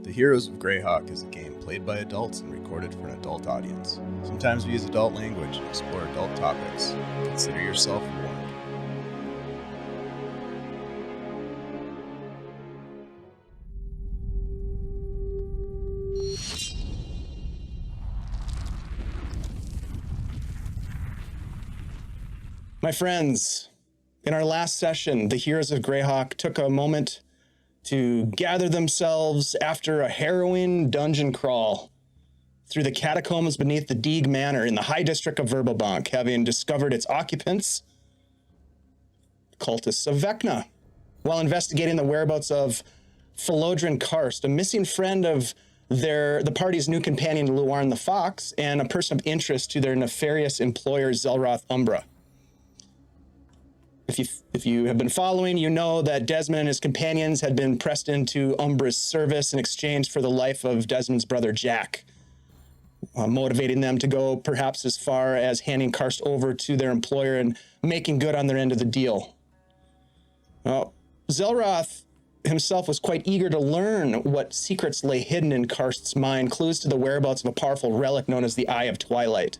The Heroes of Greyhawk is a game played by adults and recorded for an adult audience. Sometimes we use adult language and explore adult topics. Consider yourself warned. My friends, in our last session, the Heroes of Greyhawk took a moment to gather themselves after a harrowing dungeon crawl through the catacombs beneath the Deeg Manor in the High District of Verbobonc, having discovered its occupants, cultists of Vecna, while investigating the whereabouts of Felodrin Karst, a missing friend of the party's new companion Luarn the Fox, and a person of interest to their nefarious employer Zelroth Umbra. If you have been following, you know that Desmond and his companions had been pressed into Umbra's service in exchange for the life of Desmond's brother Jack, motivating them to go perhaps as far as handing Karst over to their employer and making good on their end of the deal. Well, Zelroth himself was quite eager to learn what secrets lay hidden in Karst's mind, clues to the whereabouts of a powerful relic known as the Eye of Twilight.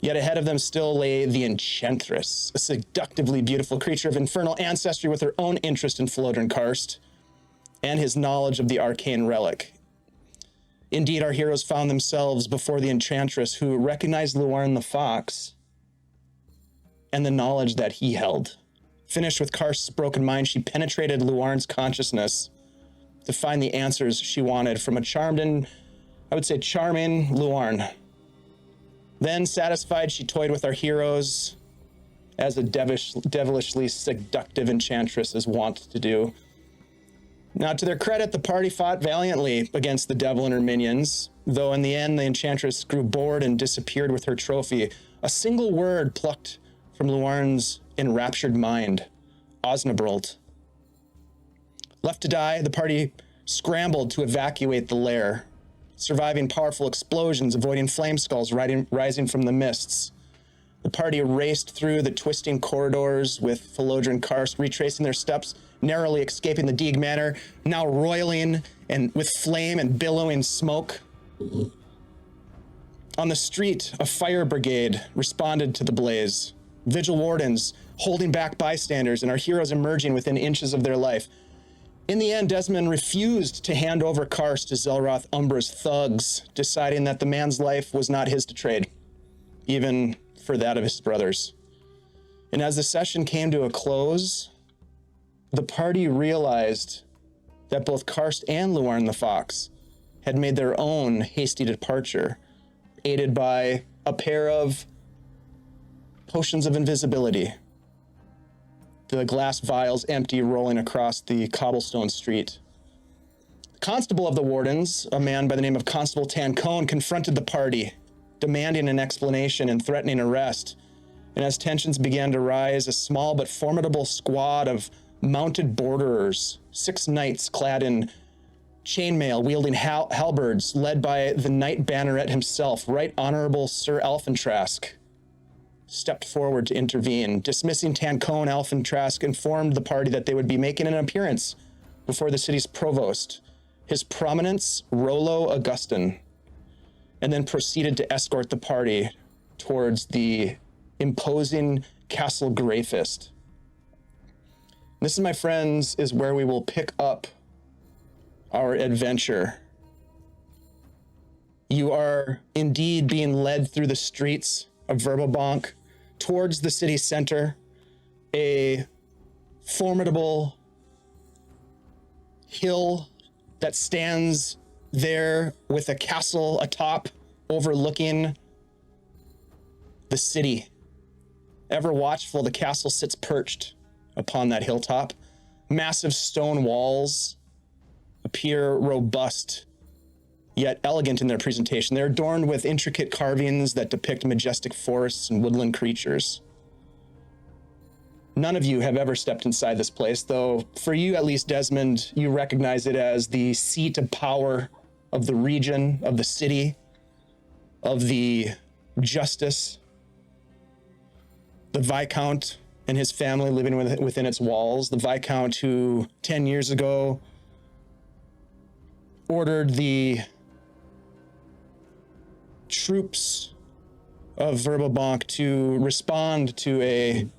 Yet ahead of them still lay the Enchantress, a seductively beautiful creature of infernal ancestry with her own interest in Felodrin Karst and his knowledge of the arcane relic. Indeed, our heroes found themselves before the Enchantress, who recognized Luarn the Fox and the knowledge that he held. Finished with Karst's broken mind, she penetrated Luarn's consciousness to find the answers she wanted from a charming Luarn. Then, satisfied, she toyed with our heroes, as a devilishly seductive enchantress is wont to do. Now, to their credit, the party fought valiantly against the devil and her minions, though in the end, the enchantress grew bored and disappeared with her trophy. A single word plucked from Luarn's enraptured mind, Osnabrult. Left to die, the party scrambled to evacuate the lair, surviving powerful explosions, avoiding flame skulls rising from the mists. The party raced through the twisting corridors with Felodrin Karst retracing their steps, narrowly escaping the Deeg Manor, now roiling and with flame and billowing smoke. On the street, a fire brigade responded to the blaze. Vigil wardens holding back bystanders, and our heroes emerging within inches of their life. In the end, Desmond refused to hand over Karst to Zelroth Umbra's thugs, deciding that the man's life was not his to trade, even for that of his brothers. And as the session came to a close, the party realized that both Karst and Luarn the Fox had made their own hasty departure, aided by a pair of potions of invisibility. The glass vials empty, rolling across the cobblestone street. The constable of the wardens, a man by the name of Constable Tancone, confronted the party, demanding an explanation and threatening arrest. And as tensions began to rise, a small but formidable squad of mounted borderers, 6 knights clad in chainmail, wielding halberds, led by the Knight Banneret himself, Right Honorable Sir Alphentrask, stepped forward to intervene. Dismissing Tancone, Alphentrask informed the party that they would be making an appearance before the city's provost, HIs Prominence Rollo Augustin, and then proceeded to escort the party towards the imposing Castle Greyfist. This, my friends, is where we will pick up our adventure. You are indeed being led through the streets of Verbobonc towards the city center, a formidable hill that stands there with a castle atop overlooking the city. Ever watchful, the castle sits perched upon that hilltop. Massive stone walls appear robust, yet elegant in their presentation. They're adorned with intricate carvings that depict majestic forests and woodland creatures. None of you have ever stepped inside this place, though for you, at least, Desmond, you recognize it as the seat of power of the region, of the city, of the justice. The Viscount and his family living within its walls. The Viscount who 10 years ago ordered the troops of Verbobonc to respond to an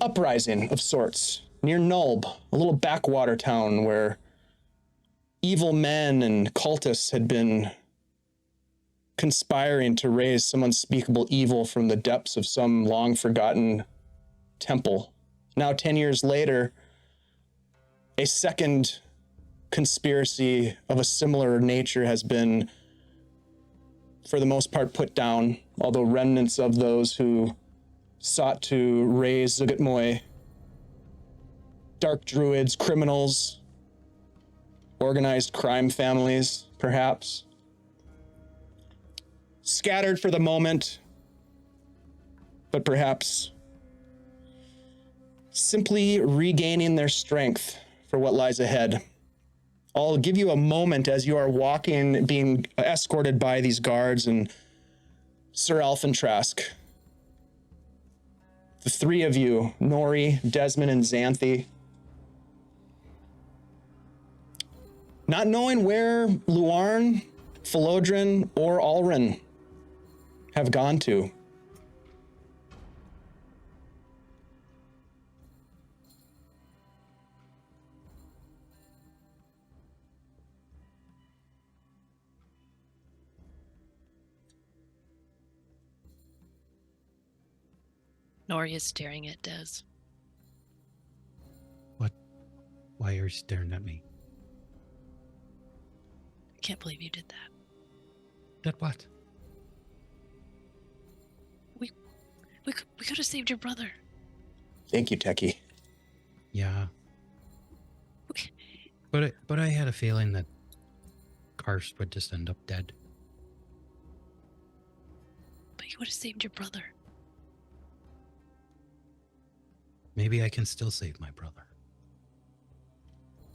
uprising of sorts near Nulb, a little backwater town where evil men and cultists had been conspiring to raise some unspeakable evil from the depths of some long-forgotten temple. Now, 10 years later, a second conspiracy of a similar nature has been, for the most part, put down, although remnants of those who sought to raise Zugatmoy, dark druids, criminals, organized crime families, perhaps, scattered for the moment, but perhaps simply regaining their strength for what lies ahead. I'll give you a moment as you are walking, being escorted by these guards and Sir Alphentrask. The three of you, Nori, Desmond, and Xanthi, not knowing where Luarn, Philodrin, or Alrin have gone to. Nori is staring at Des. What? Why are you staring at me? I can't believe you did that. That what? We could have saved your brother. Thank you, Techie. Yeah. We- But I had a feeling that Karst would just end up dead. But you would have saved your brother. Maybe I can still save my brother.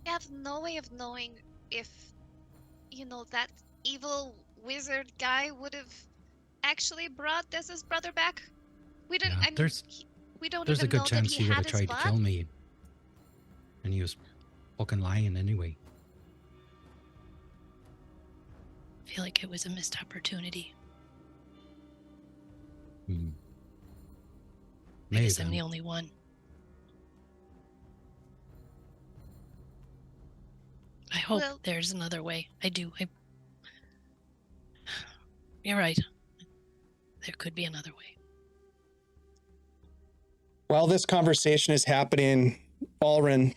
I have no way of knowing if, that evil wizard guy would have actually brought Des's brother back. We didn't. Yeah, I mean, we don't There's even a good know that chance he he would had have his tried to blood. kill me. And he was fucking lying anyway. I feel like it was a missed opportunity. Hmm. I guess Maybe. I'm the only one. I hope Well- there's another way. I do. You're right. There could be another way. While this conversation is happening, Alrin,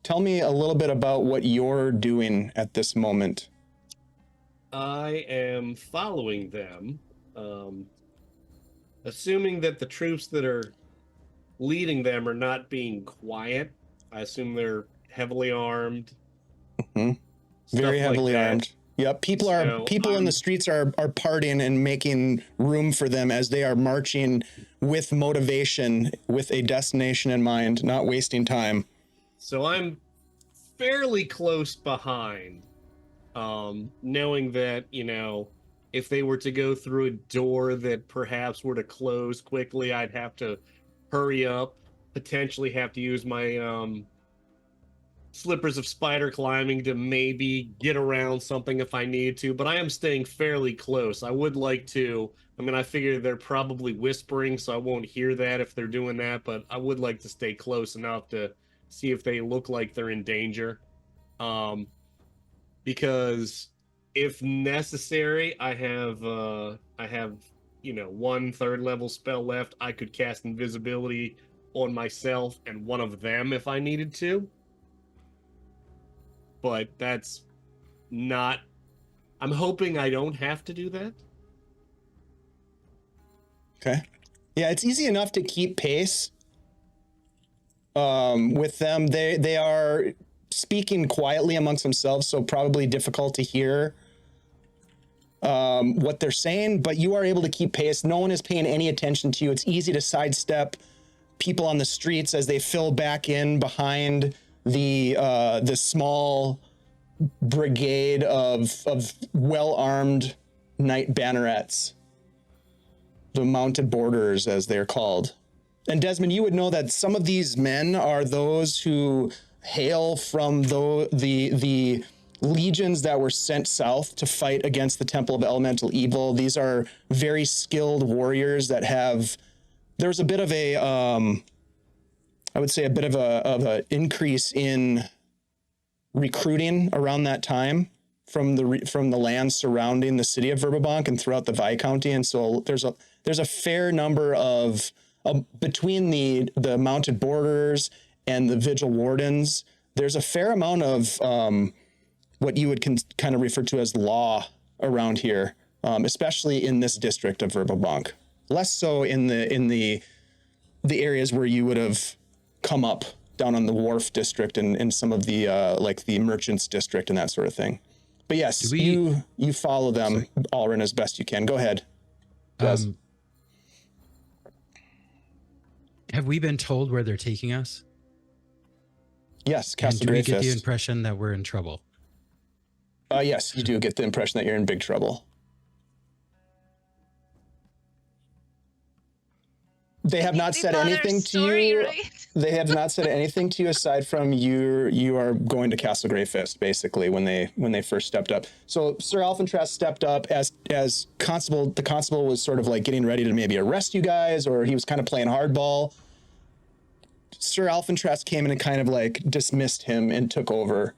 tell me a little bit about what you're doing at this moment. I am following them, assuming that the troops that are leading them are not being quiet. I assume they're heavily armed. Mm-hmm. stuff Very like heavily that. armed. Yep, people in the streets are partying and making room for them as they are marching with motivation, with a destination in mind, not wasting time. So I'm fairly close behind, knowing that, if they were to go through a door that perhaps were to close quickly, I'd have to hurry up, potentially have to use my slippers of spider climbing to maybe get around something if I need to, but I am staying fairly close. I would like to, I figure they're probably whispering, so I won't hear that if they're doing that, but I would like to stay close enough to see if they look like they're in danger. Because if necessary, I have 1 third level spell left. I could cast invisibility on myself and one of them if I needed to. But that's not... I'm hoping I don't have to do that. Okay. Yeah, it's easy enough to keep pace with them. They are speaking quietly amongst themselves, so probably difficult to hear what they're saying, but you are able to keep pace. No one is paying any attention to you. It's easy to sidestep people on the streets as they fill back in behind the small brigade of well-armed knight bannerets, the mounted borderers as they're called. And Desmond, you would know that some of these men are those who hail from the legions that were sent south to fight against the Temple of Elemental Evil. These are very skilled warriors that have. There's a bit of a, I would say, a bit of a increase in recruiting around that time from the lands surrounding the city of Verbobonc and throughout the Viscounty, and so there's a fair number of between the mounted borderers and the vigil wardens. There's a fair amount of what you would kind of refer to as law around here, especially in this district of Verbobonc. Less so in the areas where you would have come up down on the wharf district and some of the like the merchants district and that sort of thing. But yes, you follow them, Alrin, as best you can. Go ahead. Have we been told where they're taking us? Yes, And Castle do we Greyfist. get the impression that we're in trouble? Yes, you do get the impression that you're in big trouble. They have not said anything to you. Right? They have not said anything to you aside from you are going to Castle Greyfist, basically, when they first stepped up. So Sir Alphentrast stepped up as constable. The constable was sort of like getting ready to maybe arrest you guys, or he was kind of playing hardball. Sir Alphentrast came in and kind of like dismissed him and took over.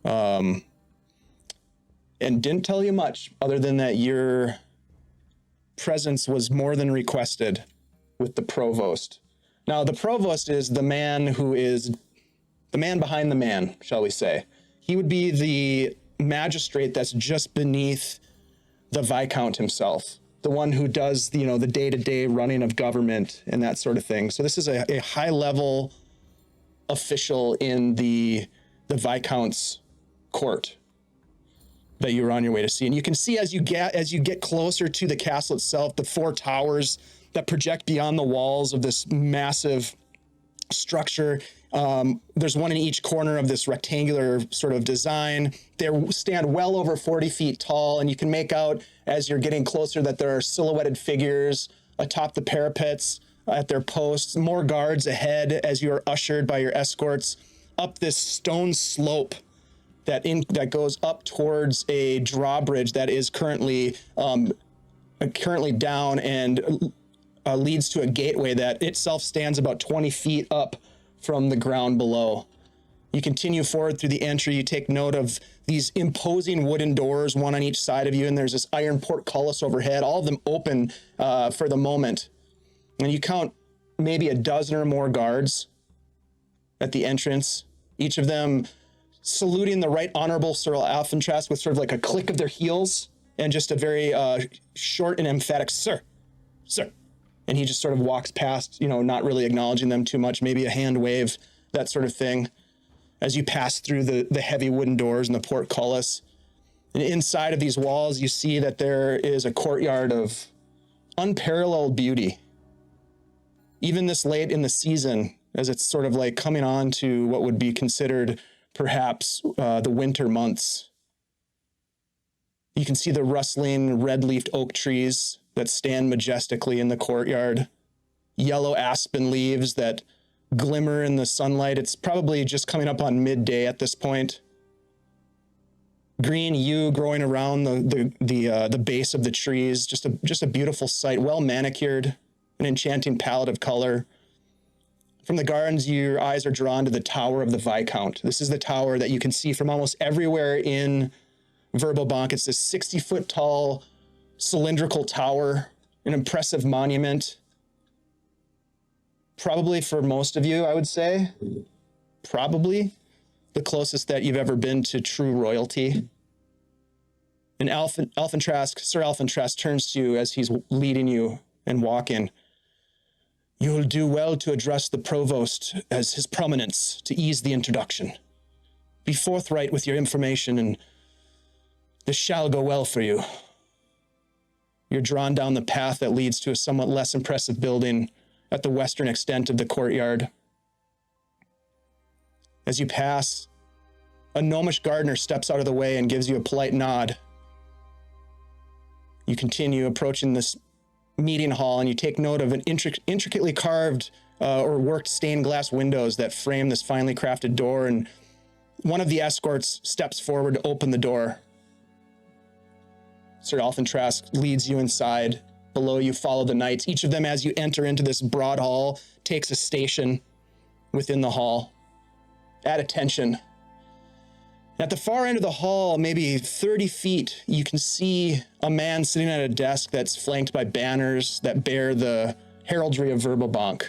And didn't tell you much other than that your presence was more than requested with the provost. Now, the provost is the man who is the man behind the man, shall we say. He would be the magistrate that's just beneath the Viscount himself, the one who does, the day-to-day running of government and that sort of thing. So this is a high-level official in the Viscount's court that you're on your way to see. And you can see as you get closer to the castle itself, the four towers that project beyond the walls of this massive structure. There's one in each corner of this rectangular sort of design. They stand well over 40 feet tall, and you can make out as you're getting closer that there are silhouetted figures atop the parapets at their posts, more guards ahead as you are ushered by your escorts up this stone slope that goes up towards a drawbridge that is currently down and leads to a gateway that itself stands about 20 feet up from the ground below. You continue forward through the entry. You take note of these imposing wooden doors, one on each side of you, and there's this iron portcullis overhead, all of them open for the moment. And you count maybe a dozen or more guards at the entrance, each of them saluting the Right Honorable Sir Alphentrast with sort of like a click of their heels and just a very short and emphatic, sir. And he just sort of walks past, not really acknowledging them too much, maybe a hand wave, that sort of thing, as you pass through the heavy wooden doors and the portcullis. And inside of these walls, you see that there is a courtyard of unparalleled beauty. Even this late in the season, as it's sort of like coming on to what would be considered perhaps the winter months. You can see the rustling red-leafed oak trees that stand majestically in the courtyard, yellow aspen leaves that glimmer in the sunlight. It's probably just coming up on midday at this point. Green yew growing around the base of the trees, just a beautiful sight, well manicured, an enchanting palette of color. From the gardens, your eyes are drawn to the Tower of the Viscount. This is the tower that you can see from almost everywhere in Verbobonc. It's this 60-foot tall cylindrical tower, an impressive monument. Probably for most of you, I would say, probably the closest that you've ever been to true royalty. And Sir Alphentrast turns to you as he's leading you and walking. You'll do well to address the provost as his prominence to ease the introduction. Be forthright with your information, and this shall go well for you. You're drawn down the path that leads to a somewhat less impressive building at the western extent of the courtyard. As you pass, a gnomish gardener steps out of the way and gives you a polite nod. You continue approaching this meeting hall, and you take note of an intricately carved or worked stained glass windows that frame this finely crafted door, and one of the escorts steps forward to open the door. Sir Alphentrask leads you inside. Below you follow the knights. Each of them, as you enter into this broad hall, takes a station within the hall, at attention. At the far end of the hall, maybe 30 feet, you can see a man sitting at a desk that's flanked by banners that bear the heraldry of Verbobonc.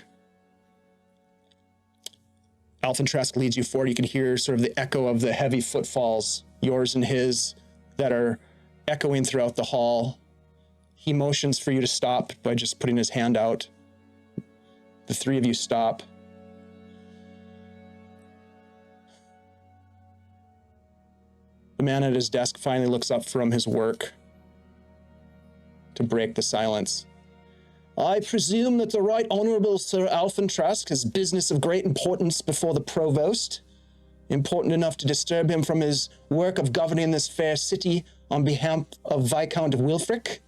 Alphentrask leads you forward. You can hear sort of the echo of the heavy footfalls, yours and his, that are echoing throughout the hall. He motions for you to stop by just putting his hand out. The three of you stop. The man at his desk finally looks up from his work to break the silence. I presume that the Right Honorable Sir Alphentrask has business of great importance before the Provost, important enough to disturb him from his work of governing this fair city on behalf of Viscount Wilfric?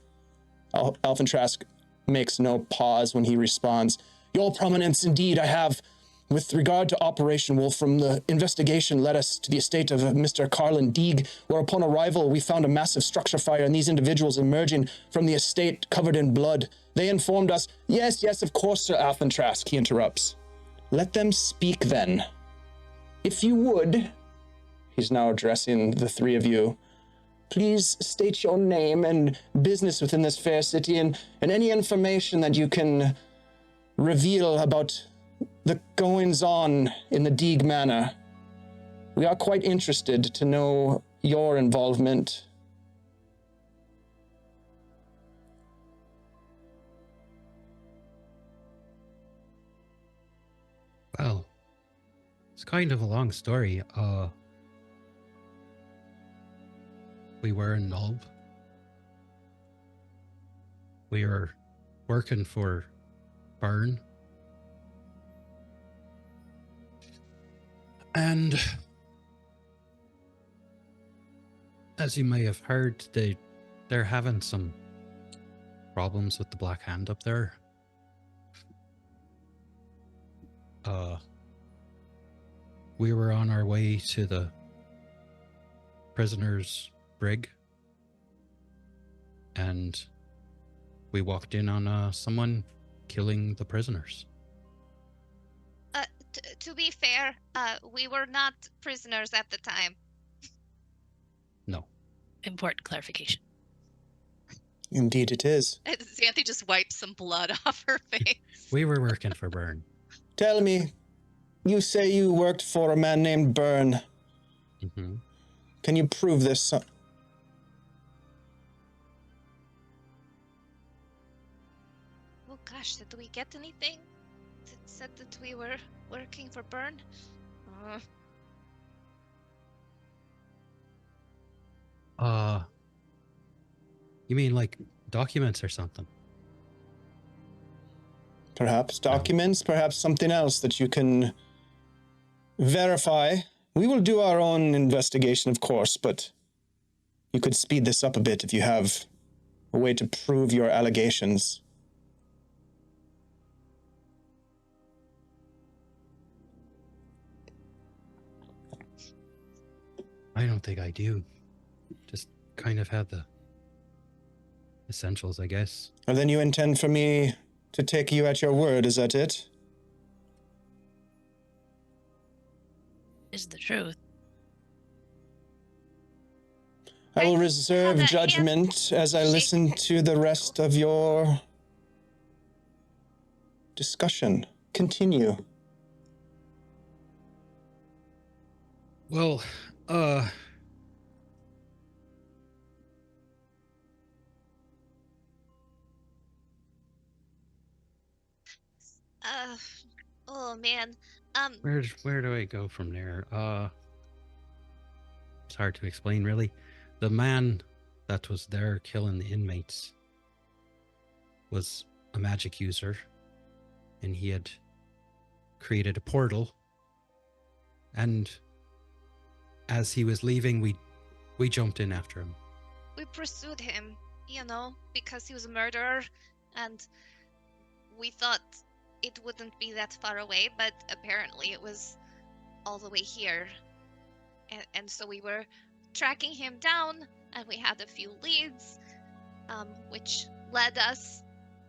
Alphentrask makes no pause when he responds. Your Prominence, indeed, I have. With regard to Operation Wolfram, the investigation led us to the estate of Mr. Carlin Deeg, where upon arrival we found a massive structure fire and these individuals emerging from the estate covered in blood. They informed us, yes, of course, Sir Alphentrask, he interrupts. Let them speak then. If you would, he's now addressing the three of you, please state your name and business within this fair city and any information that you can reveal about the goings-on in the Deeg Manor. We are quite interested to know your involvement. Well, it's kind of a long story. We were in Nulb. We were working for Byrne. And as you may have heard, they're having some problems with the Black Hand up there. We were on our way to the prisoner's brig, and we walked in on someone killing the prisoners. To be fair, we were not prisoners at the time. No. Important clarification. Indeed it is. Xanthi just wipes some blood off her face. We were working for Byrne. Tell me, you say you worked for a man named Byrne. Mm-hmm. Can you prove this? Oh gosh, did we get anything that said that we were working for Byrne? You mean like documents or something? Perhaps documents, perhaps something else that you can verify. We will do our own investigation, of course, but you could speed this up a bit if you have a way to prove your allegations. I don't think I do. Just kind of had the essentials, I guess. And then you intend for me to take you at your word, is that it? Is the truth. I will Right. reserve Have a judgment as I listen to the rest of your discussion. Continue. Well, Oh man. where do I go from there? It's hard to explain, really. The man that was there killing the inmates was a magic user, and he had created a portal. And as he was leaving, we jumped in after him. We pursued him, because he was a murderer, and we thought it wouldn't be that far away, but apparently it was all the way here. And so we were tracking him down, and we had a few leads, which led us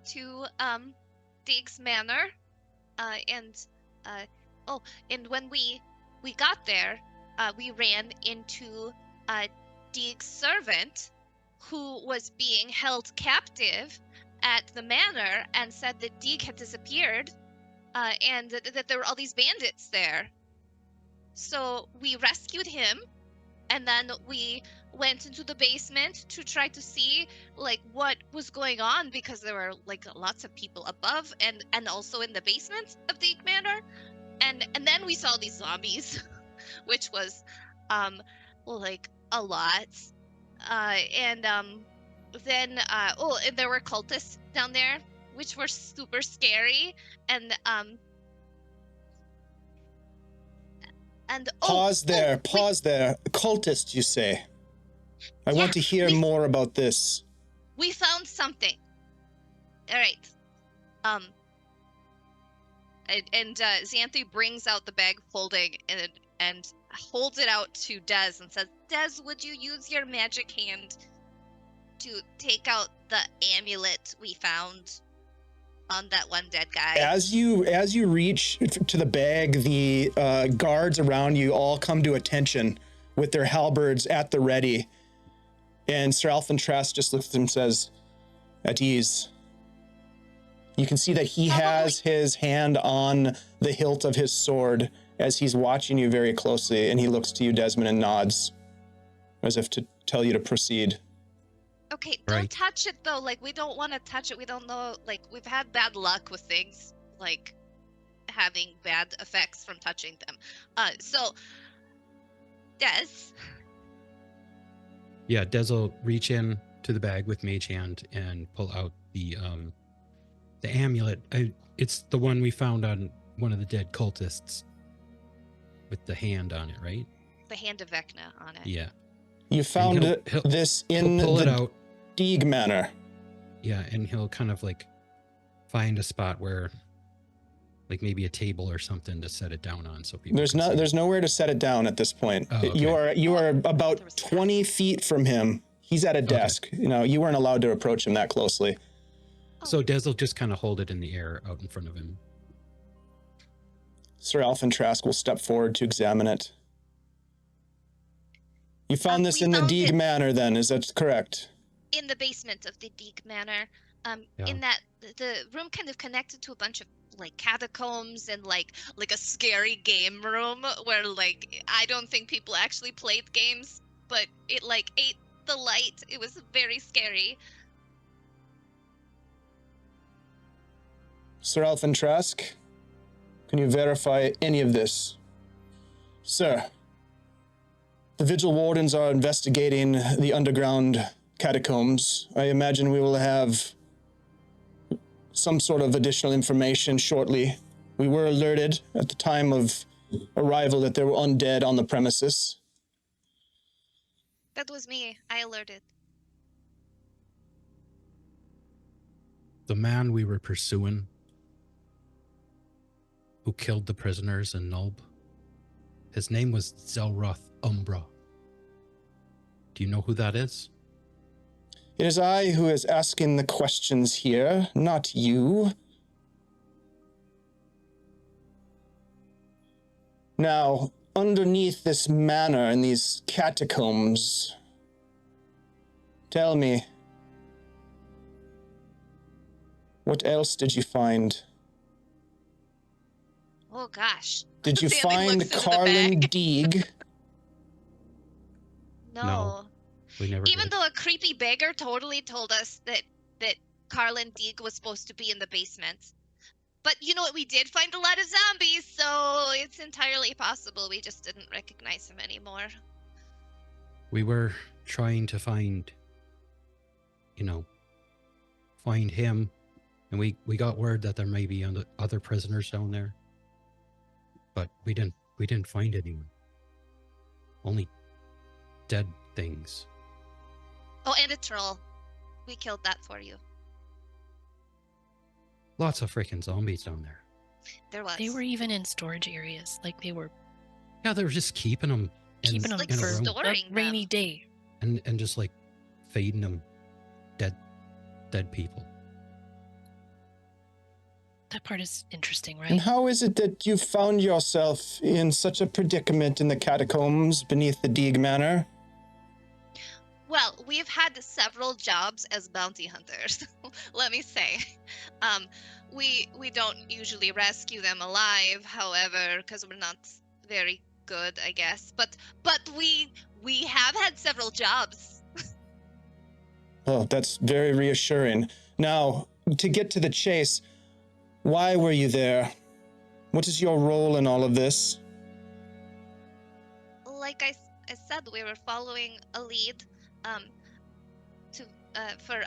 to Diggs Manor. And when we got there, we ran into Diggs' servant, who was being held captive at the manor, and said that Diggs had disappeared, and that there were all these bandits there. So we rescued him, and then we went into the basement to try to see like what was going on, because there were like lots of people above and also in the basement of the manor, and then we saw these zombies, which was like a lot, and then and there were cultists down there, which were super scary, and Pause there. Cultist, you say? I want to hear more about this. We found something. All right. And Xanthi brings out the bag folding and holds it out to Dez and says, "Dez, would you use your magic hand to take out the amulet we found on that one dead guy?" As you reach to the bag, the guards around you all come to attention with their halberds at the ready. And Sir Alphen Trask just looks at them and says, "At ease." You can see that he has his hand on the hilt of his sword as he's watching you very closely, and he looks to you, Desmond, and nods as if to tell you to proceed. Okay, don't touch it though. Like, we don't want to touch it. We don't know. Like, we've had bad luck with things like having bad effects from touching them. So, Des. Yeah, Des will reach in to the bag with Mage Hand and pull out the amulet. It's the one we found on one of the dead cultists with the hand on it, right? The hand of Vecna on it. Yeah. You found this in the Diggs Manor. Yeah, and he'll kind of like find a spot where, like maybe a table or something to set it down on, so people. There's nowhere to set it down at this point. Oh, okay. You are about 20 feet from him. He's at a desk. Okay. You know, you weren't allowed to approach him that closely. So Des will just kind of hold it in the air out in front of him. Sir Alphen Trask will step forward to examine it. You found this in the Diggs Manor, then, is that correct? In the basement of the Diggs Manor. In that the room kind of connected to a bunch of like catacombs and like a scary game room where like I don't think people actually played games, but it like ate the light. It was very scary. Sir Alphen Trask, can you verify any of this? Sir, the Vigil Wardens are investigating the underground catacombs. I imagine we will have some sort of additional information shortly. We were alerted at the time of arrival that there were undead on the premises. That was me. I alerted. The man we were pursuing, who killed the prisoners in Nulb, his name was Zelroth Umbra. Do you know who that is? It is I who is asking the questions here, not you. Now, underneath this manor and these catacombs, tell me, what else did you find? Oh gosh. Did you find Carlin Diggs? No. We never Even did. though a creepy beggar totally told us that Carlin Diggs was supposed to be in the basement. But you know what? We did find a lot of zombies, so it's entirely possible we just didn't recognize him anymore. We were trying to find him, and we got word that there may be other prisoners down there, but we didn't find anyone. Only dead things. Oh, and a troll. We killed that for you. Lots of freaking zombies down there. There was. They were even in storage areas. Like they were Yeah, they were just keeping them keeping them like in a for room a storing rainy them. day. and just like feeding them dead people. That part is interesting, And right? how is it that you found yourself in such a predicament in the catacombs beneath the Deeg Manor? Well, we've had several jobs as bounty hunters. Let me say, we don't usually rescue them alive. However, because we're not very good, I guess. But we have had several jobs. Oh, that's very reassuring. Now, to get to the chase, why were you there? What is your role in all of this? Like I said, we were following a lead, for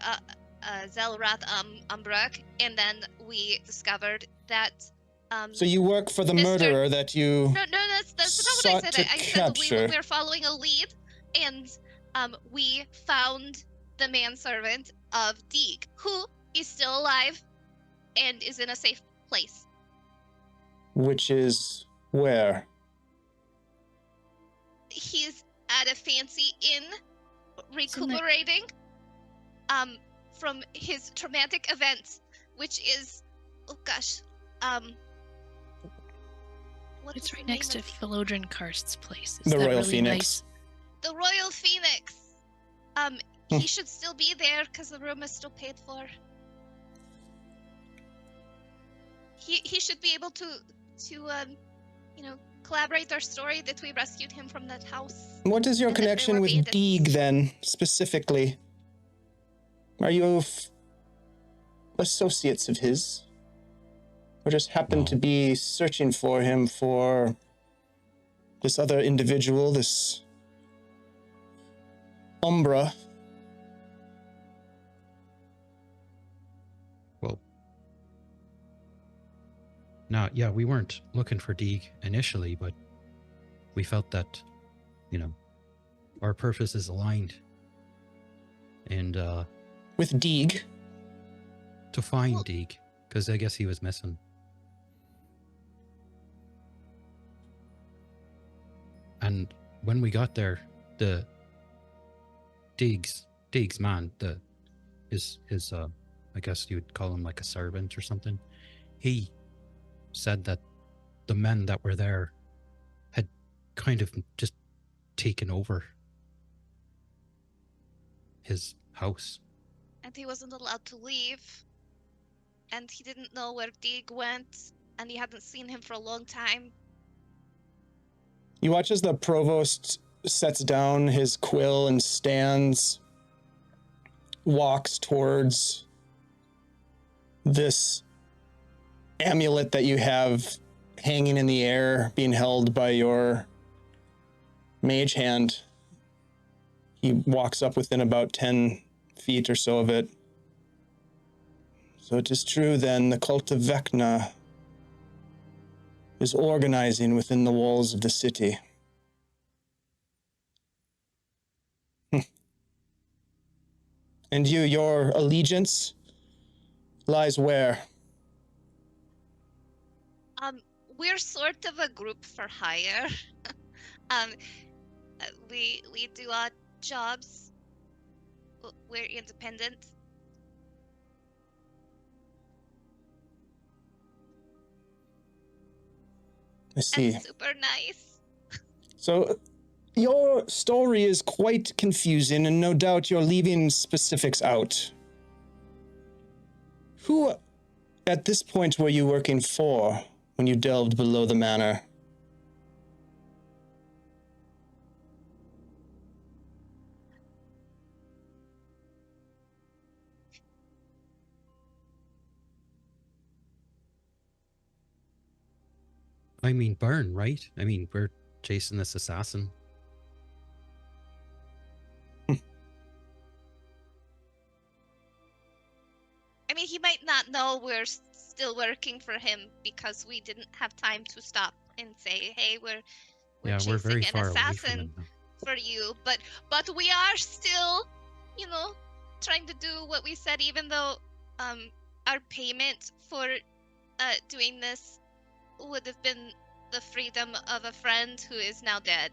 Zelrath Umbrak, and then we discovered that. So you work for the Mr. murderer that you No, that's not what I sought said. to I said capture. we were following a lead, and we found the manservant of Deeg, who is still alive and is in a safe place. Which is where? He's at a fancy inn, in the- recuperating from his traumatic event, which is, oh gosh, what It's is right the next to name of Philodrin Karst's place. Is The that Royal really Phoenix. nice? the Royal Phoenix. He should still be there because the room is still paid for. He should be able to collaborate our story that we rescued him from that house. What is your And that they connection were with bandits. Deeg then, specifically? Are you associates of his? Or just happen to No. be searching for him for this other individual, this Umbra? Well, no, yeah, we weren't looking for Deeg initially, but we felt that, our purposes aligned. And With Deeg? to find Well- Deeg, because I guess he was missing. And when we got there, the Deeg's man, his I guess you would call him like a servant or something. He said that the men that were there had kind of just taken over his house. And he wasn't allowed to leave. And he didn't know where Deeg went, and he hadn't seen him for a long time. You watch as the provost sets down his quill and stands, walks towards this amulet that you have hanging in the air, being held by your mage hand. He walks up within about 10 feet or so of it. So it is true then, the cult of Vecna is organizing within the walls of the city. And you, your allegiance lies where? We're sort of a group for hire. We do odd jobs. We're independent. I see. And super nice. So, your story is quite confusing, and no doubt you're leaving specifics out. Who, at this point, were you working for when you delved below the manor? I mean, Burn, right? I mean, we're chasing this assassin. I mean, he might not know we're still working for him because we didn't have time to stop and say, "Hey, we're Yeah, chasing we're very an far away from assassin him now. for you." But we are still, trying to do what we said, even though our payment for doing this would have been the freedom of a friend who is now dead.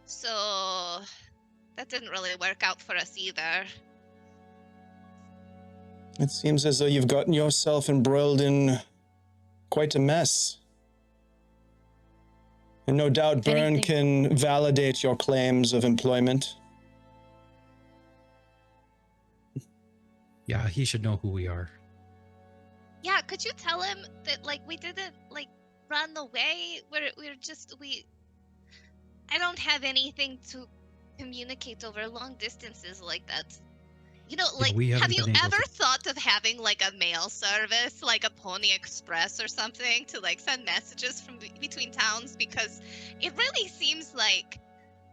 So that didn't really work out for us either. It seems as though you've gotten yourself embroiled in quite a mess. And no doubt Byrne can validate your claims of employment. Yeah, he should know who we are. Yeah, could you tell him that, like, we didn't, like, run away? I don't have anything to communicate over long distances like that. You know, like, we have haven't you been able ever to- thought of having, like, a mail service, like a Pony Express or something, to, like, send messages from between towns? Because it really seems like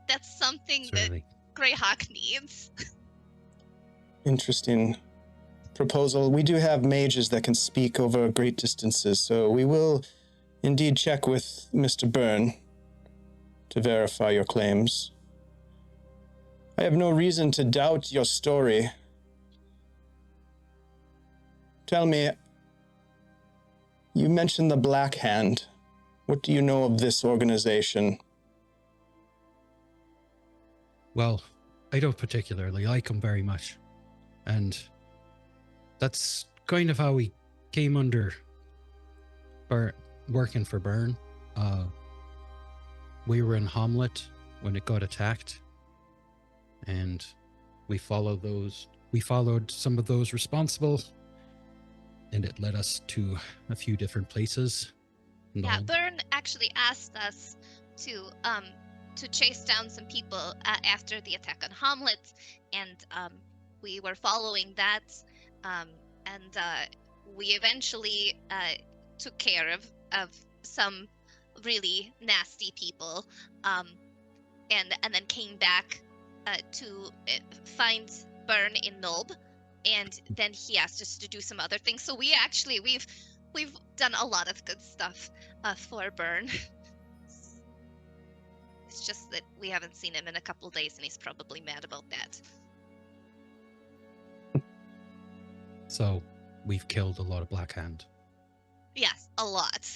that's something Certainly. that Greyhawk needs. Interesting proposal. We do have mages that can speak over great distances, so we will indeed check with Mr. Byrne to verify your claims. I have no reason to doubt your story. Tell me, you mentioned the Black Hand. What do you know of this organization? Well, I don't particularly like him very much. And that's kind of how we came under working for Byrne. We were in Hamlet when it got attacked, and we followed some of those responsible, and it led us to a few different places. Yeah, Byrne actually asked us to chase down some people after the attack on Hamlet, and we were following that, and we eventually took care of some really nasty people, and then came back to find Byrne in Nob, and then he asked us to do some other things. So we've done a lot of good stuff for Byrne. It's just that we haven't seen him in a couple days, and he's probably mad about that. So we've killed a lot of Black Hand. Yes, a lot.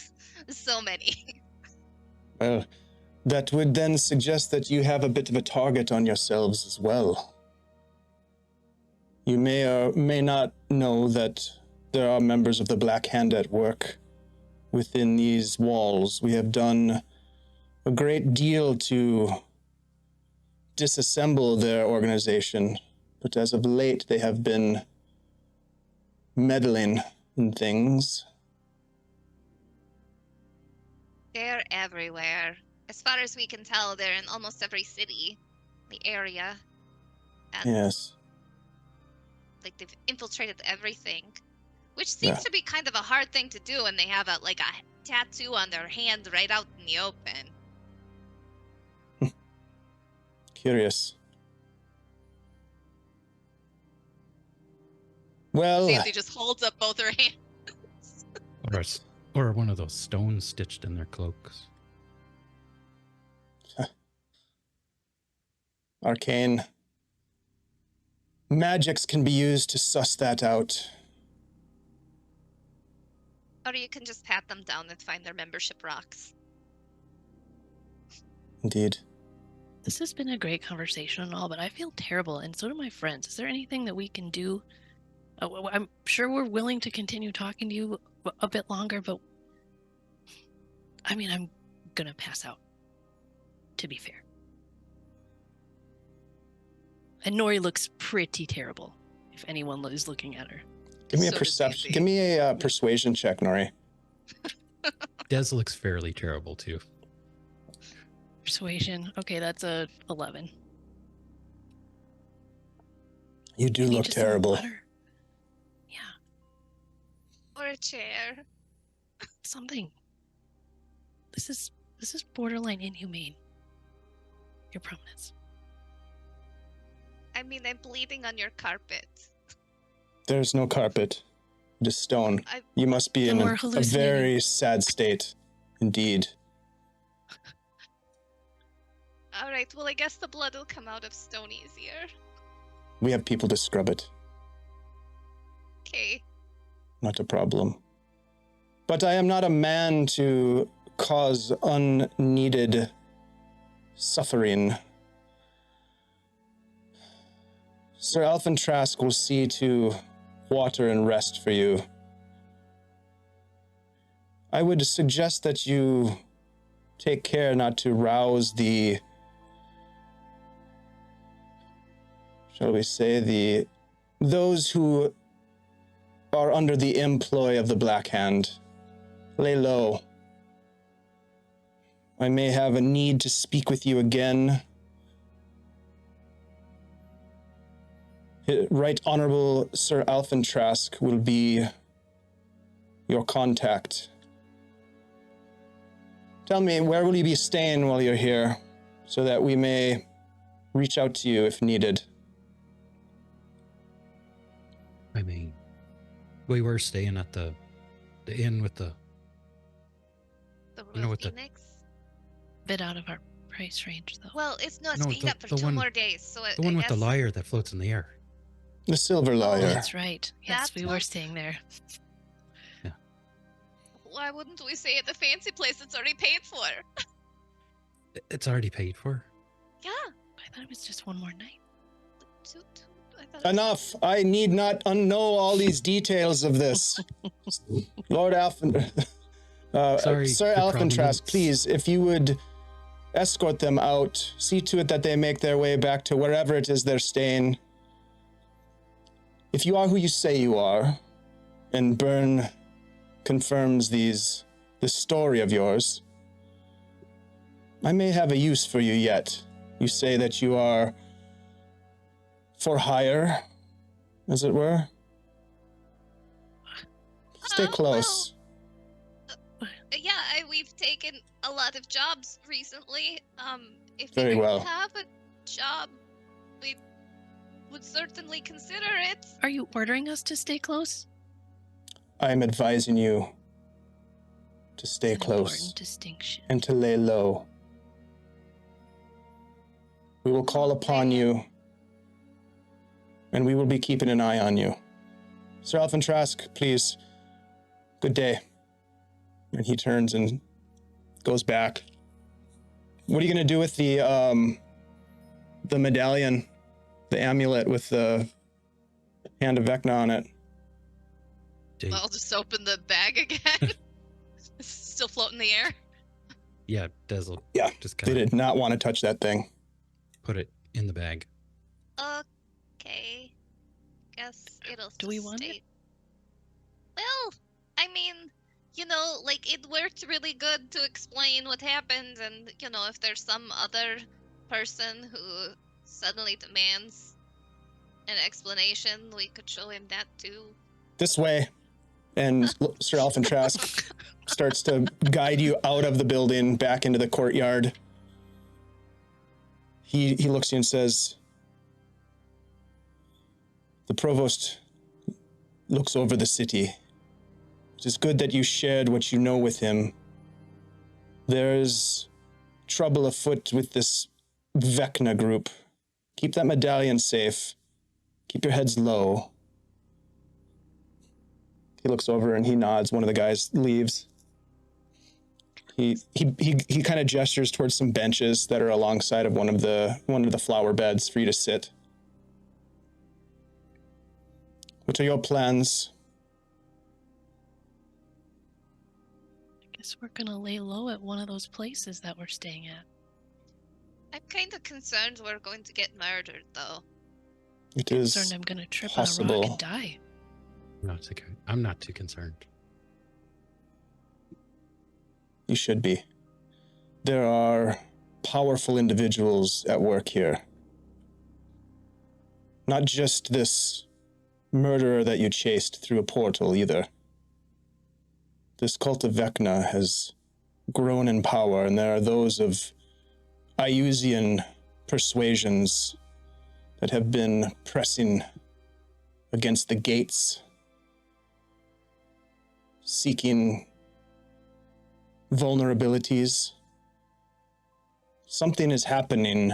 So many. Well, that would then suggest that you have a bit of a target on yourselves as well. You may or may not know that there are members of the Black Hand at work within these walls. We have done a great deal to disassemble their organization, but as of late they have been meddling in things. They're everywhere. As far as we can tell, they're in almost every city, the area. And, Yes. like, they've infiltrated everything, which seems to be kind of a hard thing to do when they have a tattoo on their hand right out in the open. Curious. Well, Sandy just holds up both her hands. Or one of those stones stitched in their cloaks. arcane magics can be used to suss that out. Or you can just pat them down and find their membership rocks. Indeed. This has been a great conversation and all, but I feel terrible, and so do my friends. Is there anything that we can do? I'm sure we're willing to continue talking to you a bit longer, but I mean, I'm gonna pass out, to be fair. And Nori looks pretty terrible, if anyone is looking at her. Give me a So does perception. Sandy. Give me a persuasion check, Nori. Des looks fairly terrible too. Persuasion. Okay, that's a 11. You do Maybe look just some terrible. water. Yeah, Or a chair. something. This is borderline inhumane. Your prominence. I mean, I'm bleeding on your carpet. There's no carpet. It is stone. I- You must be in Then we're a hallucinating. very sad state. Indeed. All right, well, I guess the blood will come out of Stone easier. We have people to scrub it. Okay. Not a problem. But I am not a man to cause unneeded suffering. Sir Alphen Trask will see to water and rest for you. I would suggest that you take care not to rouse the, shall we say, those who are under the employ of the Black Hand. Lay low. I may have a need to speak with you again. Right Honorable Sir Alphen Trask will be your contact. Tell me, where will you be staying while you're here, so that we may reach out to you if needed? I mean, we were staying at the inn with the Royal with the- Phoenix? Bit out of our price range, though. Well, it's not No, being the- up for the 2 one- more days, so the one I with the guess lyre that floats in the air. The Silver Liar. That's right. Yes, That's we were what- staying there. Why wouldn't we stay at the fancy place that's already paid for? It's already paid for. Yeah. I thought it was just one more night. I thought it was- Enough! I need not know all these details of this. Lord Alphen... Sorry, Sir Your Alphen Trask, Prominence. please, if you would escort them out, see to it that they make their way back to wherever it is they're staying. If you are who you say you are, and Byrne confirms this story of yours, I may have a use for you yet. You say that you are for hire, as it were. Stay close. Yeah, we've taken a lot of jobs recently. If Very you well. have a job, we would certainly consider it. Are you ordering us to stay close? I am advising you to stay It's an close important distinction. and to lay low. We will call upon you, and we will be keeping an eye on you. Sir Alphen Trask, please, good day. And he turns and goes back. What are you going to do with the medallion, the amulet with the hand of Vecna on it? I'll just open the bag again. It's still floating in the air. Yeah, Dezel. Yeah, Just They kind of did not want to touch that thing. put it in the bag. Okay. Guess it'll Do we just want it? stay. Well, I mean, like it worked really good to explain what happened, and if there's some other person who suddenly demands an explanation, we could show him that too. This way. And Sir Alphen Trask starts to guide you out of the building back into the courtyard. He looks at you and says, "The provost looks over the city. It is good that you shared what you know with him. There's trouble afoot with this Vecna group. Keep that medallion safe. Keep your heads low." He looks over and he nods. One of the guys leaves. He kind of gestures towards some benches that are alongside of one of the flower beds for you to sit. What are your plans? I guess we're gonna lay low at one of those places that we're staying at. I'm kind of concerned we're going to get murdered, though. It is Concerned I'm gonna trip on a possible. rock and die. I'm not too concerned. You should be. There are powerful individuals at work here. Not just this murderer that you chased through a portal either. This cult of Vecna has grown in power, and there are those of Iusian persuasions that have been pressing against the gates, seeking vulnerabilities. Something is happening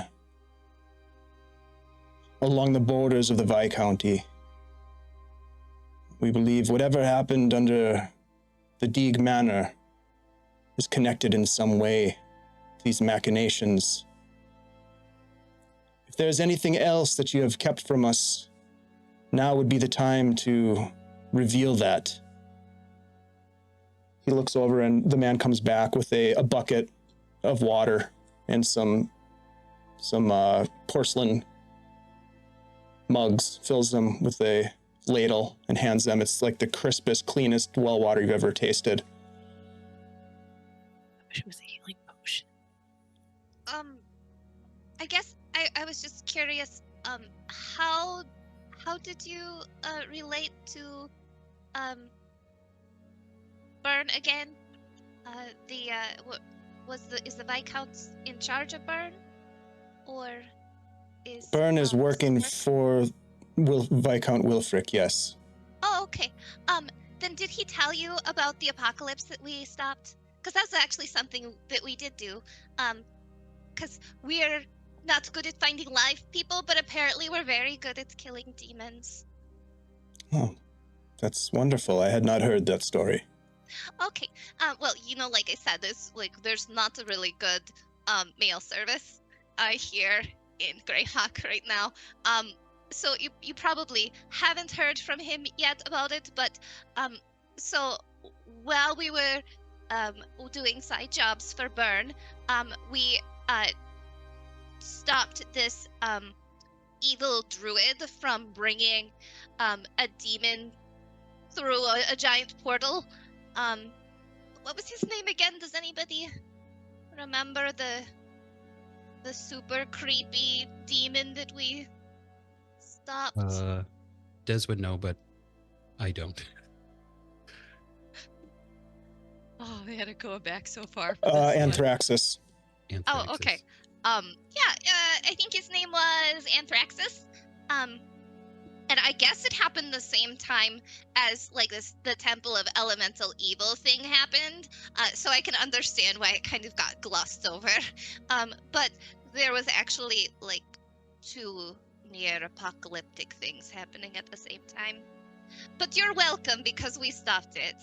along the borders of the Viscounty. We believe whatever happened under the Deeg Manor is connected in some way to these machinations. If there's anything else that you have kept from us, now would be the time to reveal that. He looks over and the man comes back with a bucket of water and some porcelain mugs, fills them with a ladle and hands them. It's like the crispest, cleanest well water you've ever tasted. I wish it was a healing potion. I guess I was just curious, how did you relate to Burn again? Is the Viscount in charge of Burn? Or is Burn is working for Viscount Wilfric, yes. Oh, okay. Then did he tell you about the apocalypse that we stopped? Because that's actually something that we did do. Because we're not good at finding live people, but apparently we're very good at killing demons. Oh, that's wonderful. I had not heard that story. Okay. Well, like I said, there's not a really good mail service here in Greyhawk right now. So you probably haven't heard from him yet about it, but so while we were doing side jobs for Burn, we stopped this evil druid from bringing a demon through a giant portal. What was his name again? Does anybody remember the super creepy demon that we stopped? Des would know, but I don't. Oh, they had to go back so far. Anthraxis. Oh, okay. I think his name was Anthraxis. And I guess it happened the same time as the Temple of Elemental Evil thing happened. So I can understand why it kind of got glossed over. But there was actually two near apocalyptic things happening at the same time. But you're welcome because we stopped it.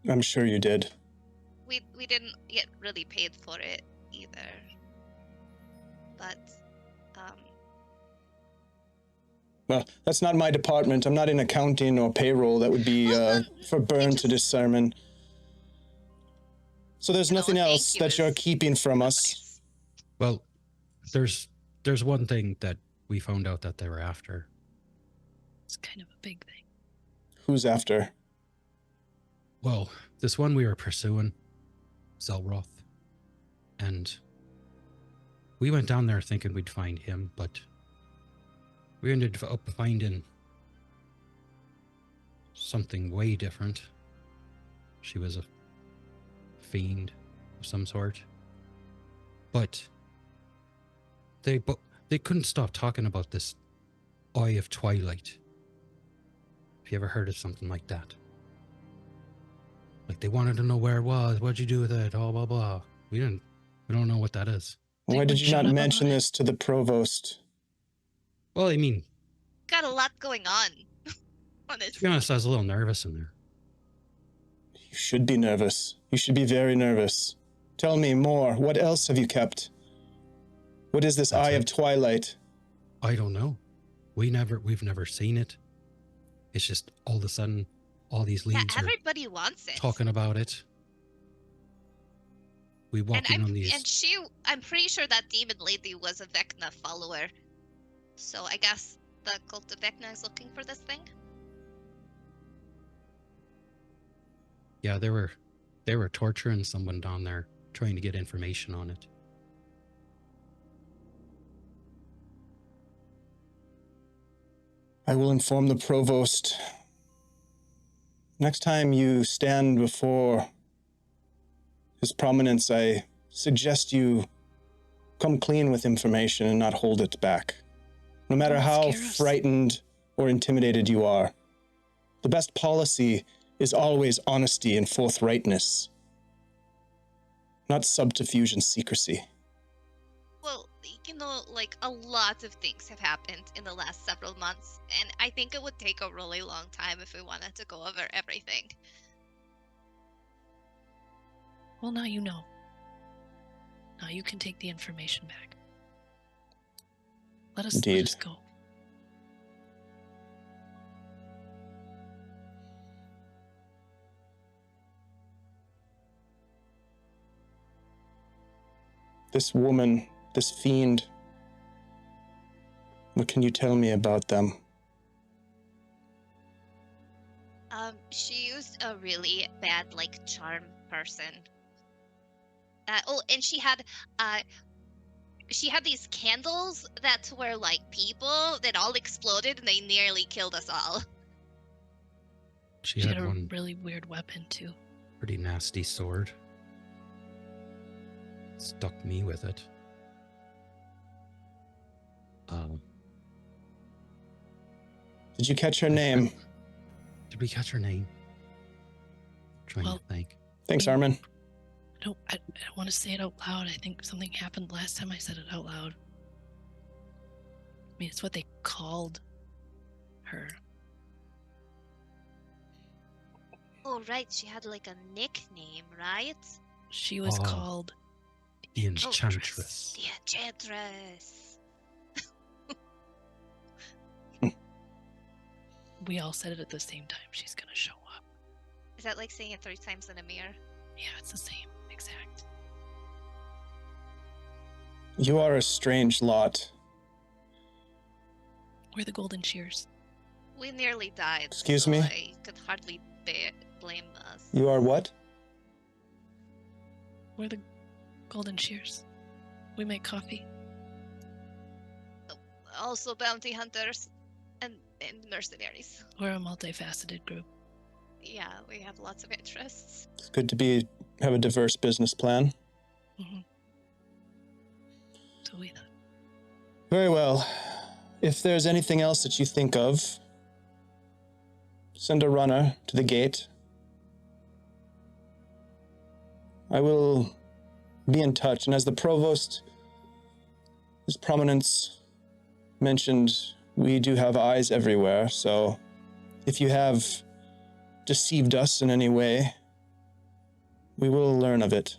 I'm sure you did. We didn't get really paid for it either. But Well, that's not my department. I'm not in accounting or payroll. That would be for Burn to discern. So there's nothing else that you're keeping from us. Well, there's one thing that we found out that they were after. It's kind of a big thing. Who's after? Well, this one we were pursuing, Zelroth, and we went down there thinking we'd find him, but we ended up finding something way different. She was a fiend of some sort. But they couldn't stop talking about this Eye of Twilight. Have you ever heard of something like that? Like they wanted to know where it was. What'd you do with it? Blah, blah, blah. We don't know what that is. Why did you not mention this to the provost? Well, I mean, got a lot going on. To be honest, I was a little nervous in there. You should be nervous. You should be very nervous. Tell me more. What else have you kept? What is this Eye of Twilight? I don't know. We've never seen it. It's just all of a sudden, all these leads everybody wants it. Talking about it. We walk in on these. And I'm pretty sure that demon lady was a Vecna follower. So I guess the cult of Vecna is looking for this thing. Yeah, they were torturing someone down there, trying to get information on it. I will inform the provost. Next time you stand before His Prominence, I suggest you come clean with information and not hold it back. No matter how frightened or intimidated you are, the best policy is always honesty and forthrightness, not subterfuge and secrecy. Well, like a lot of things have happened in the last several months, and I think it would take a really long time if we wanted to go over everything. Well, now you know. Now you can take the information back. Let us go. This woman, this fiend, what can you tell me about them? She used a really bad, like, charm person. And she had these candles that were like people that all exploded and they nearly killed us all. She had had a one really weird weapon too. pretty nasty sword. Stuck me with it. Did you catch her name? Did we catch her name? Trying to think. Thanks, Armin. I don't want to say it out loud. I think something happened last time I said it out loud. I mean, it's what they called her. Oh, right. She had like a nickname, right? She was called the Enchantress. The Enchantress. We all said it at the same time. She's gonna show up. Is that like saying it 3 times in a mirror? Yeah, it's the same exact. You are a strange lot. We're the Golden Shears. We nearly died. Excuse so me? I could hardly blame us. You are what? We're the Golden Shears. We make coffee. Also bounty hunters and mercenaries. We're a multifaceted group. Yeah, we have lots of interests. It's good to have a diverse business plan. Mm-hmm. So we thought. Very well. If there's anything else that you think of, send a runner to the gate. I will be in touch. And as the Provost, His Prominence mentioned, we do have eyes everywhere. So if you have deceived us in any way, we will learn of it.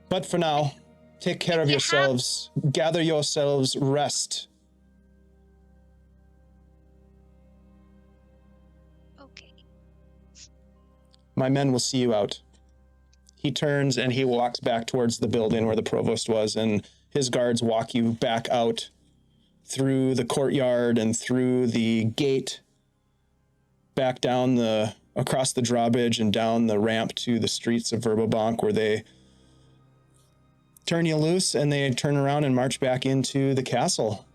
But for now, take care of yourselves. Gather yourselves, rest. Okay. My men will see you out. He turns and he walks back towards the building where the provost was, and his guards walk you back out through the courtyard and through the gate, back down across the drawbridge and down the ramp to the streets of Verbobonc, where they turn you loose and they turn around and march back into the castle.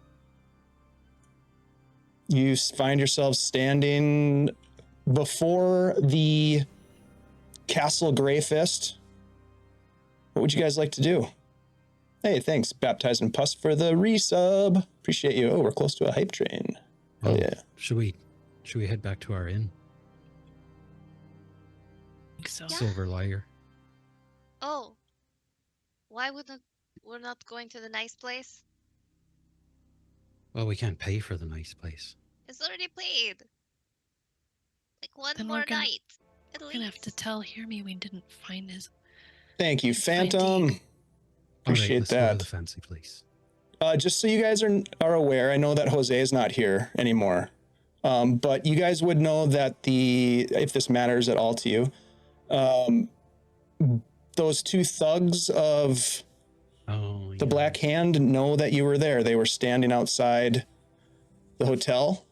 You find yourselves standing before the Castle Greyfist. What would you guys like to do? Hey, thanks, Baptized and Pus, for the resub. Appreciate you. Oh, we're close to a hype train. Oh yeah. Should we head back to our inn? I think so. Yeah. Silver Lyre. Oh. Why wouldn't we're not going to the nice place? Well, we can't pay for the nice place. It's already paid. Like one Then more we're gonna- night. At We're gonna have least. to tell Hear Me we didn't find his. Thank you, Fine, Phantom. Deke. Appreciate All right, let's go to that. the fancy place. Just so you guys are aware, I know that Jose is not here anymore. But you guys would know that if this matters at all to you, those 2 thugs of the Black Hand know that you were there. They were standing outside the hotel.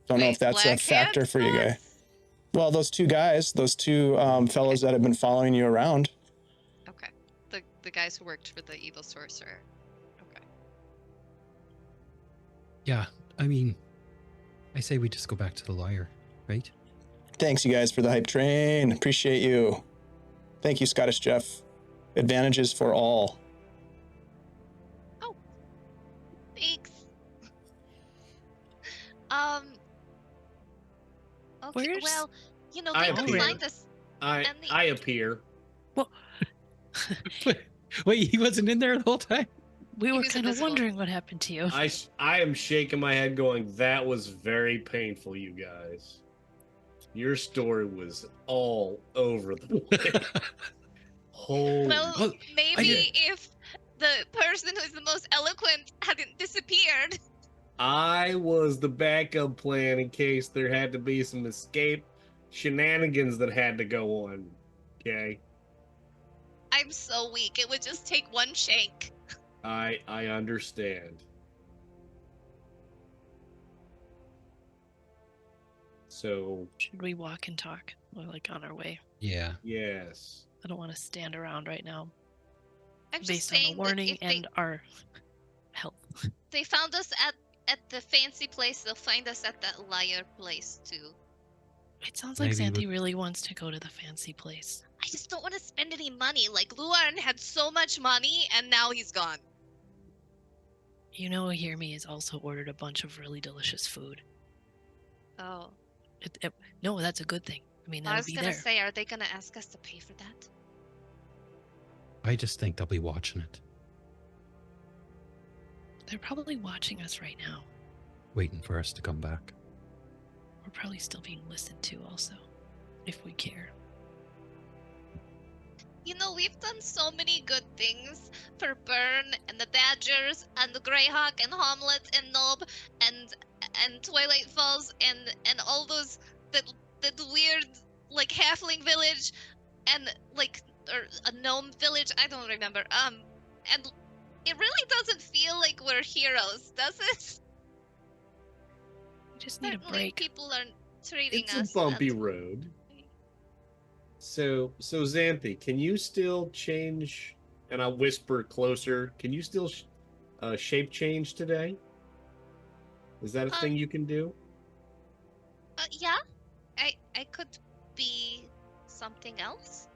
Don't know Wait, if that's a Black factor Hand for you guys. thugs? Well, those 2 guys, those 2 fellows that have been following you around. Okay. The guys who worked for the evil sorcerer. Okay. Yeah, I mean, I say we just go back to the Lyre, right? Thanks, you guys, for the hype train. Appreciate you. Thank you, Scottish Jeff. Advantages for all. Thanks. Okay, Where's- well, I they will appear. find us. And I appear. Well, Wait, he wasn't in there the whole time? We He were was kind of invisible. wondering what happened to you. I am shaking my head going, that was very painful, you guys. Your story was all over the place. Holy Well, Oh, maybe did- if the person who's the most eloquent hadn't disappeared. I was the backup plan in case there had to be some escape shenanigans that had to go on. Okay? I'm so weak. It would just take one shank. I understand. So, Should we walk and talk? We're like on our way. Yeah. yes. I don't want to stand around right now I'm just based on the saying that warning if and our health. they found us at the fancy place, they'll find us at that liar place too. It sounds like Maybe Xanthi really wants to go to the fancy place. I just don't want to spend any money. Like Luarn had so much money and now he's gone. You know, Hear Me has also ordered a bunch of really delicious food. Oh. No, that's a good thing. I mean, I that'll was be gonna there. say, are they gonna ask us to pay for that? I just think they'll be watching it, They're probably watching us right now. waiting for us to come back. We're probably still being listened to also, if we care. You know, we've done so many good things for Burn and the Badgers and the Greyhawk and Homlet and Nob and Twilight Falls and all those that weird like halfling village and like or a gnome village, I don't remember. And it really doesn't feel like we're heroes, does it? We just need a Certainly break. people are treating It's us a bumpy and- road. So Xanthi, can you still change? And I'll whisper closer. Can you still shape change today? Is that a thing you can do? Yeah, I could be something else.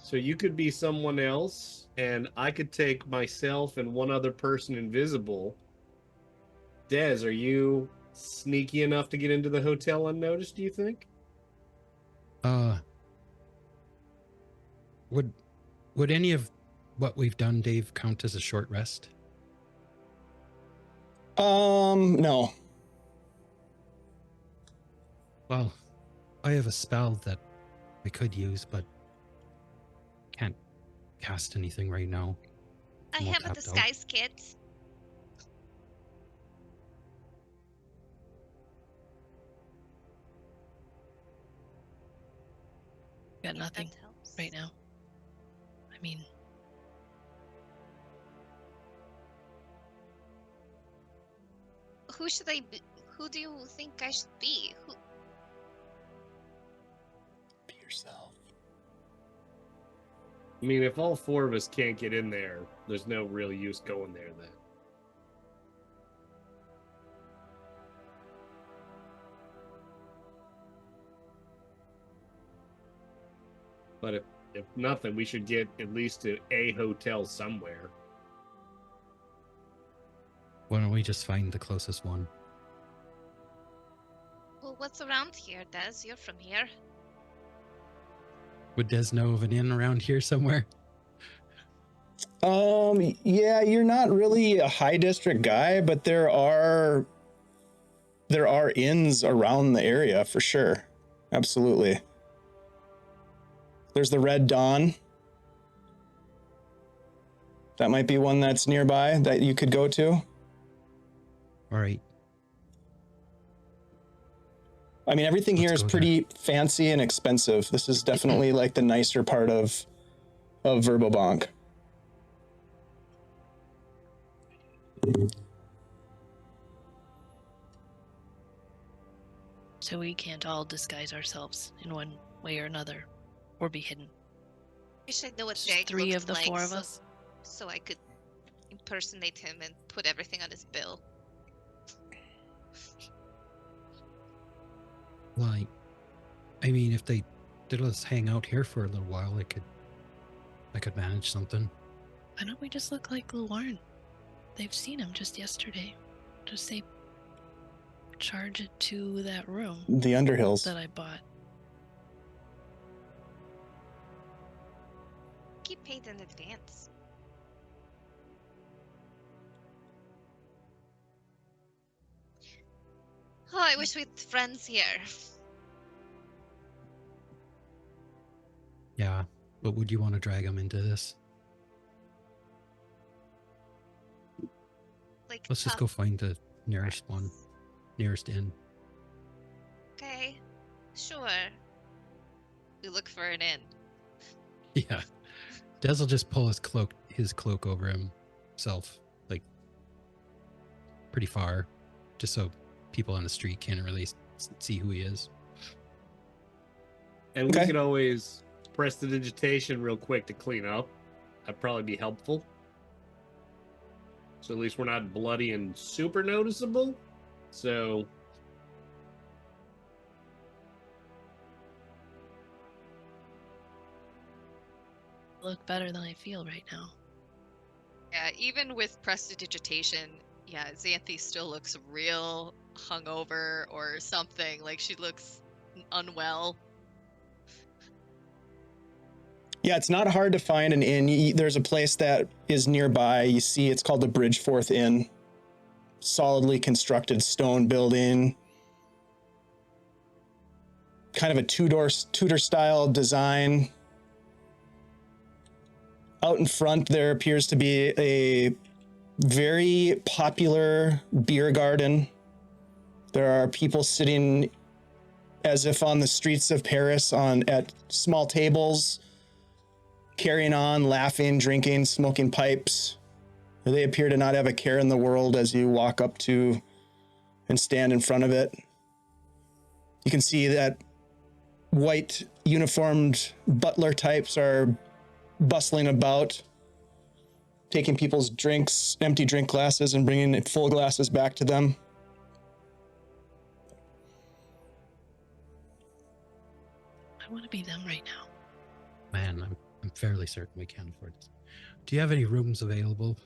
So you could be someone else, and I could take myself and one other person invisible. Dez, are you sneaky enough to get into the hotel unnoticed, do you think? Would any of what we've done, Dave, count as a short rest? No. Well, I have a spell that I could use, but can't cast anything right now. I I'm all have a tapped out. disguise kit. Got if nothing that helps. right now. I mean, Who should I be? Who do you think I should be? Who? Be yourself. I mean, if all four of us can't get in there, there's no real use going there then. But if nothing, we should get at least to a hotel somewhere. Why don't we just find the closest one? Well, what's around here, Des? You're from here. Would Des know of an inn around here somewhere? Yeah, you're not really a high district guy, but there are inns around the area for sure. Absolutely. There's the Red Dawn. That might be one that's nearby that you could go to. All right. I mean, everything here Let's is go pretty fancy and expensive. This is definitely like the nicer part of Verbobonc. so we can't all disguise ourselves in one way or another, or be hidden. Wish I knew what Just Jag three looked of the like, four of so, us. so I could impersonate him and put everything on his bill. Like, I mean, if they did let us hang out here for a little while, I could manage something. Why don't we just look like Luarn? They've seen him just yesterday. Just say, charge it to that room The Underhills. that I bought. Keep paid in advance. Oh, I wish we had friends here. Yeah, but would you want to drag him into this? Like, Let's just go find the nearest one, nearest inn. Okay, sure. We look for an inn. Yeah, Des will just pull his cloak over himself, like pretty far, just so people on the street can't really see who he is. And Okay. we could always press the digitation real quick to clean up. That'd probably be helpful. So at least we're not bloody and super noticeable. So Look better than I feel right now. Yeah, even with prestidigitation, yeah, Xanthi still looks real hungover or something. Like she looks unwell. Yeah, it's not hard to find an inn. There's a place that is nearby. You see, it's called the Bridgeforth Inn. Solidly constructed stone building. Kind of a Tudor style design. Out in front, there appears to be a very popular beer garden. There are people sitting as if on the streets of Paris at small tables, carrying on, laughing, drinking, smoking pipes. They appear to not have a care in the world as you walk up to and stand in front of it. You can see that white uniformed butler types are bustling about, taking people's drinks, empty drink glasses, and bringing full glasses back to them. I want to be them right now. Man, I'm fairly certain we can't afford this. Do you have any rooms available?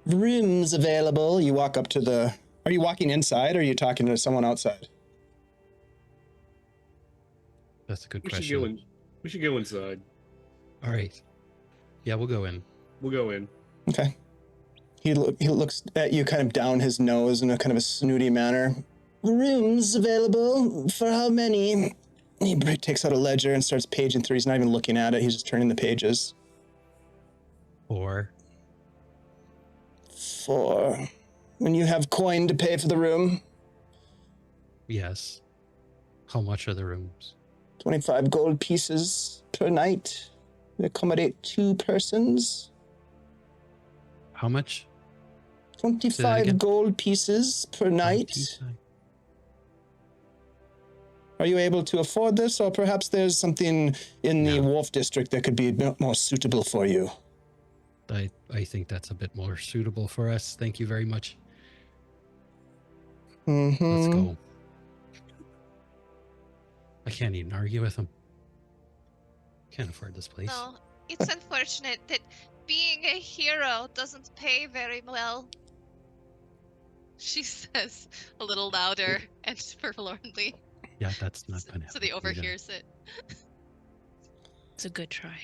Rooms available. You walk up to the... Are you walking inside or are you talking to someone outside? That's a good we question. should go inside. All right. Yeah, we'll go in. We'll go in. Okay. He looks at you kind of down his nose in a kind of a snooty manner. Rooms available? For how many? He takes out a ledger and starts paging through. He's not even looking at it. He's just turning the pages. 4. 4. When you have coin to pay for the room? Yes. How much are the rooms? 25 gold pieces per night. They accommodate 2 persons. How much? 25 again? gold pieces per night. Are you able to afford this, or perhaps there's something in the No. Wolf District that could be a bit more suitable for you? I think that's a bit more suitable for us. Thank you very much. Mm-hmm. Let's go. I can't even argue with him. Can't afford this place. No, it's unfortunate that being a hero doesn't pay very well. She says a little louder and forlornly, Yeah, that's not gonna happen. so they You're gonna- overhears it. It's a good try.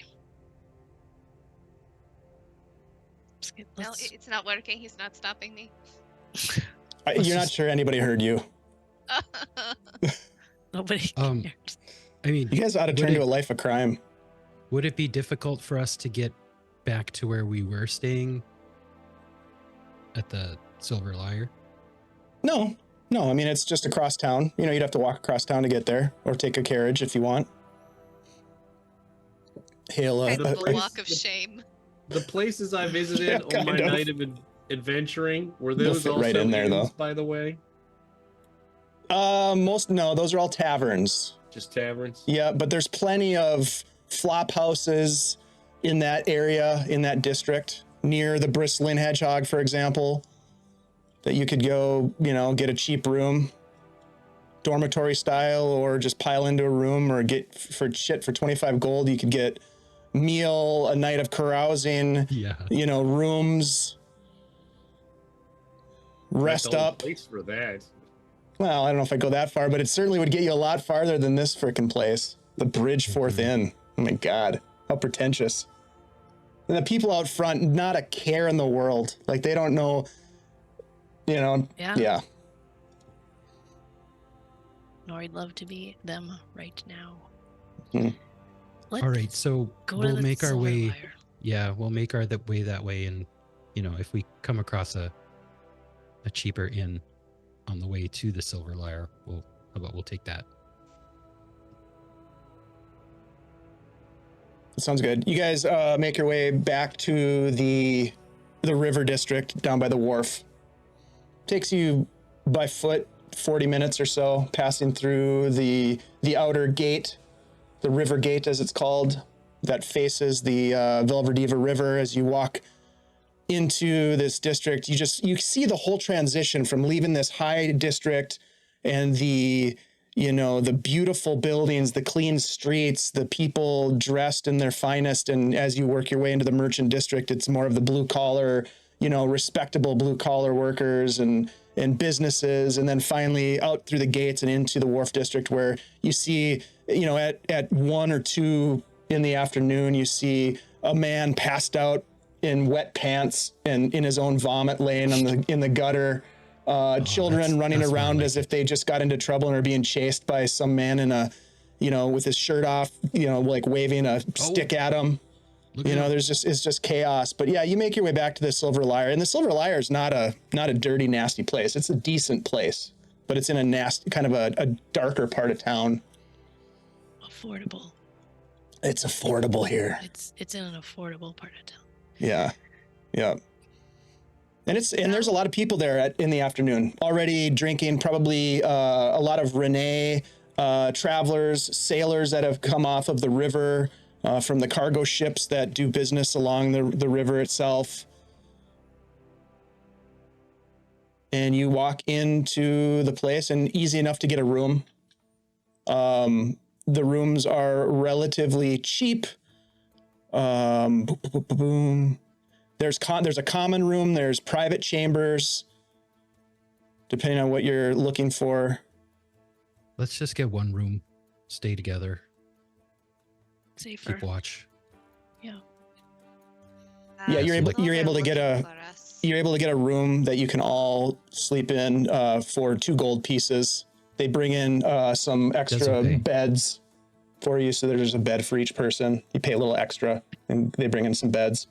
No, Let's- it's not working. He's not stopping me. You're not sure anybody heard you. Nobody Um, cares. I mean, You guys ought to Would turn it- to a life of crime. would it be difficult for us to get back to where we were staying at the Silver Lyre? No. I mean, it's just across town. You know, you'd have to walk across town to get there, or take a carriage if you want. Hail Kind a, of the a a, walk of shame. The places I visited Yeah, on my kind of. night of adventuring, were They'll those fit also right in there, inns, though. by the way? no, those are all taverns. Just taverns? Yeah, but there's plenty of flop houses in that area, in that district, near the Bristling Hedgehog, for example, that you could go, get a cheap room, dormitory style, or just pile into a room, or get for 25 gold. You could get meal, a night of carousing, Yeah. Rooms, rest That's the whole up. place for that. Well, I don't know if I'd go that far, but it certainly would get you a lot farther than this frickin' place. The Bridgeforth Inn. Oh my God, how pretentious. And the people out front, not a care in the world. Like, they don't know You know, Yeah. yeah. Nori'd love to be them right now. Hmm. Let's All right, so go we'll to the make our Silver way. Lyre. Yeah, we'll make our way that way, and if we come across a cheaper inn on the way to the Silver Lyre, we'll take that. Sounds good. You guys make your way back to the river district down by the wharf. Takes you by foot 40 minutes or so, passing through the outer gate, the river gate as it's called, that faces the Velverdiva River. As you walk into this district, you see the whole transition from leaving this high district and the beautiful buildings, the clean streets, the people dressed in their finest. And as you work your way into the merchant district, it's more of the blue collar, respectable blue collar workers and businesses. And then finally out through the gates and into the wharf district, where you see, at 1 or 2 in the afternoon, you see a man passed out in wet pants and in his own vomit, laying in the gutter. Children running that's more around like as if it. they just got into trouble and are being chased by some man in a, with his shirt off, like waving a stick at them. Look out. It's just chaos. But yeah, you make your way back to the Silver Lyre, and the Silver Lyre is not a dirty, nasty place. It's a decent place, but it's in a nasty, kind of a darker part of town. Affordable. It's affordable here. It's in an affordable part of town. Yeah. And there's a lot of people there in the afternoon already drinking, probably a lot of Renee travelers, sailors that have come off of the river from the cargo ships that do business along the river itself. And you walk into the place, and easy enough to get a room. The rooms are relatively cheap. There's a common room, there's private chambers, depending on what you're looking for. Let's just get one room, stay together, Safer. keep watch. Yeah. Yeah, you're able to get You're you're able to get a room that you can all sleep in for 2 gold pieces. They bring in some extra Doesn't pay. beds for you, so there's a bed for each person. You pay a little extra, and they bring in some beds.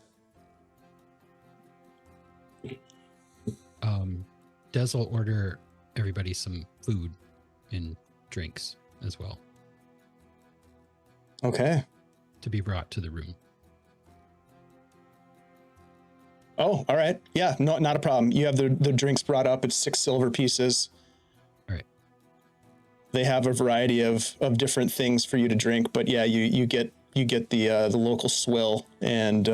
Des will order everybody some food and drinks as well Okay. to be brought to the room. Oh, all right. Yeah, no, not a problem. You have the drinks brought up. It's 6 silver pieces. All right. They have a variety of different things for you to drink, but yeah, you get the local swill. And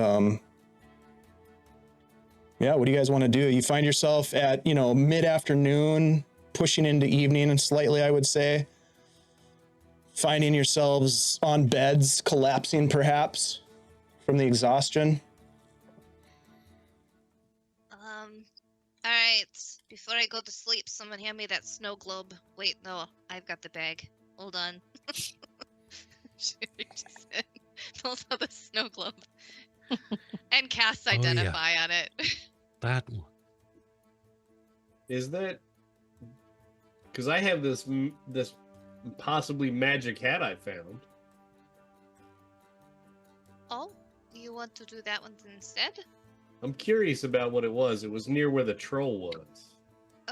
yeah, what do you guys want to do? You find yourself at mid-afternoon, pushing into evening, and slightly, I would say, finding yourselves on beds, collapsing perhaps from the exhaustion. All right. Before I go to sleep, someone hand me that snow globe. Wait, no, I've got the bag. Hold on. She just said, pulls out the snow globe and casts Oh, yeah. identify on it. That one. Is that because I have this possibly magic hat I found? Oh, you want to do that one instead? I'm curious about what it was. It was near where the troll was.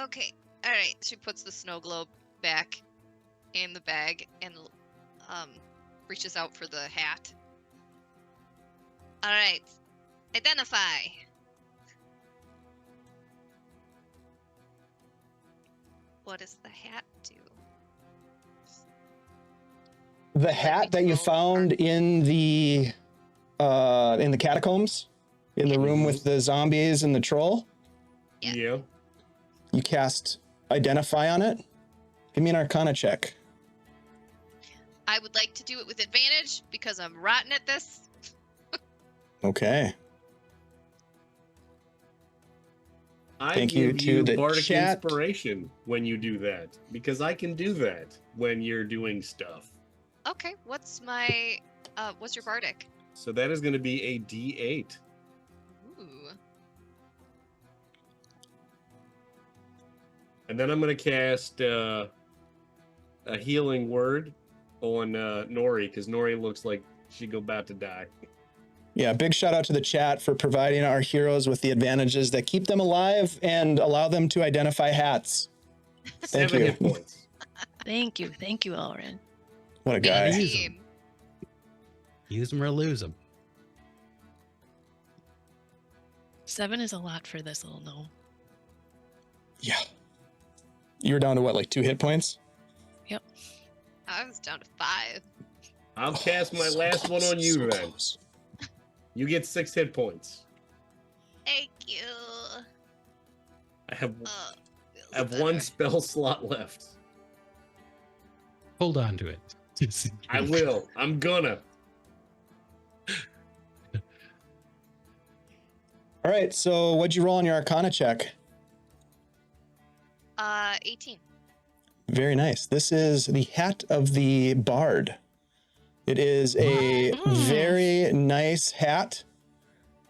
Okay. All right. She puts the snow globe back in the bag and reaches out for the hat. All right. Identify. What does the hat do? The hat that you found in the catacombs, in the room with the zombies and the troll, Yeah. you cast identify on it. Give me an Arcana check. I would like to do it with advantage because I'm rotten at this. Okay. I Thank you give to you the bardic chat. inspiration when you do that because I can do that when you're doing stuff. Okay. What's your bardic? So that is going to be a D8. Ooh. And then I'm going to cast a healing word on Nori, because Nori looks like she's about to die. Yeah, big shout out to the chat for providing our heroes with the advantages that keep them alive and allow them to identify hats. Thank 7 you. hit points. Thank you, Elrin. What a guy. Use 'em. 18. Use them or lose them. 7 is a lot for this little gnome. Yeah. You were down to what, like 2 hit points? I was down to 5. I'll cast my So last close, one on you, so then. close. You get 6 hit points. Thank you. I have Feels I have better. 1 spell slot left. Hold on to it. I will. I'm gonna. All right, so what'd you roll on your Arcana check? 18. Very nice. This is the Hat of the Bard. It is a very nice hat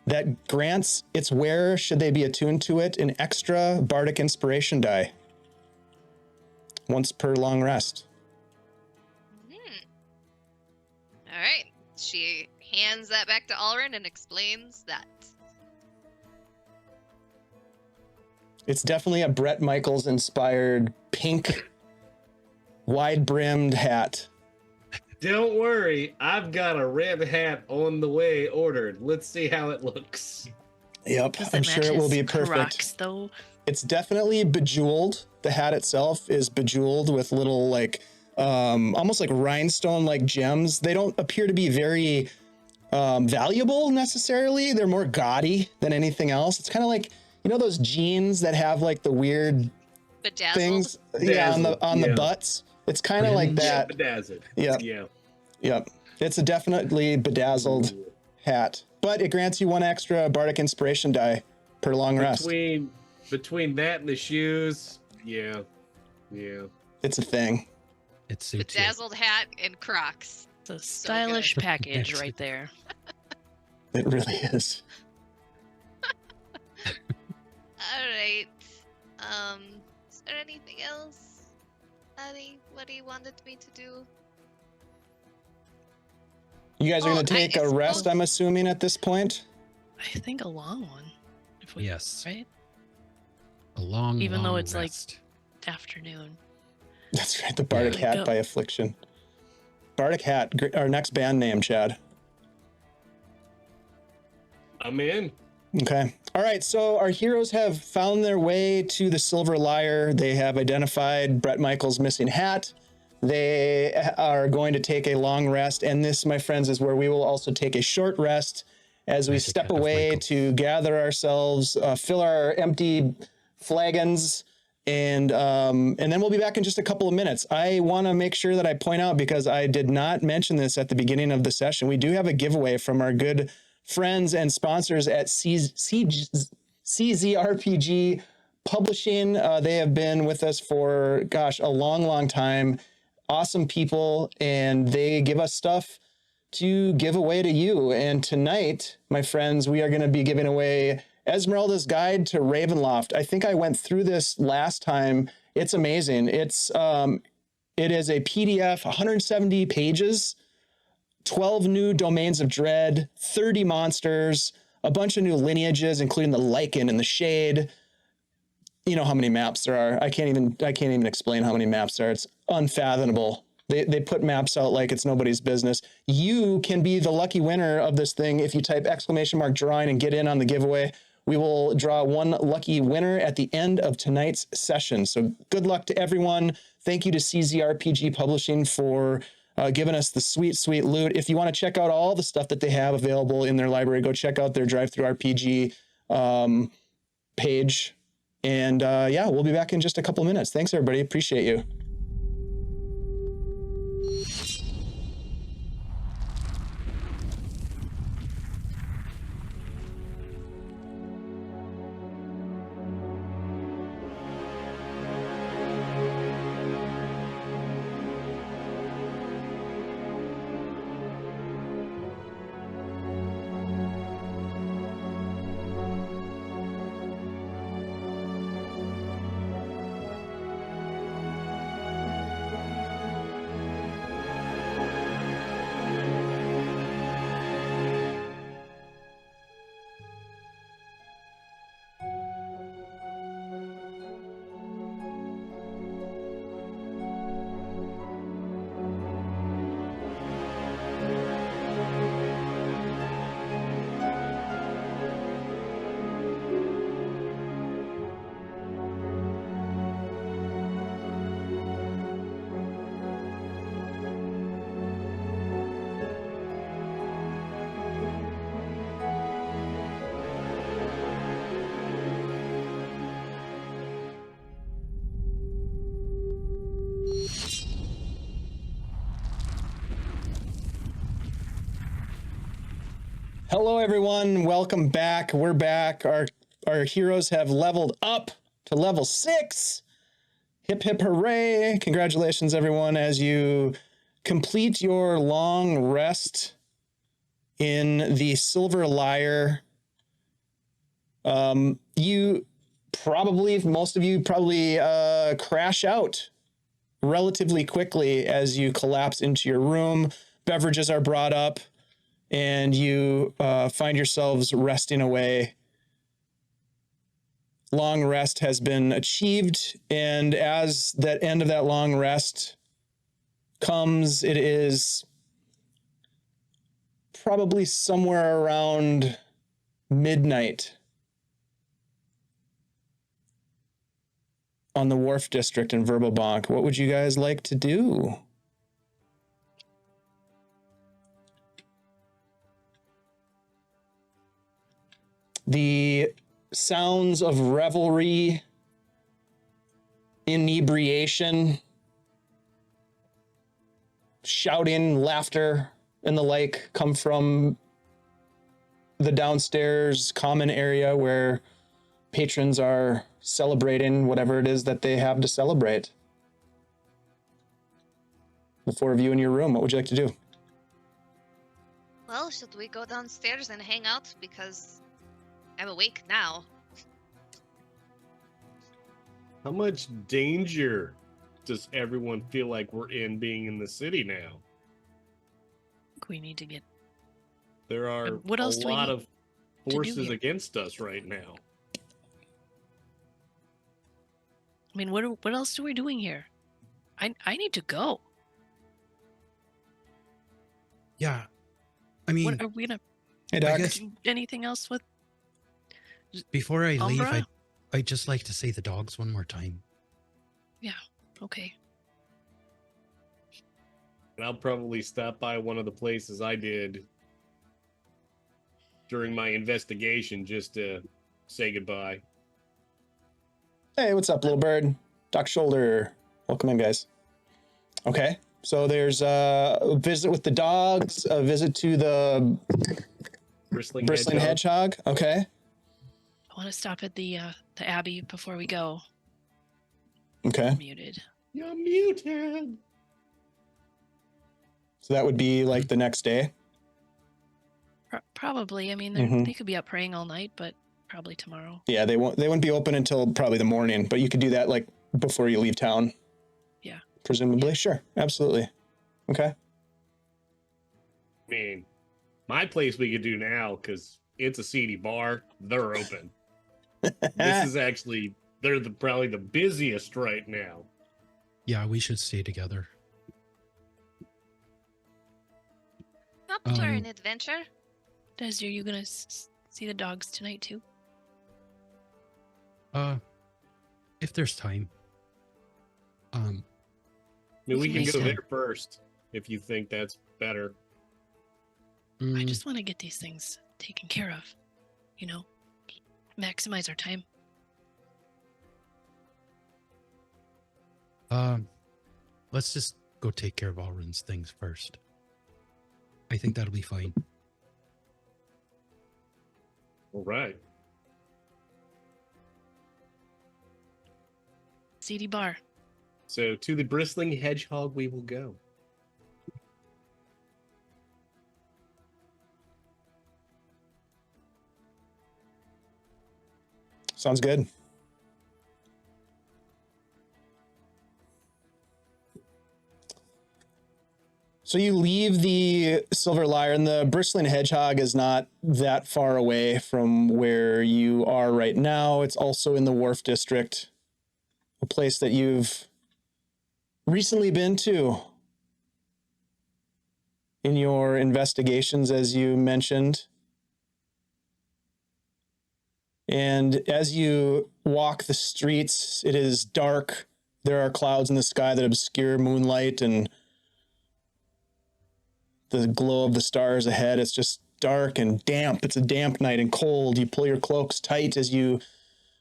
that grants its wearer, should they be attuned to it, an extra bardic inspiration die. Once per long rest. All right. She hands that back to Alrin and explains that. It's definitely a Bret Michaels inspired pink, wide-brimmed hat. Don't worry, I've got a red hat on the way ordered. Let's see how it looks. Yep, Does I'm it sure match it will his be perfect. Crocs, though? It's definitely bejeweled. The hat itself is bejeweled with little, like, almost like rhinestone like gems. They don't appear to be very valuable necessarily. They're more gaudy than anything else. It's kind of like, you know, those jeans that have like the weird Bedazzled. things, yeah, on the Bedazzled, yeah. butts. It's kind of like that. Bedazzled. Yep. Yeah. Yep. It's a definitely bedazzled hat, but it grants you 1 extra bardic inspiration die per long rest. Between that and the shoes, yeah. It's a thing. It suits you. Bedazzled hat and Crocs. It's a So stylish good. package right there. It really is. All right. Is there anything else? What he wanted me to do? You guys are Oh, going to take I a rest, suppose- I'm assuming, at this point? I think a long one. If we, Yes. Right? A long, Even though long it's, like, rest. Afternoon. That's right, the Bardic Yeah. Hat by Affliction. Bardic Hat, our next band name, Chad. I'm in. Okay. All right, so our heroes have found their way to the Silver Lyre. They have identified Bret Michaels' missing hat. They are going to take a long rest, and this, my friends, is where we will also take a short rest as we Magic step hat of away Michaels. to gather ourselves, fill our empty flagons, and then we'll be back in just a couple of minutes. I want to make sure that I point out, because I did not mention this at the beginning of the session, we do have a giveaway from our good friends and sponsors at CZRPG Publishing. They have been with us for, gosh, a long, long time. Awesome people, and they give us stuff to give away to you. And tonight, my friends, we are going to be giving away Esmeralda's Guide to Ravenloft. I think I went through this last time. It's amazing. It is a PDF, 170 pages, 12 new domains of dread, 30 monsters, a bunch of new lineages, including the Lycan and the Shade. You know how many maps there are. I can't even explain how many maps there are. It's unfathomable. They put maps out like it's nobody's business. You can be the lucky winner of this thing if you type !drawing and get in on the giveaway. We will draw 1 lucky winner at the end of tonight's session. So good luck to everyone. Thank you to CZRPG Publishing for giving us the sweet, sweet loot. If you want to check out all the stuff that they have available in their library, go check out their Drive-Thru RPG page. And yeah, we'll be back in just a couple of minutes. Thanks, everybody. Appreciate you. Hello, everyone. Welcome back. We're back. Our heroes have leveled up to level 6. Hip, hip, hooray. Congratulations, everyone, as you complete your long rest in the Silver Lyre. Most of you probably crash out relatively quickly as you collapse into your room. Beverages are brought up, and you find yourselves resting away. Long rest has been achieved, and as that end of that long rest comes, it is probably somewhere around midnight on the Wharf District in Verbobonc. What would you guys like to do? The sounds of revelry, inebriation, shouting, laughter, and the like come from the downstairs common area where patrons are celebrating whatever it is that they have to celebrate. The four of you in your room, what would you like to do? Well, should we go downstairs and hang out? Because I'm awake now. How much danger does everyone feel like we're in being in the city now? I think we need to get. There are What else a do we lot need of do forces here? against us right now. I mean, what else are we doing here? I need to go. Yeah. I mean, What are we gonna Hey, Doc. guess- do? Anything else with before I leave, Umbra? I'd just like to say the dogs one more time. Okay. And I'll probably stop by one of the places I did during my investigation just to say goodbye. Hey, what's up, little bird? Doc Shoulder. Welcome in, guys. Okay, so there's a visit with the dogs, a visit to the Bristling Hedgehog. Okay. I want to stop at the Abbey before we go. Okay. Muted. You're muted. So that would be like the next day. Probably. I mean, they could be up praying all night, but probably tomorrow. Yeah, they wouldn't be open until probably the morning, but you could do that like before you leave town. Yeah. Presumably. Sure. Absolutely. Okay. I mean, my place we could do now because it's a seedy bar. They're open. This is actually they're probably the busiest right now. Yeah, we should stay together. Up for an adventure. Des, are you gonna see the dogs tonight too? If there's time. I mean, we can Makes go sense. there first if you think that's better. I mm, just want to get these things taken care of. You know, maximize our time. let's just go take care of Alrin's things first. I think that'll be fine. All right. CD bar. So to the Bristling Hedgehog we will go. Sounds good. So you leave the Silver Lyre, and the Bristling Hedgehog is not that far away from where you are right now. It's also in the Wharf District, a place that you've recently been to in your investigations, as you mentioned. And as you walk the streets, it is dark. There are clouds in the sky that obscure moonlight and the glow of the stars ahead. It's just dark and damp. It's a damp night and cold. You pull your cloaks tight as you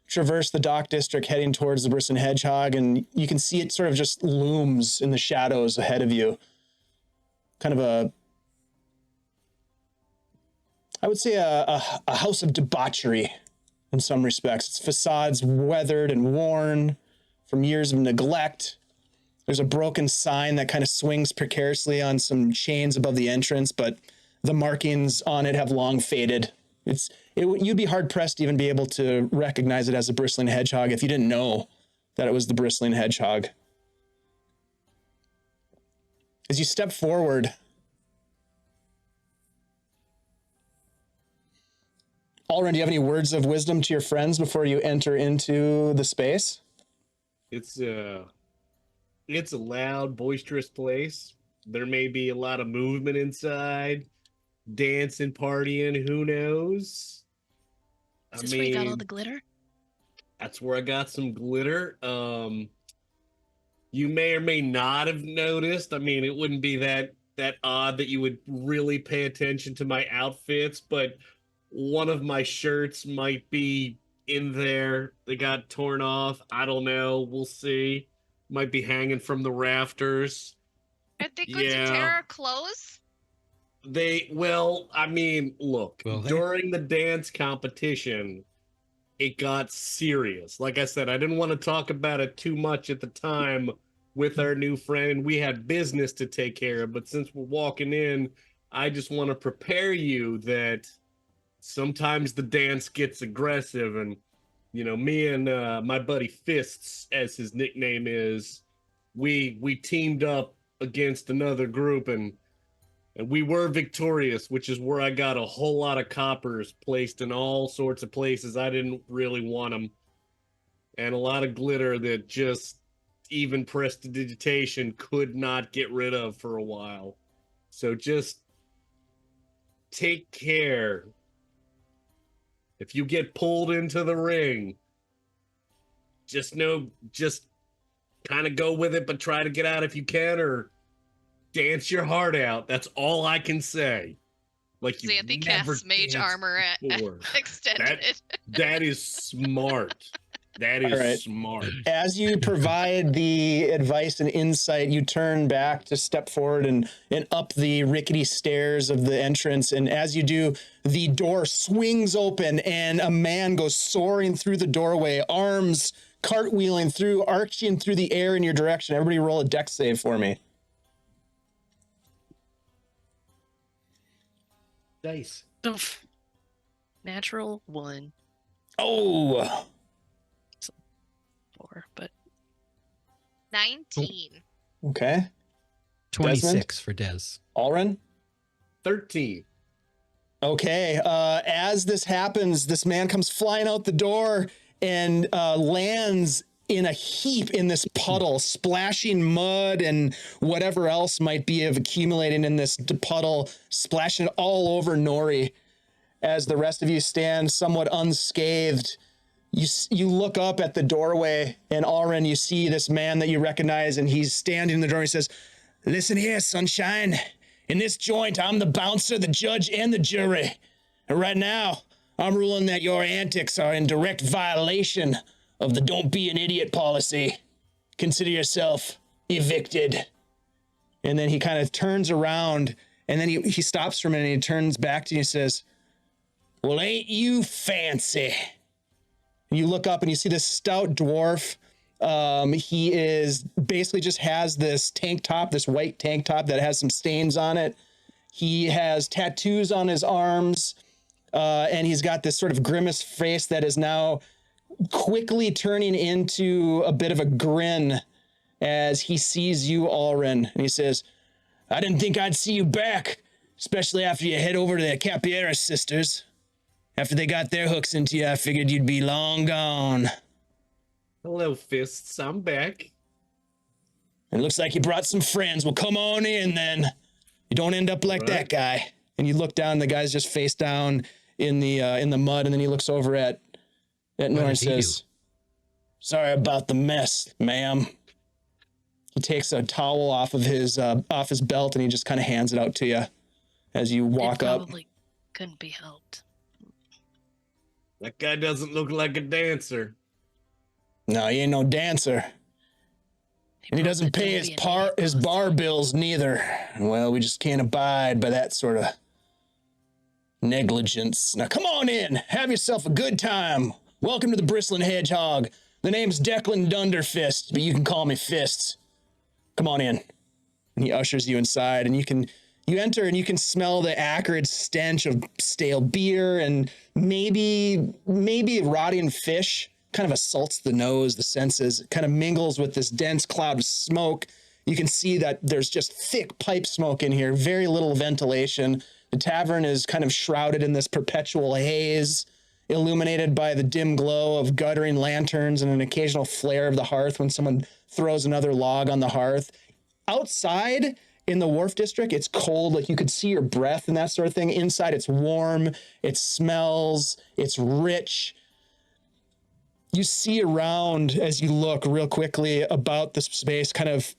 traverse the dock district heading towards the Bristling Hedgehog, and you can see it sort of just looms in the shadows ahead of you. Kind of I would say a house of debauchery in some respects. Its facade's weathered and worn from years of neglect. There's a broken sign that kind of swings precariously on some chains above the entrance, but the markings on it have long faded. You'd be hard pressed to even be able to recognize it as a Bristling Hedgehog if you didn't know that it was the Bristling Hedgehog. As you step forward, Alren, do you have any words of wisdom to your friends before you enter into the space? It's a loud, boisterous place. There may be a lot of movement inside, dancing, partying, who knows? Is this where you got all the glitter? That's where I got some glitter. You may or may not have noticed. I mean, it wouldn't be that odd that you would really pay attention to my outfits, but one of my shirts might be in there. They got torn off. I don't know. We'll see. Might be hanging from the rafters. Are they going to tear our clothes? Look, during the dance competition, it got serious. Like I said, I didn't want to talk about it too much at the time with our new friend. We had business to take care of, but since we're walking in, I just want to prepare you that sometimes the dance gets aggressive, and me and my buddy Fists, as his nickname is, we teamed up against another group, and we were victorious, which is where I got a whole lot of coppers placed in all sorts of places I didn't really want them, and a lot of glitter that just even prestidigitation could not get rid of for a while. So just take care. If you get pulled into the ring, just kind of go with it, but try to get out if you can, or dance your heart out. That's all I can say. Like, you Xanthi never casts mage armor before. extended. That is smart. That is right. smart. As you provide the advice and insight, you turn back to step forward and up the rickety stairs of the entrance. And as you do, the door swings open and a man goes soaring through the doorway, arms cartwheeling through, arching through the air in your direction. Everybody roll a dex save for me. Dice. Oof. Natural 1. Oh, 4, but 19. okay. 26 Desmond? for Dez. Alren? 13. Okay, as this happens, this man comes flying out the door and lands in a heap in this puddle, splashing mud and whatever else might be of accumulating in this puddle, splashing all over Nori. As the rest of you stand somewhat unscathed, you look up at the doorway, and Alren, you see this man that you recognize, and he's standing in the doorway. He says, "Listen here, sunshine. In this joint, I'm the bouncer, the judge, and the jury. And right now, I'm ruling that your antics are in direct violation of the don't be an idiot policy. Consider yourself evicted." And then he kind of turns around, and then he stops for a minute, and he turns back to you and says, "Well, ain't you fancy?" And you look up and you see this stout dwarf. He is basically just has this tank top, this white tank top that has some stains on it. He has tattoos on his arms, and he's got this sort of grimace face that is now quickly turning into a bit of a grin as he sees you, Alren. And he says, "I didn't think I'd see you back, especially after you head over to the Capieras sisters. After they got their hooks into you, I figured you'd be long gone. Hello, Fists. I'm back. It looks like you brought some friends. Well, come on in then. You don't end up like that guy." And you look down, the guy's just face down in the mud, and then he looks over at Nora and says, "Sorry about the mess, ma'am." He takes a towel off his belt, and he just kind of hands it out to you as you walk it up. probably couldn't be helped. That guy doesn't look like a dancer. No, he ain't no dancer. And he doesn't pay his bar bills neither. Well, we just can't abide by that sort of Negligence. Now come on in. Have yourself a good time. Welcome to the Bristling Hedgehog. The name's Declan Dunderfist, but you can call me Fists. Come on in. And he ushers you inside, and you enter and you can smell the acrid stench of stale beer and maybe rotting fish. Kind of assaults the nose, the senses. It kind of mingles with this dense cloud of smoke. You can see that there's just thick pipe smoke in here, very little ventilation. The tavern is kind of shrouded in this perpetual haze, illuminated by the dim glow of guttering lanterns and an occasional flare of the hearth when someone throws another log on the hearth. Outside in the Wharf District, it's cold, like you could see your breath and that sort of thing. Inside, it's warm, it smells, it's rich. You see around as you look real quickly about this space, kind of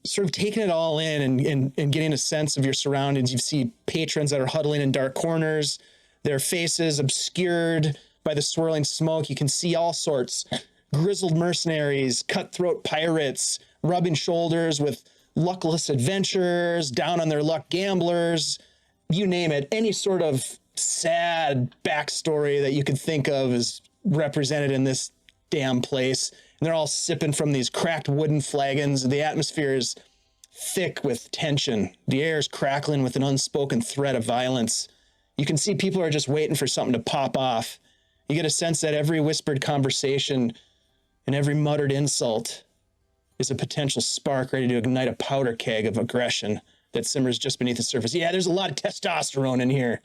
sort of taking it all in and getting a sense of your surroundings. You see patrons that are huddling in dark corners, their faces obscured by the swirling smoke. You can see all sorts. Grizzled mercenaries, cutthroat pirates, rubbing shoulders with luckless adventurers, down on their luck gamblers, you name it. Any sort of sad backstory that you could think of is represented in this damn place. And they're all sipping from these cracked wooden flagons. The atmosphere is thick with tension. The air is crackling with an unspoken threat of violence. You can see people are just waiting for something to pop off. You get a sense that every whispered conversation and every muttered insult is a potential spark ready to ignite a powder keg of aggression that simmers just beneath the surface. Yeah, there's a lot of testosterone in here.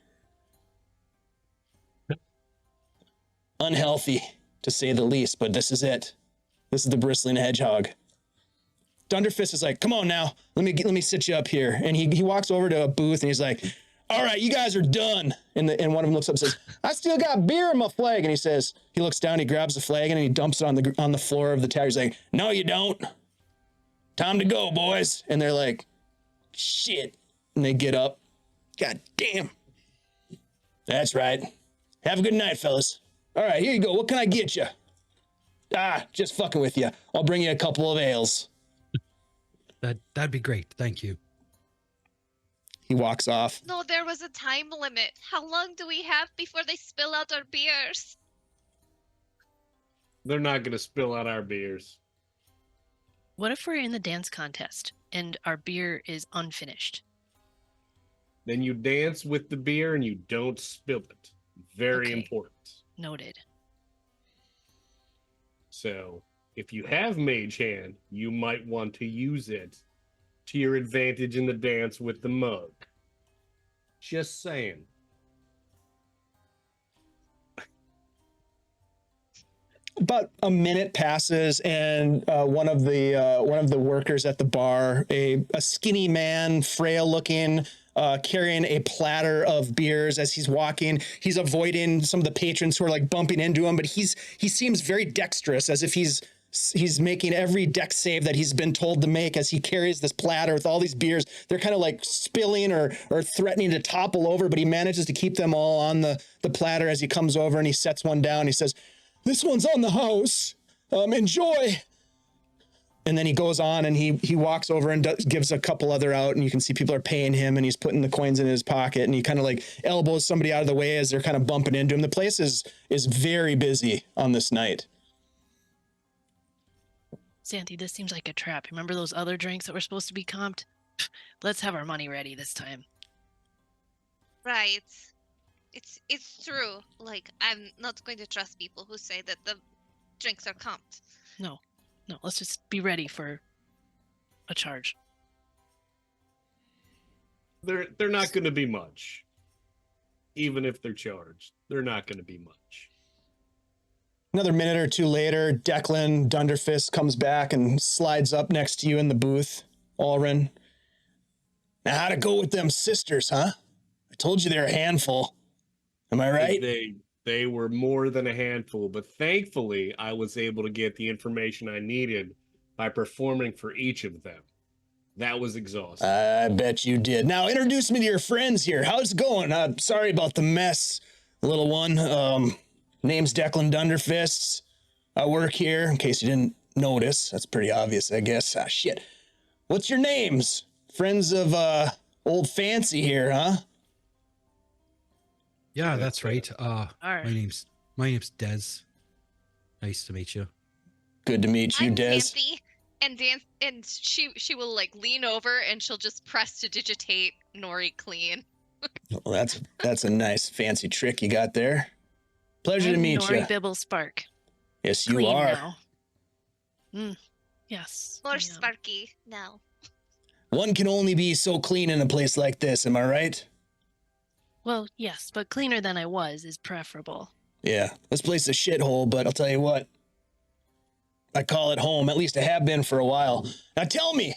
Unhealthy, to say the least, but this is it. This is the Bristling Hedgehog. Dunderfist is like, come on now, let me sit you up here. And he walks over to a booth and he's like, all right, you guys are done. And one of them looks up and says, I still got beer in my flag. And he looks down, he grabs the flagon and he dumps it on the floor of the tavern. He's like, no, you don't. Time to go, boys. And they're like, shit. And they get up. God damn. That's right. Have a good night, fellas. All right, here you go. What can I get you? Just fucking with you. I'll bring you a couple of ales. That'd be great. Thank you. He walks off. No, there was a time limit. How long do we have before they spill out our beers? They're not going to spill out our beers. What if we're in the dance contest and our beer is unfinished? Then you dance with the beer and you don't spill it. Very Okay. important. Noted. So, if you have Mage Hand, you might want to use it to your advantage in the dance with the mug. Just saying. About a minute passes, and one of the workers at the bar, a skinny man, frail looking, carrying a platter of beers as he's walking. He's avoiding some of the patrons who are like bumping into him, but he seems very dexterous, as if he's making every dex save that he's been told to make as he carries this platter with all these beers. They're kind of like spilling or threatening to topple over, but he manages to keep them all on the platter as he comes over and he sets one down. He says, this one's on the house. Enjoy. And then he goes on and he walks over and gives a couple other out, and you can see people are paying him and he's putting the coins in his pocket, and he kind of like elbows somebody out of the way as they're kind of bumping into him. The place is very busy on this night. Xanthi, this seems like a trap. Remember those other drinks that were supposed to be comped? Let's have our money ready this time. Right. It's true. Like, I'm not going to trust people who say that the drinks are comped. No, let's just be ready for a charge. They're not going to be much. Even if they're charged, they're not going to be much. Another minute or two later, Declan Dunderfist comes back and slides up next to you in the booth. Ulrin. Now, how'd it go with them sisters, huh? I told you they're a handful. Am I right? They were more than a handful, but thankfully I was able to get the information I needed by performing for each of them. That was exhausting. I bet you did. Now, introduce me to your friends here. How's it going? Sorry about the mess, little one. Name's Declan Dunderfists. I work here, in case you didn't notice. That's pretty obvious, I guess. Shit. What's your names? Friends of, Old Fancy here, huh? Yeah, that's right. All My right. name's Dez. Nice to meet you. Good to meet you, I'm Des. Xanthi. And she will like lean over and she'll just press to digitate Nori clean. Well, that's a nice fancy trick you got there. Pleasure to I'm meet you. Nori Bibble Spark. Yes, you Clean are. now. Yes. More I am. sparky now. One can only be so clean in a place like this, am I right? Well, yes, but cleaner than I was is preferable. Yeah, this place is a shithole, but I'll tell you what. I call it home. At least I have been for a while. Now tell me,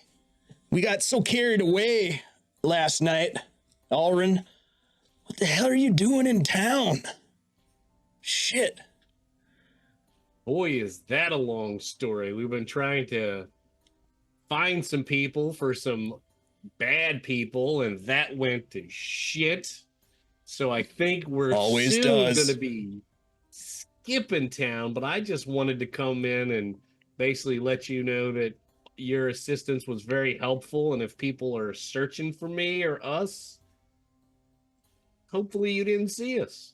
we got so carried away last night. Alrin, what the hell are you doing in town? Shit. Boy, is that a long story. We've been trying to find some people for some bad people, and that went to shit. So I think we're Always soon does. going to be skipping town, but I just wanted to come in and basically let you know that your assistance was very helpful, and if people are searching for me or us, hopefully you didn't see us.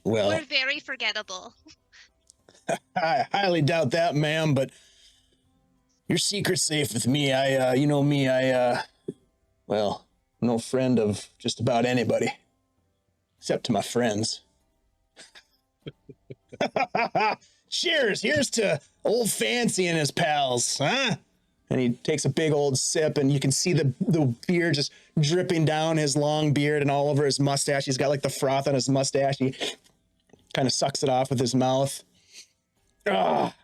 Well, We're very forgettable. I highly doubt that, ma'am, but your secret's safe with me. You know me, well, no friend of just about anybody. Except to my friends. Cheers! Here's to old Fancy and his pals, huh? And he takes a big old sip, and you can see the beer just dripping down his long beard and all over his mustache. He's got like the froth on his mustache. He kind of sucks it off with his mouth. Ah,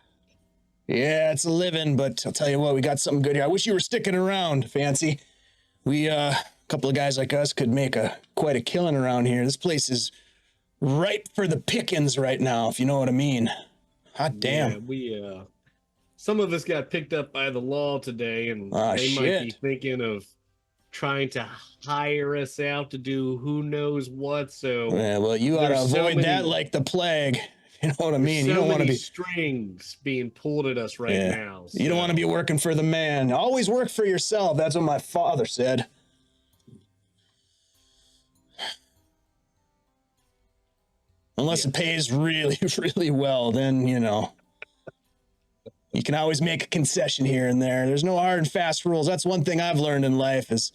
yeah, it's a living, but I'll tell you what, we got something good here. I wish you were sticking around, Fancy. We, a couple of guys like us could make quite a killing around here. This place is ripe for the pickings right now, if you know what I mean. Hot damn. Yeah, we some of us got picked up by the law today, and Ah, they might be shit. thinking of trying to hire us out to do who knows what. So Yeah, well, you ought to there's so avoid that many- like the plague. You know what I there's mean? You so don't want to many be strings being pulled at us right Yeah. now. You don't want to be working for the man. Always work for yourself. That's what my father said. Unless it pays really, really well, then, you know, you can always make a concession here and there. There's no hard and fast rules. That's one thing I've learned in life is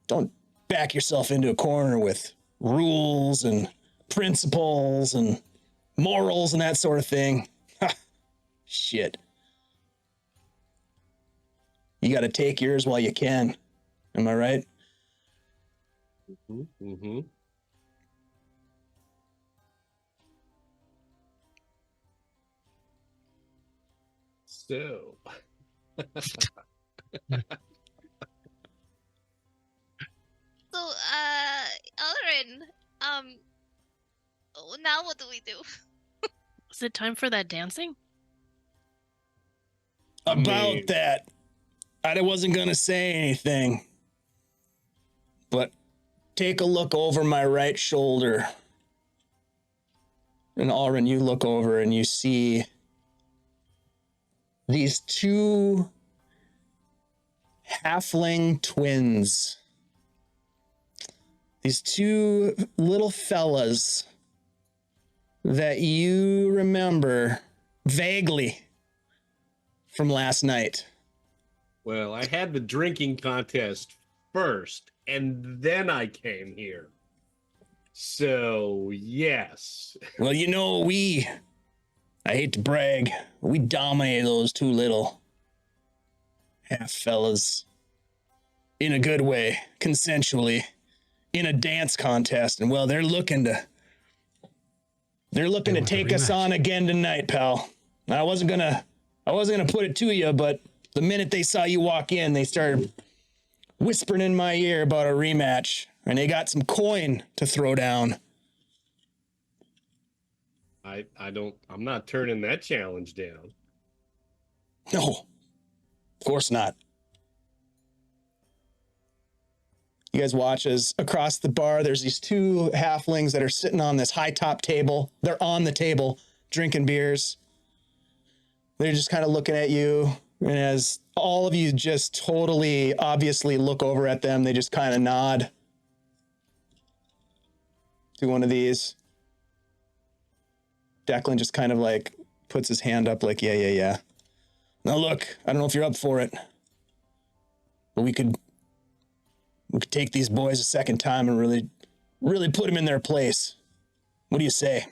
don't back yourself into a corner with rules and principles and morals and that sort of thing. Shit. You got to take yours while you can. Am I right? Mm-hmm. So, So, Elrin, now what do we do? Is it time for that dancing? About that, I wasn't going to say anything. But take a look over my right shoulder. And Alrin, you look over and you see these two halfling twins. These two little fellas that you remember vaguely from last night. well, I had the drinking contest first, and then I came here. So, yes. Well, you know, I hate to brag, we dominated those two little half fellas in a good way, consensually, in a dance contest. And well, they're looking to want a take us rematch. on again tonight, pal. I wasn't gonna put it to you, but the minute they saw you walk in, they started whispering in my ear about a rematch, and they got some coin to throw down. I'm not turning that challenge down. No, of course not. You guys watch as across the bar, there's these two halflings that are sitting on this high top table. They're on the table drinking beers. They're just kind of looking at you. And as all of you just totally obviously look over at them, they just kind of nod. do one of these. Declan just kind of like puts his hand up like, yeah. Now look, I don't know if you're up for it, but we could take these boys a second time and really put them in their place. What do you say?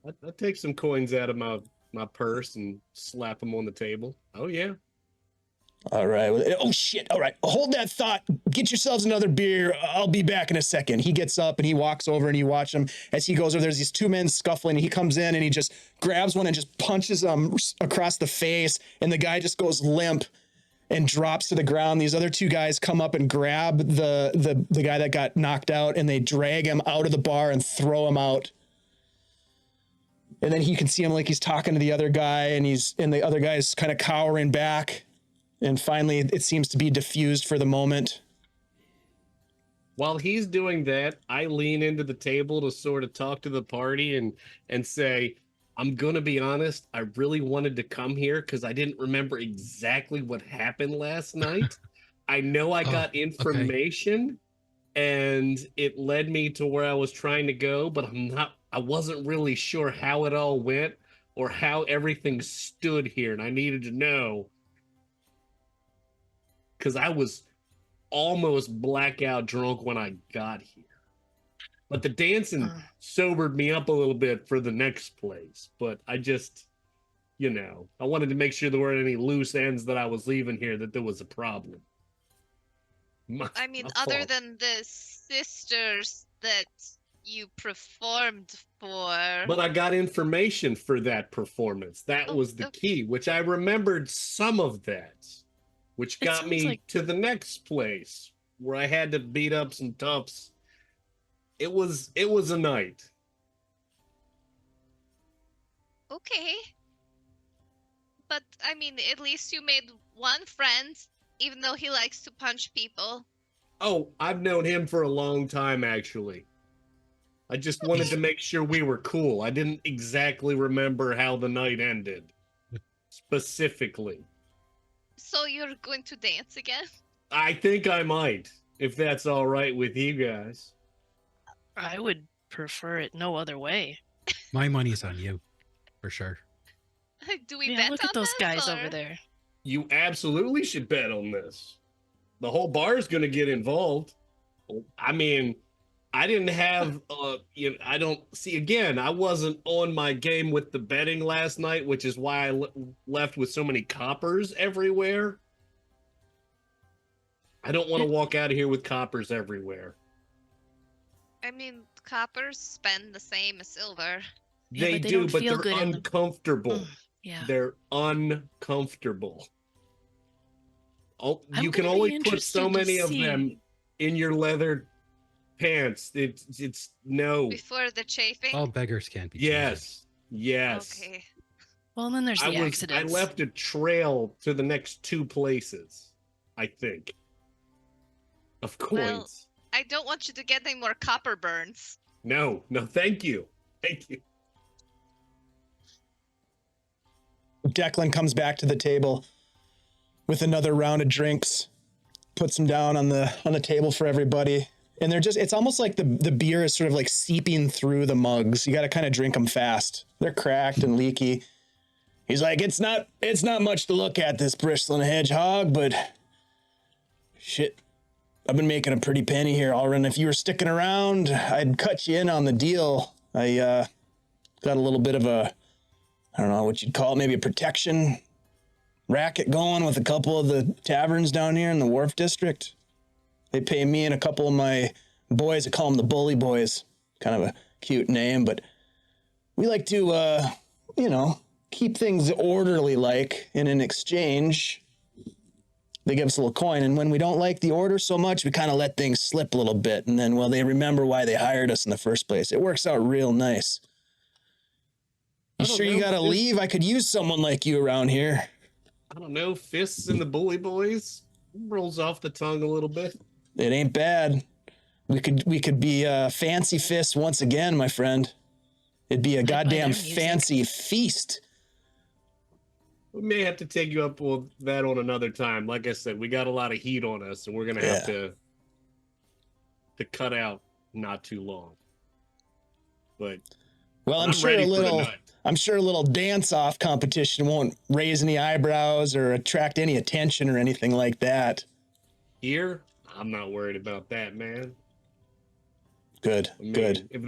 I'll take some coins out of my purse and slap them on the table. Oh, yeah. All right. Oh, shit. All right. Hold that thought. Get yourselves another beer. I'll be back in a second. He gets up and he walks over and you watch him as he goes over. There's these two men scuffling. And he comes in and he just grabs one and just punches him across the face. And the guy just goes limp and drops to the ground. These other two guys come up and grab the guy that got knocked out and they drag him out of the bar and throw him out. And then you can see him like he's talking to the other guy and the other guy's kind of cowering back. And finally, it seems to be diffused for the moment. While he's doing that, I lean into the table to sort of talk to the party and say, I'm going to be honest, I really wanted to come here because I didn't remember exactly what happened last night. I know I got information and it led me to where I was trying to go, but I wasn't really sure how it all went or how everything stood here. And I needed to know, because I was almost blackout drunk when I got here. But the dancing sobered me up a little bit for the next place. But I just, I wanted to make sure there weren't any loose ends that I was leaving here, that there was a problem. Other than the sisters that you performed for. But I got information for that performance. That was the key, which I remembered some of that. Which got me to the next place where I had to beat up some toughs. It was a night. Okay. But, at least you made one friend, even though he likes to punch people. Oh, I've known him for a long time, actually. I just wanted to make sure we were cool. I didn't exactly remember how the night ended. Specifically. So you're going to dance again? I think I might, if that's all right with you guys. I would prefer it no other way. My money's on you, for sure. Do we bet look on at those guys or? over there. You absolutely should bet on this. The whole bar is going to get involved. I didn't have, I don't see, again, I wasn't on my game with the betting last night, which is why I left with so many coppers everywhere. I don't want to walk out of here with coppers everywhere. Coppers spend the same as silver. They do, but they're uncomfortable. Yeah. They're uncomfortable. Oh, you I'm can gonna be only put so interested to many of see. them in your leather pants. It's no. Before the chafing? All beggars can't be choosers. Yes. Okay. Well, and then there's the accidents. I left a trail to the next two places, I think, of coins. Well, I don't want you to get any more copper burns. No, thank you. Declan comes back to the table with another round of drinks, puts them down on the table for everybody. And it's almost like the beer is sort of like seeping through the mugs. You got to kind of drink them fast. They're cracked and leaky. He's like, it's not much to look at, this Bristling Hedgehog, but shit, I've been making a pretty penny here, Alrin. If you were sticking around, I'd cut you in on the deal. I got a little bit of a, I don't know what you'd call it, maybe a protection racket going with a couple of the taverns down here in the Wharf District. They pay me and a couple of my boys, I call them the Bully Boys. Kind of a cute name, but we like to, keep things orderly like, and in exchange, they give us a little coin. And when we don't like the order so much, we kind of let things slip a little bit. And then, they remember why they hired us in the first place. It works out real nice. You sure you gotta leave? I could use someone like you around here. I don't know, fists and the Bully Boys rolls off the tongue a little bit. It ain't bad. We could be fancy fists once again, my friend. It'd be a goddamn fancy feast. We may have to take you up on that on another time. Like I said, we got a lot of heat on us, and we're gonna have to cut out not too long. But Well, I'm I'm sure ready a for the little nut. I'm sure a little dance-off competition won't raise any eyebrows or attract any attention or anything like that. Here, I'm not worried about that, man. Good, I mean, good. if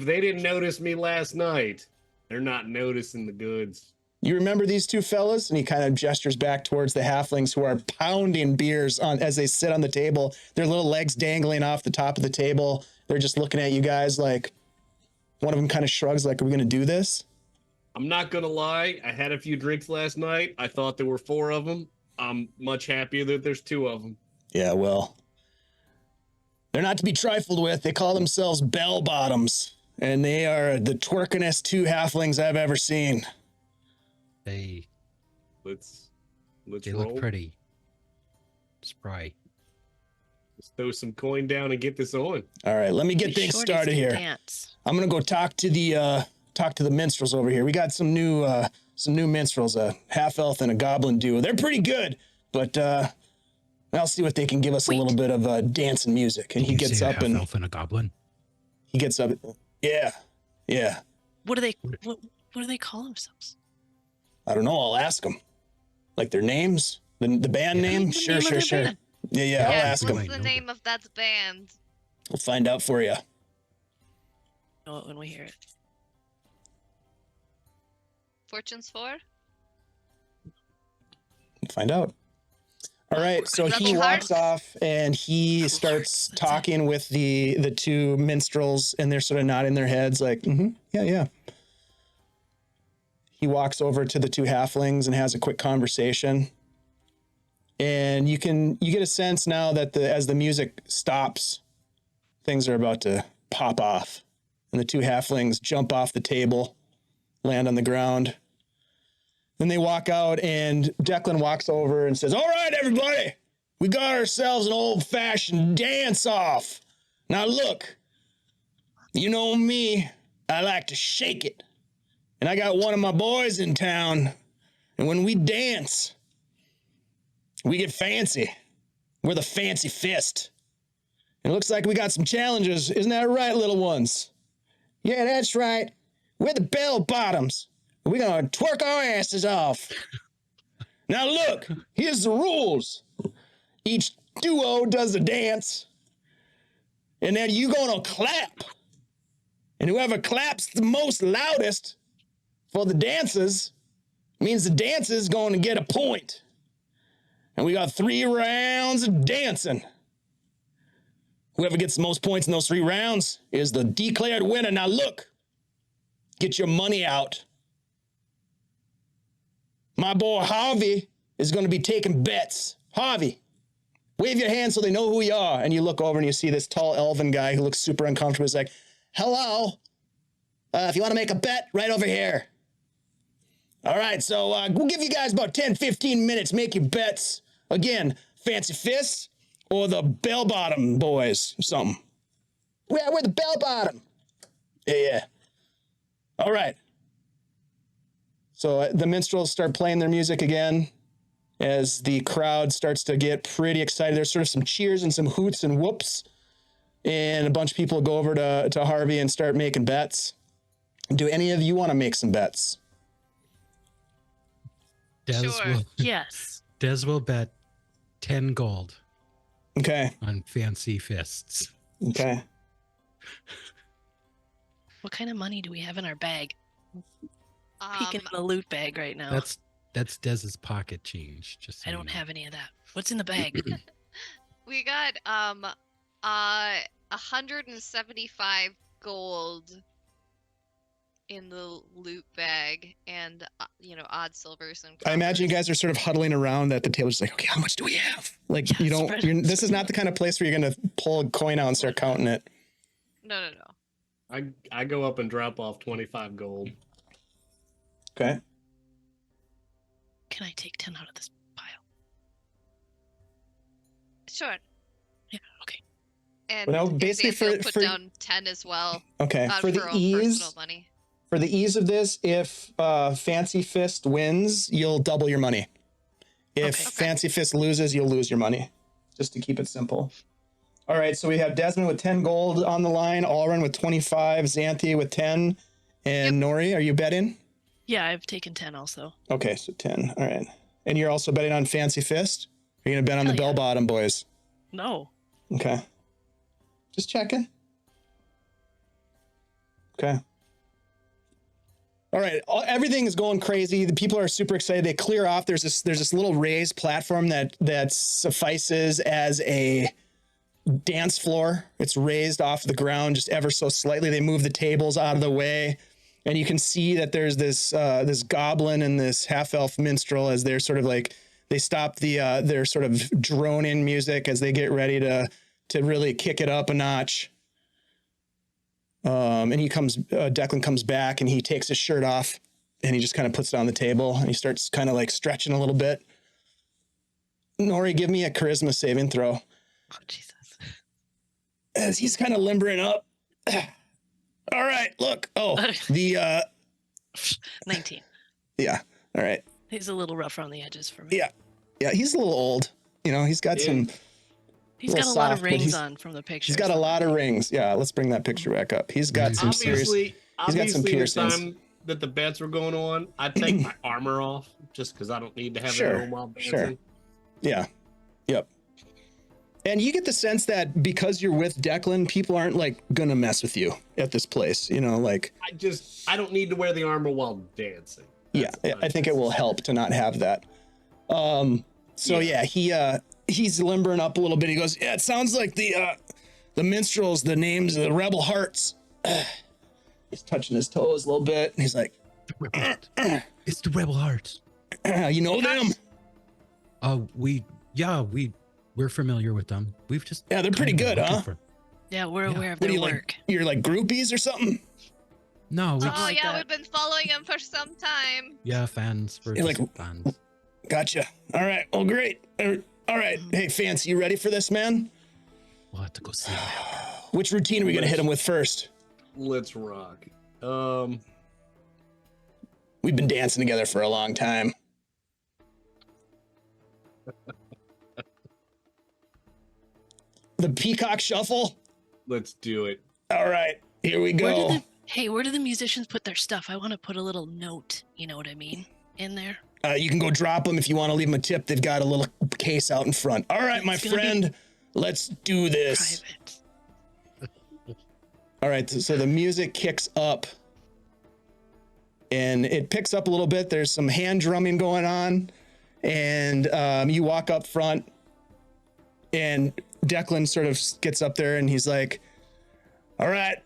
they didn't notice me last night, they're not noticing the goods. You remember these two fellas? And he kind of gestures back towards the halflings who are pounding beers on as they sit on the table, their little legs dangling off the top of the table. They're just looking at you guys like, one of them kind of shrugs like, are we going to do this? I'm not gonna lie, I had a few drinks last night. I thought there were 4 of them. I'm much happier that there's 2 of them. Yeah, well, they're not to be trifled with. They call themselves bell bottoms, and they are the twerkinest 2 halflings I've ever seen. They Let's they roll. look pretty spry. Let's throw some coin down and get this on. All right, let me get The things shorties started can here. Dance. I'm gonna go talk to the minstrels over here. We got some new minstrels, a half elf and a goblin duo. They're pretty good, but I'll see what they can give us a little bit of dance and music. And Did he you gets say a up half and elf and a goblin. he gets up. Yeah. What do they what do they call themselves? I don't know. I'll ask them. Like their names, the band Yeah. name. The Sure. name of their band. Yeah. I'll Yeah, ask them. what's them. the Know name that. of that band? We'll find out for you. Know it when we hear it. Fortune's 4? We'll find out. All right. So he Rebel walks Hearts? off and he Rebel starts Hearts, that's it. talking with the 2 minstrels, and they're sort of nodding their heads like, yeah. He walks over to the 2 halflings and has a quick conversation. And you get a sense now that as the music stops, things are about to pop off. And the 2 halflings jump off the table, land on the ground. Then they walk out, and Declan walks over and says, all right, everybody, we got ourselves an old-fashioned dance-off. Now look, you know me, I like to shake it. And I got one of my boys in town, and when we dance, we get fancy. We're the fancy fist. And it looks like we got some challenges. Isn't that right, little ones? Yeah, that's right. We're the bell bottoms. We're going to twerk our asses off. Now look, here's the rules. Each duo does a dance, and then you're going to clap. And whoever claps the most loudest for the dances means the dance is going to get a point. And we got 3 rounds of dancing. Whoever gets the most points in those 3 rounds is the declared winner. Now look, get your money out. My boy Harvey is going to be taking bets. Harvey, wave your hand so they know who you are. And you look over and you see this tall elven guy who looks super uncomfortable. He's like, hello. If you want to make a bet, right over here. All right, so we'll give you guys about 10, 15 minutes. Make your bets. Again, Fancy Fists or the Bell Bottom Boys or something. Yeah, we're the Bell Bottom. Yeah. All right. So the minstrels start playing their music again as the crowd starts to get pretty excited. There's sort of some cheers and some hoots and whoops. And a bunch of people go over to Harvey and start making bets. Do any of you want to make some bets? Des Sure. will Yes. Des will bet 10 gold Okay. on Fancy Fists. Okay. What kind of money do we have in our bag? Peeking in a loot bag right now. That's Dez's pocket change. Just so I you don't know. have any of that. What's in the bag? We got 175 gold in the loot bag, and odd silvers and I imagine you coppers. guys are sort of huddling around at the table, just like, okay, how much do we have? Like, Yeah, you don't, spread- this is not the kind of place where you're going to pull a coin out and start counting it. No. I go up and drop off 25 gold. Okay. Can I take 10 out of this pile? Sure. Yeah, okay. And Well, basically Xanthi will for- put down 10 as well. Okay. Not For for the her own personal ease, money. for the ease of this, if Fancy Fist wins, you'll double your money. If Okay. Fancy Fist loses, you'll lose your money. Just to keep it simple. All right, so we have Desmond with 10 gold on the line, Alrin with 25, Xanthi with 10, and Nori, are you betting? Yeah, I've taken 10 also. Okay, so 10. All right. And you're also betting on Fancy Fist? Are you going to bet on Hell the yeah. Bell Bottom boys? No. Okay. Just checking. Okay. All right. Everything is going crazy. The people are super excited. They clear off. There's this little raised platform that suffices as a dance floor. It's raised off the ground just ever so slightly. They move the tables out of the way, and you can see that there's this goblin and this half elf minstrel as they're sort of like they stop their sort of drone in music as they get ready to really kick it up a notch. And Declan comes back and he takes his shirt off and he just kind of puts it on the table and he starts kind of like stretching a little bit. Nori, give me a charisma saving throw. Oh, Jesus. As he's kind of limbering up. All right, look. Oh, the 19. yeah. All right. He's a little rough around the edges for me. Yeah. Yeah, he's a little old. You know, he's got some He's got a lot of rings on from the picture. He's got a lot of rings. Yeah, let's bring that picture back up. He's got some serious. He's got some piercings. The time that the bets were going on, I take my armor off just because I don't need to have it on while dancing. Sure. Yeah. Yep. And you get the sense that because you're with Declan, people aren't like gonna mess with you at this place. You know, like I don't need to wear the armor while dancing. I think it will help to not have that. He's limbering up a little bit. He goes, yeah, it sounds like the minstrels, the names of the rebel hearts. He's touching his toes a little bit. And he's like, It's the rebel hearts. You know them? We're familiar with them. We've just they're pretty good, huh? Yeah, we're aware of their work. You're like groupies or something? No. We've been following him for some time. Yeah, fans. You're like fans. Gotcha. All right. Well, great. All right. Hey, Fancy, you ready for this, man? We'll have to go see him. Which routine are we gonna hit him with first? Let's rock. We've been dancing together for a long time. The peacock shuffle? Let's do it. All right, here we go. Where do the musicians put their stuff? I want to put a little note, you know what I mean, in there. You can go drop them if you want to leave them a tip. They've got a little case out in front. All right, my friend, let's do this. Private. All right, so the music kicks up. And it picks up a little bit. There's some hand drumming going on. And you walk up front. And Declan sort of gets up there and he's like, all right,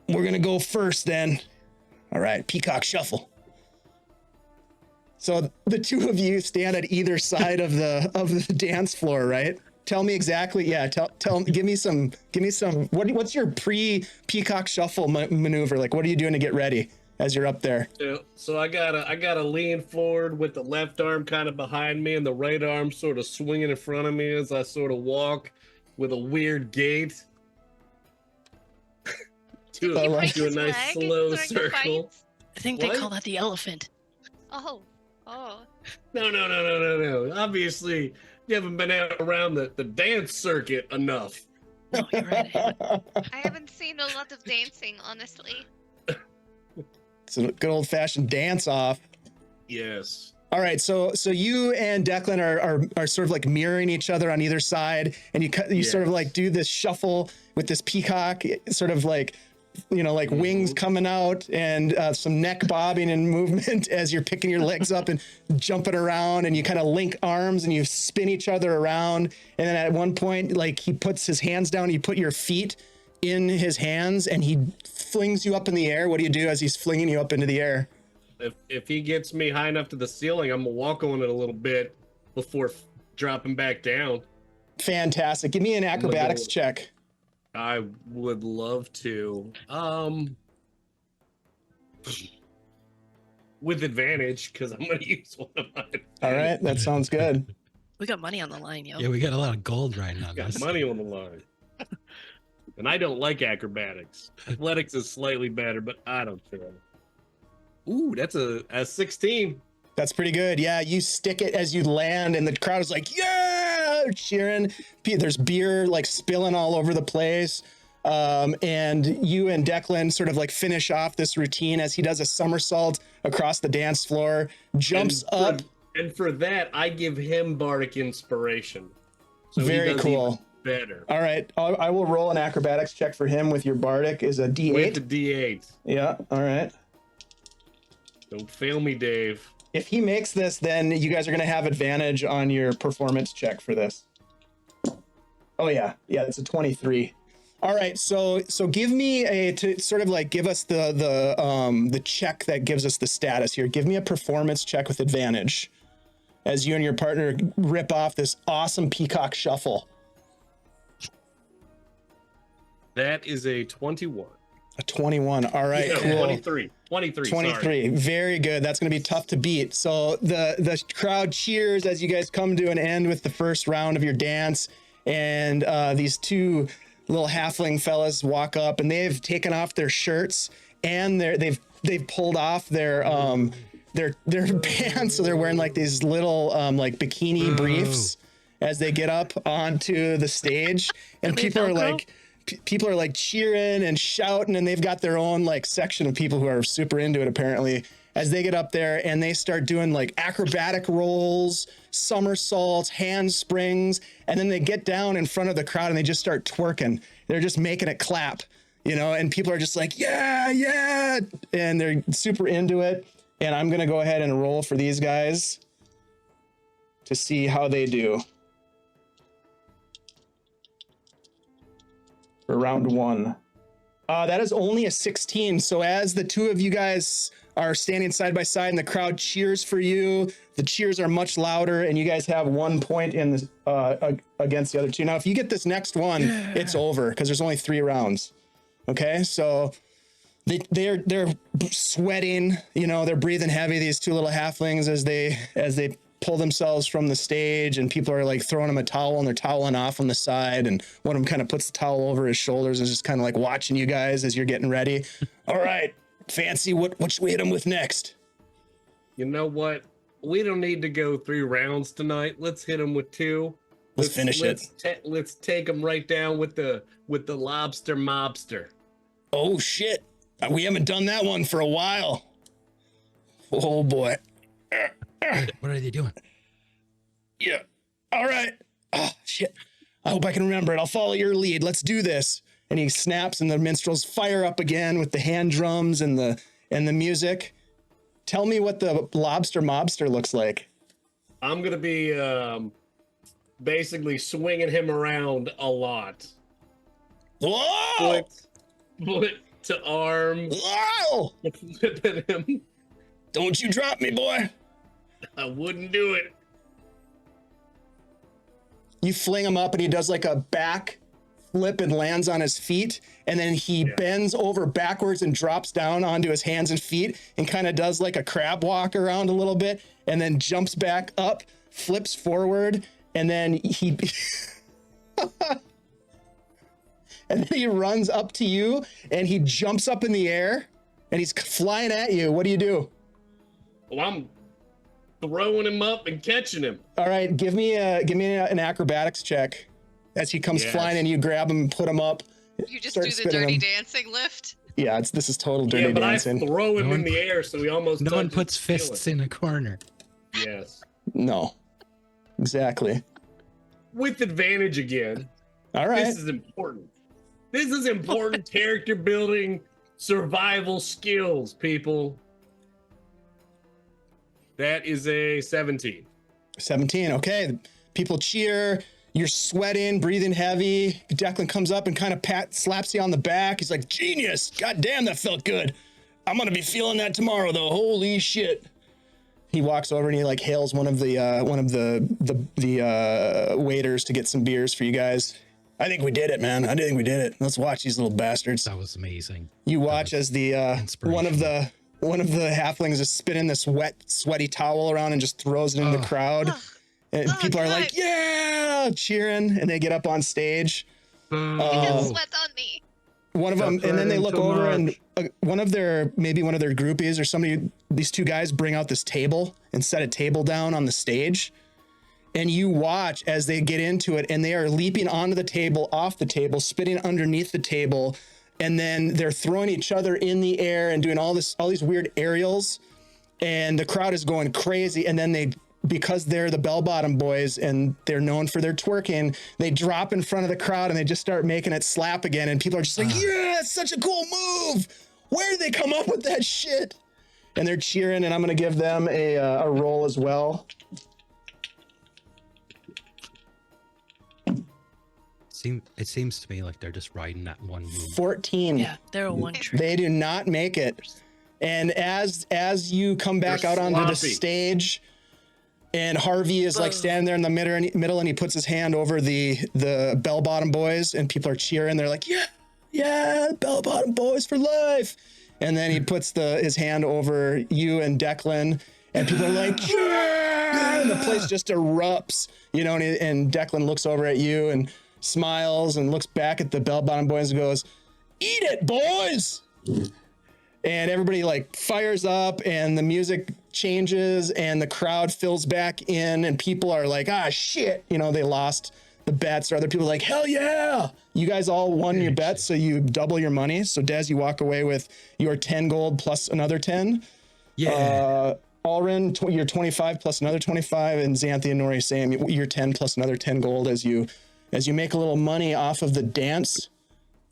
we're going to go first then. All right, peacock shuffle. So the two of you stand at either side of the dance floor, right? Tell me exactly. Yeah, give me some. What's your pre-peacock shuffle maneuver? Like, what are you doing to get ready as you're up there? So I gotta lean forward with the left arm kind of behind me and the right arm sort of swinging in front of me as I sort of walk with a weird gait. do a nice slow circle. I think they call that the elephant. Oh. No. Obviously, you haven't been out around the dance circuit enough. No, you're right. I haven't seen a lot of dancing, honestly. It's a good old-fashioned dance-off. Yes. All right, so you and Declan are sort of like mirroring each other on either side, and you sort of like do this shuffle with this peacock, sort of like, you know, like wings coming out and some neck bobbing and movement as you're picking your legs up and jumping around, and you kind of link arms and you spin each other around. And then at one point, like, he puts his hands down, you put your feet in his hands and he flings you up in the air. What do you do as he's flinging you up into the air? If he gets me high enough to the ceiling, I'm gonna walk on it a little bit before dropping back down. Fantastic. Give me an acrobatics check. I would love to. With advantage, because I'm gonna use one of my advantage. All right, that sounds good. We got money on the line, yo. Yeah, we got a lot of gold right now. Got money on the line. And I don't like acrobatics. Athletics is slightly better, but I don't care. Ooh, that's a 16. That's pretty good. Yeah, you stick it as you land, and the crowd is like, yeah! They're cheering. There's beer like spilling all over the place. And you and Declan sort of like finish off this routine as he does a somersault across the dance floor, jumps up. And for that, I give him bardic inspiration. So Very he does cool. even better. All right, I will roll an acrobatics check for him with your bardic. Is a D8. With the D8. Yeah. All right. Don't fail me, Dave. If he makes this, then you guys are going to have advantage on your performance check for this. Oh yeah, it's a 23. All right, so give me to sort of like give us the check that gives us the status here. Give me a performance check with advantage as you and your partner rip off this awesome peacock shuffle. That is a 21. A 21. All right, Yeah, cool. 23. 23. 23. Sorry. Very good. That's going to be tough to beat. So the crowd cheers as you guys come to an end with the first round of your dance, and these two little halfling fellas walk up, and they've taken off their shirts, and they've pulled off their pants, so they're wearing like these little like bikini briefs as they get up onto the stage, and people are like cheering and shouting, and they've got their own like section of people who are super into it apparently as they get up there and they start doing like acrobatic rolls, somersaults, handsprings, and then they get down in front of the crowd and they just start twerking. They're just making it clap, and people are just like, yeah, and they're super into it. And I'm gonna go ahead and roll for these guys to see how they do. For round one. That is only a 16. So as the two of you guys are standing side by side and the crowd cheers for you, the cheers are much louder, and you guys have 1 point in this against the other two. Now, if you get this next one, it's over because there's only 3 rounds. Okay, so they're sweating, they're breathing heavy. These two little halflings as they pull themselves from the stage, and people are like throwing them a towel and they're toweling off on the side, and one of them kind of puts the towel over his shoulders and is just kind of like watching you guys as you're getting ready. All right, Fancy, what should we hit him with next? You know what? We don't need to go 3 rounds tonight. Let's hit him with 2. Let's finish it. Let's take him right down with the lobster mobster. Oh shit, we haven't done that one for a while. Oh boy. What are they doing? Yeah. All right. Oh shit. I hope I can remember it. I'll follow your lead. Let's do this. And he snaps, and the minstrels fire up again with the hand drums and the music. Tell me what the lobster mobster looks like. I'm gonna be basically swinging him around a lot. Whoa! Foot to arm. Whoa! Flipping him. Don't you drop me, boy. I wouldn't do it. You fling him up, and he does like a back flip and lands on his feet, and then he bends over backwards and drops down onto his hands and feet and kind of does like a crab walk around a little bit, and then jumps back up, flips forward, and then he and then he runs up to you, and he jumps up in the air, and he's flying at you. What do you do? Well, I'm throwing him up and catching him. All right, give me an acrobatics check as he comes flying, and you grab him and put him up. You just do the dirty dancing lift? Yeah, this is total dirty dancing. I throw him in the air so he almost No one puts fists in a corner. Yes. No. Exactly. With advantage again. All right. This is important. This is important character building, survival skills, people. That is a 17. 17, okay. People cheer. You're sweating, breathing heavy. Declan comes up and kind of slaps you on the back. He's like, genius. God damn, that felt good. I'm going to be feeling that tomorrow, though. Holy shit. He walks over and he like hails one of the waiters to get some beers for you guys. I think we did it, man. I think we did it. Let's watch these little bastards. That was amazing. You watch as the one of the halflings is spinning this wet, sweaty towel around and just throws it into the crowd. And people are like, yeah, cheering, and they get up on stage. You can sweat on me. One of them, and then they look over, and one of their groupies or somebody, these two guys bring out this table and set a table down on the stage. and you watch as they get into it, and they are leaping onto the table, off the table, spitting underneath the table, and then they're throwing each other in the air and doing all these weird aerials, and the crowd is going crazy. And then because they're the bell-bottom boys and they're known for their twerking, they drop in front of the crowd and they just start making it slap again, and people are just like, yeah, it's such a cool move. Where did they come up with that shit? And they're cheering, and I'm going to give them a roll as well. It seems to me like they're just riding that one move. 14. Yeah, they're a one trick. They do not make it. And as you come back They're out onto the sloppy. stage, and Harvey is like standing there in the middle, and he puts his hand over the bell-bottom boys, and people are cheering. They're like, yeah, bell-bottom boys for life. And then he puts his hand over you and Declan, and people are like, yeah! And the place just erupts, and Declan looks over at you and smiles and looks back at the bell-bottom boys and goes, eat it, boys! And everybody like fires up, and the music changes, and the crowd fills back in, and people are like, shit, they lost the bets. Or other people are like, hell yeah! You guys all won your bets, so you double your money. So Des, you walk away with your 10 gold plus another 10. Yeah. Alrin, you're 25 plus another 25, and Xanthi and Nori, same. You're 10 plus another 10 gold as you make a little money off of the dance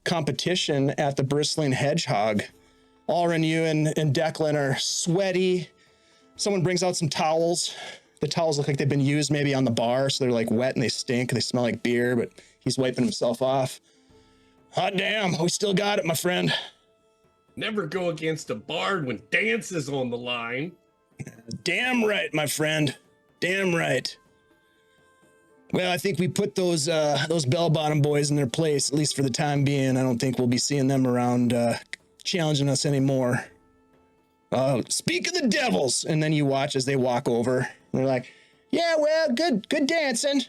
competition at the Bristling Hedgehog. Alrin, you and Declan are sweaty. Someone brings out some towels. The towels look like they've been used maybe on the bar, so they're like wet and they stink. They smell like beer, but he's wiping himself off. Hot damn, we still got it, my friend. Never go against a bard when dance is on the line. Damn right, my friend. Damn right. Well, I think we put those bell-bottom boys in their place, at least for the time being. I don't think we'll be seeing them around challenging us anymore. Speak of the devils. And then you watch as they walk over. And they're like, yeah, well, good dancing.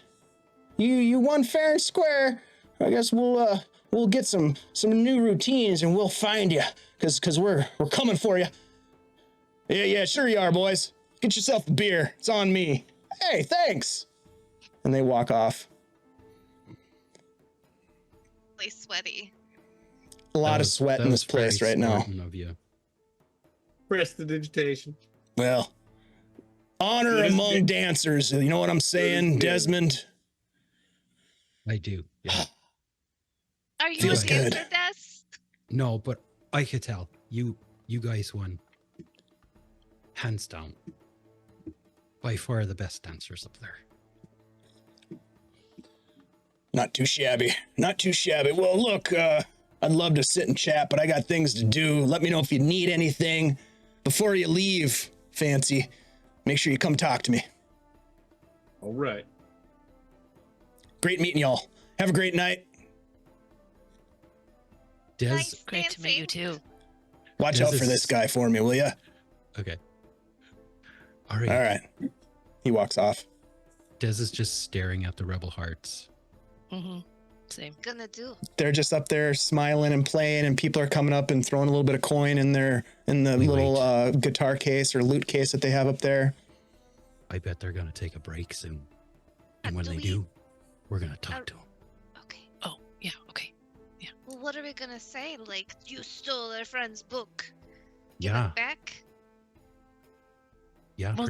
You won fair and square. I guess we'll get some new routines, and we'll find you, because we're coming for you. Yeah, sure you are, boys. Get yourself a beer. It's on me. Hey, thanks. And they walk off. Really sweaty. A lot of sweat in this place right now. Of you. Prestidigitation. Well, honor among dancers. You know what I'm saying, Desmond? I do. Yeah. Are you Feels a good. dancer, Des? No, but I could tell you guys won. Hands down. By far the best dancers up there. Not too shabby. Not too shabby. Well, look, I'd love to sit and chat, but I got things to do. Let me know if you need anything. Before you leave, Fancy, make sure you come talk to me. All right. Great meeting y'all. Have a great night. Des. Nice Great to meet you too. Watch Des out for is- this guy for me, will ya? Okay. All right. All right. He walks off. Des is just staring at the rebel hearts. Mm-hmm. Same. Gonna do. They're just up there smiling and playing, and people are coming up and throwing a little bit of coin in the We little guitar case or loot case that they have up there. I bet they're gonna take a break soon. And when Do they we- do, we're gonna talk to them. Okay. Oh, yeah, okay. Well, what are we gonna say? Like, you stole our friend's book. Give Yeah. it back? Yeah. Well,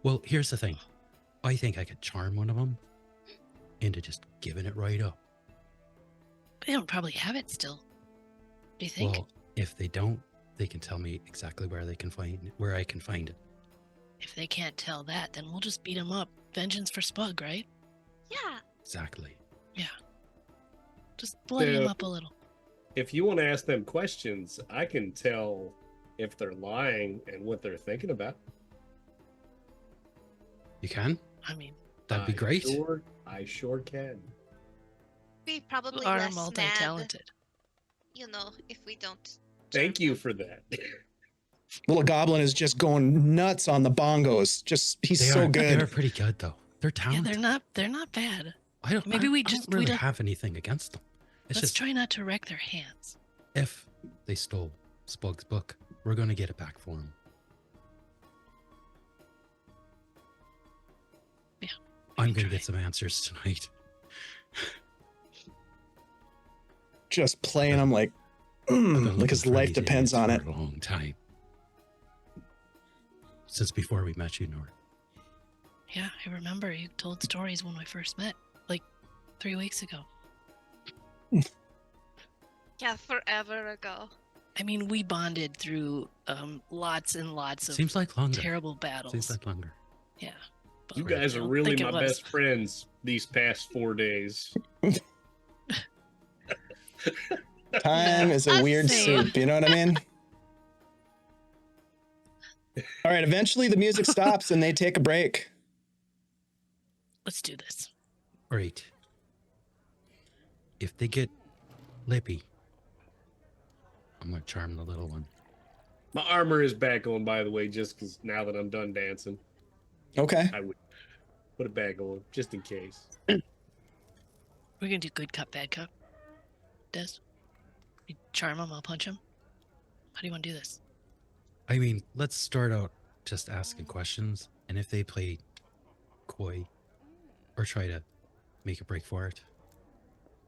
Well, here's the thing. I think I could charm one of them into just giving it right up. They don't probably have it still. Do you think? Well, if they don't, they can tell me exactly where I can find it. If they can't tell that, then we'll just beat them up. Vengeance for Spug, right? Yeah. Exactly. Just bloody them So- up a little. If you want to ask them questions, I can tell if they're lying and what they're thinking about. You can? I mean, That'd be great. I sure can. Be probably are less mad, multi-talented. if we don't. Thank you for that. Little Goblin is just going nuts on the bongos. He's They so are, good. They're pretty good though. They're Yeah, talented. they're not bad. Maybe we I just- don't we really don't- have anything against them. It's Let's just try not to wreck their hands. if they stole Spug's book, we're gonna get it back for them. I'm going to get some answers tonight. Just playing, I'm like, I've been like looking his for life these depends on it. idiots for a long time. Since before we met you, Nora. Yeah, I remember you told stories when we first met, like 3 weeks ago. Yeah, forever ago. I mean, we bonded through lots and lots of Seems like longer. terrible battles. Seems like longer. Yeah. but You I guys are don't really think it my was. best friends these past 4 days. Time is a Us weird same. soup, you know what I mean? All right, eventually the music stops and they take a break. Let's do this. Great. If they get lippy, I'm going to charm the little one. My armor is back on, by the way, just because now that I'm done dancing, Okay. I would put it back on, just in case. We're gonna do good cup, bad cup. Des, you charm him, I'll punch him. How do you want to do this? I mean, let's start out just asking questions, and if they play coy or try to make a break for it,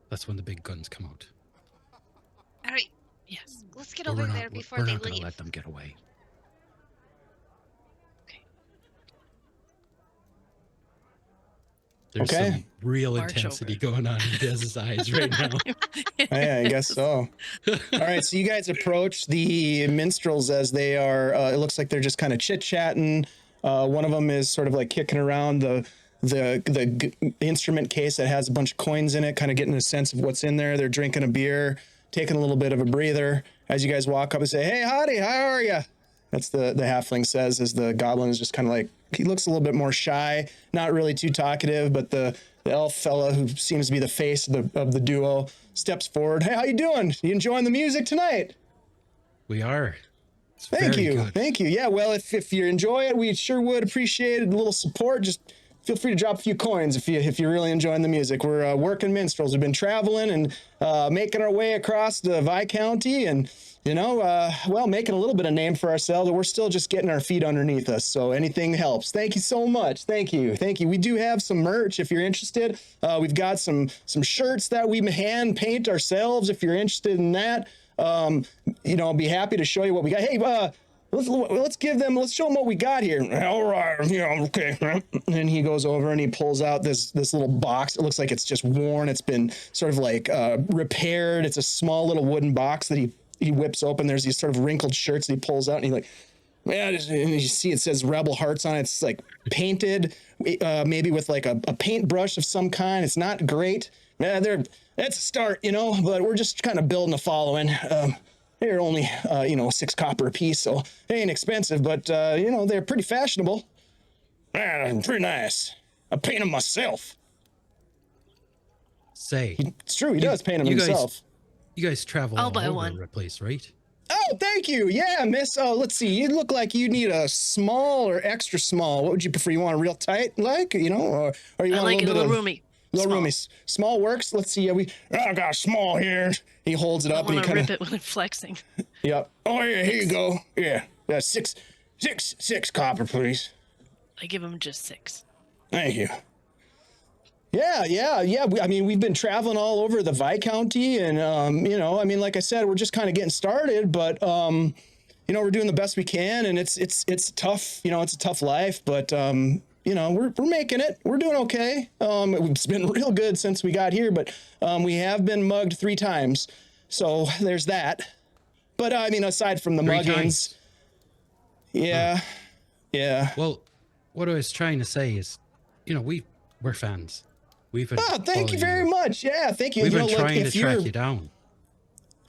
that's when the big guns come out. All right, Yes. let's get But over we're there not, before we're they not going to leave. let them get away. There's Okay. some real March intensity over. going on in Dez's eyes right now. Yeah, I guess so. All right, so you guys approach the minstrels as they are. It looks like they're just kind of chit chatting. One of them is sort of like kicking around the instrument case that has a bunch of coins in it, kind of getting a sense of what's in there. They're drinking a beer, taking a little bit of a breather. As you guys walk up and say, "Hey, howdy, how are you?" That's the halfling says, as the goblin is just kind of like, he looks a little bit more shy, not really too talkative, but the elf fella who seems to be the face of the duo steps forward. "Hey, how you doing? You enjoying the music tonight?" We are. It's Thank very you. good. Thank you. Yeah, well, if you enjoy it, we sure would appreciate a little support. Just feel free to drop a few coins if you're really enjoying the music. We're working minstrels. We've been traveling and making our way across the Viscounty and, making a little bit of name for ourselves, but we're still just getting our feet underneath us. So anything helps. Thank you so much. Thank you. Thank you. We do have some merch if you're interested. We've got some shirts that we hand paint ourselves if you're interested in that. I'll be happy to show you what we got. Hey, let's show them what we got here. All right, yeah, okay. And he goes over and he pulls out this little box. It looks like it's just worn. It's been sort of like repaired. It's a small little wooden box that he whips open. There's these sort of wrinkled shirts that he pulls out and he's like, man, and you see it says Rebel Hearts on it. It's like painted, maybe with like a paintbrush of some kind. It's not great. Yeah, that's a start, but we're just kind of building a following. They're only, 6 copper a piece, so they ain't expensive, but, they're pretty fashionable. Pretty nice. I paint them myself. Say, It's true, he does paint them you guys- himself. you guys travel I'll all buy over one. the place, right? Oh, thank you. Yeah, miss. Oh, let's see. You look like you need a small or extra small. What would you prefer? You want a real tight, or you I want like a it a little bit little of roomy. little Small. roomy? Small works. Let's see. I got a small here. He holds it I up and want he to kind rip of. it when flexing. Yep. Oh yeah, here you go. Yeah, 6 copper, please. I give him just 6. Thank you. Yeah. We've been traveling all over the Viscounty, and like I said, we're just kind of getting started, but we're doing the best we can, and it's tough. It's a tough life, but we're making it. We're doing okay. It's been real good since we got here, but we have been mugged 3 times, so there's that. But aside from the 3 muggings, times. yeah. Well, what I was trying to say is, we're fans. We've been Oh, thank you following very much. Yeah, thank you. We've You been know, like, trying to if you're- track you down.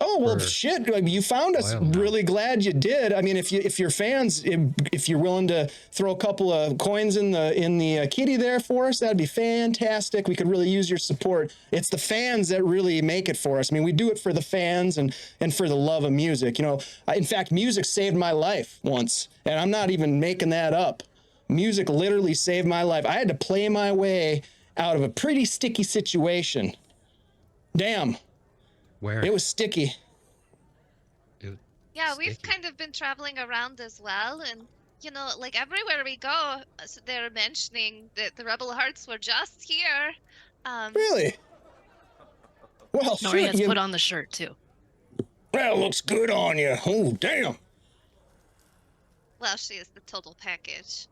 Oh, well, for shit. You found us. a while now. Really glad you did. I mean, if you're fans, if you're willing to throw a couple of coins in the kitty there for us, that'd be fantastic. We could really use your support. It's the fans that really make it for us. I mean, we do it for the fans and for the love of music. In fact, music saved my life once, and I'm not even making that up. Music literally saved my life. I had to play my way out of a pretty sticky situation. Damn, Where? it was sticky. Yeah, we've Sticky. kind of been traveling around as well, and you know, like everywhere we go, so they're mentioning that the rebel hearts were just here. Really? Well, Nori shoot, has put on the shirt too. Well, looks good on you. Oh, damn. Well, she is the total package.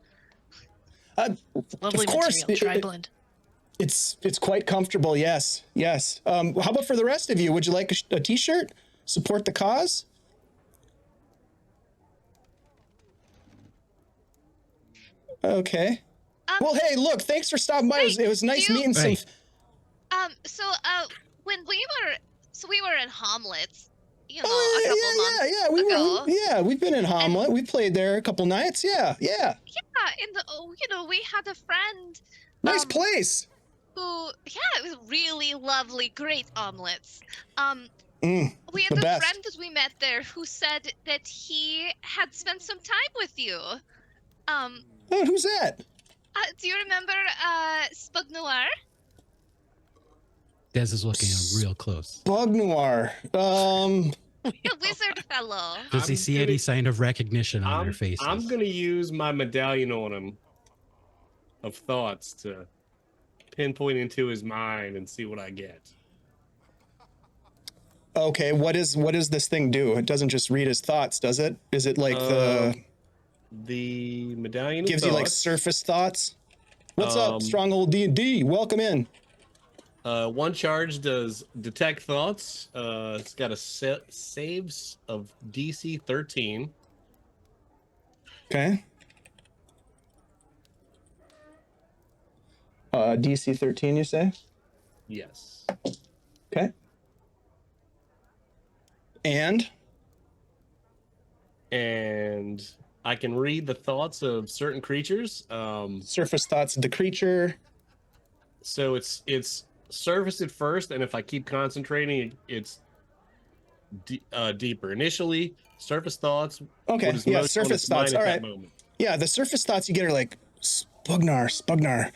Lovely Of course, material, tri-blend. It's quite comfortable. Yes, yes. How about for the rest of you? Would you like a t-shirt? Support the cause? Okay. Well, hey, look, thanks for stopping by. Wait, It was nice meeting some. Right. When we were in Hamlet, you know, Oh, a couple months ago. We've been in Hamlet. We played there a couple nights. Yeah. Yeah, you know, we had a friend. Nice place. It was really lovely, great omelets. Mm, We had the a best. friend that we met there who said that he had spent some time with you. Oh, who's that? Do you remember Spug Noir? Des is looking real close. Bug Noir. The wizard fellow. Does he I'm see gonna- any sign of recognition on their faces? I'm gonna use my medallion on him of thoughts to pinpoint into his mind and see what I get. Okay, what does this thing do? It doesn't just read his thoughts, does it? Is it like The medallion of gives you like thoughts, surface thoughts? What's up, Um, Stronghold D&D? Welcome in. one charge does detect thoughts. It's got a saves of DC 13. Okay. DC 13, you say? Yes. Okay. And I can read the thoughts of certain creatures. surface thoughts of the creature. So it's surface at first, and if I keep concentrating, it's deeper. Initially, surface thoughts. Okay, what is yeah, most on surface its mind thoughts. at All that right. moment. Yeah, the surface thoughts you get are like Spugnar.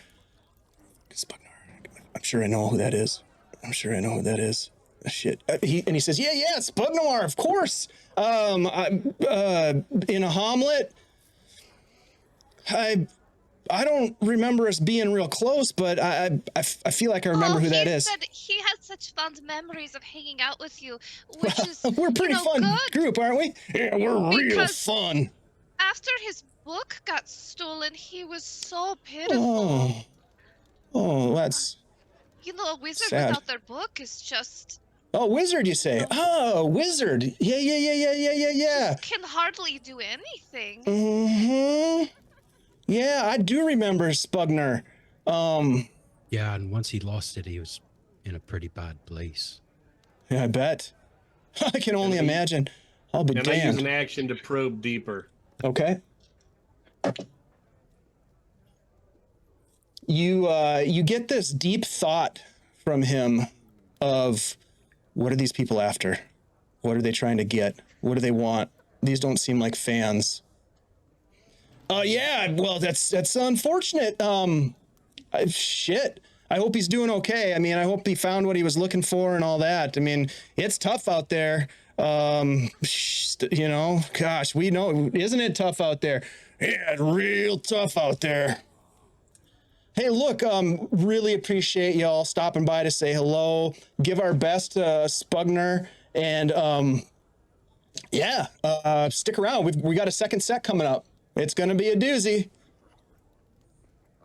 I'm sure I know who that is. Shit. He says, yeah, Spug Noir, of course. In a Hamlet. I don't remember us being real close, but I feel like I remember who that is. He said he had such fond memories of hanging out with you, which is We're a pretty fun good. group, aren't we? Yeah, we're real Because- fun. After his book got stolen, he was so pitiful. Oh, that's. You know, a wizard Sad. without their book is just Oh, wizard, you say? Oh, wizard. Yeah. can hardly do anything. Mm-hmm. Yeah, I do remember Spugner. Yeah, and once he lost it, he was in a pretty bad place. Yeah, I bet. I can only And I- imagine. I'll be And I use damned. an action to probe deeper. Okay. You get this deep thought from him of what are these people after? What are they trying to get? What do they want? These don't seem like fans. Yeah, well, that's unfortunate. Shit. I hope he's doing okay. I mean, I hope he found what he was looking for and all that. I mean, it's tough out there. You know, gosh, we know, isn't it tough out there? Yeah, it's real tough out there. Hey, look, really appreciate y'all stopping by to say hello. Give our best to Spugner, and stick around. We got a second set coming up. It's gonna be a doozy.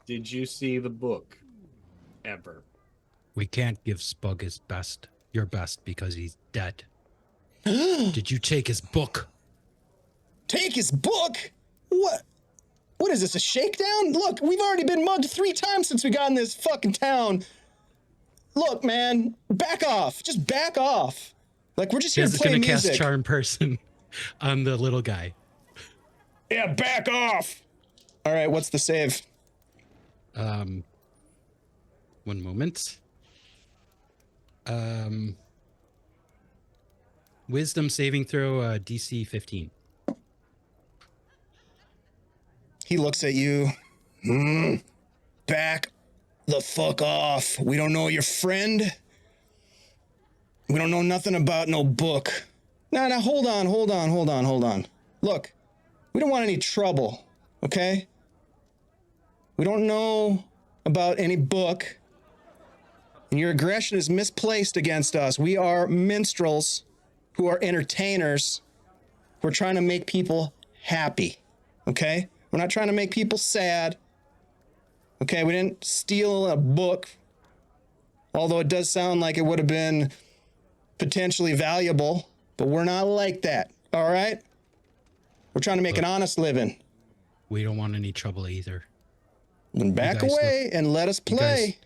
Did you see the book? Ever? We can't give Spug your best, because he's dead. Did you take his book? Take his book? What? What is this, a shakedown? Look, we've already been mugged 3 times since we got in this fucking town. Look, man, back off. Just back off. Like, we're just here Des to is play gonna music. cast Charm Person on the little guy. Yeah, back off. All right, what's the save? One moment. Wisdom saving throw, DC 15. He looks at you. Back the fuck off. We don't know your friend. We don't know nothing about no book. Nah, hold on. Look, we don't want any trouble. okay? We don't know about any book, and your aggression is misplaced against us. We are minstrels who are entertainers. We're trying to make people happy, okay? We're not trying to make people sad, okay? We didn't steal a book, although it does sound like it would have been potentially valuable, but we're not like that, all right? We're trying to make an honest living. We don't want any trouble either. Then back guys away and let us play.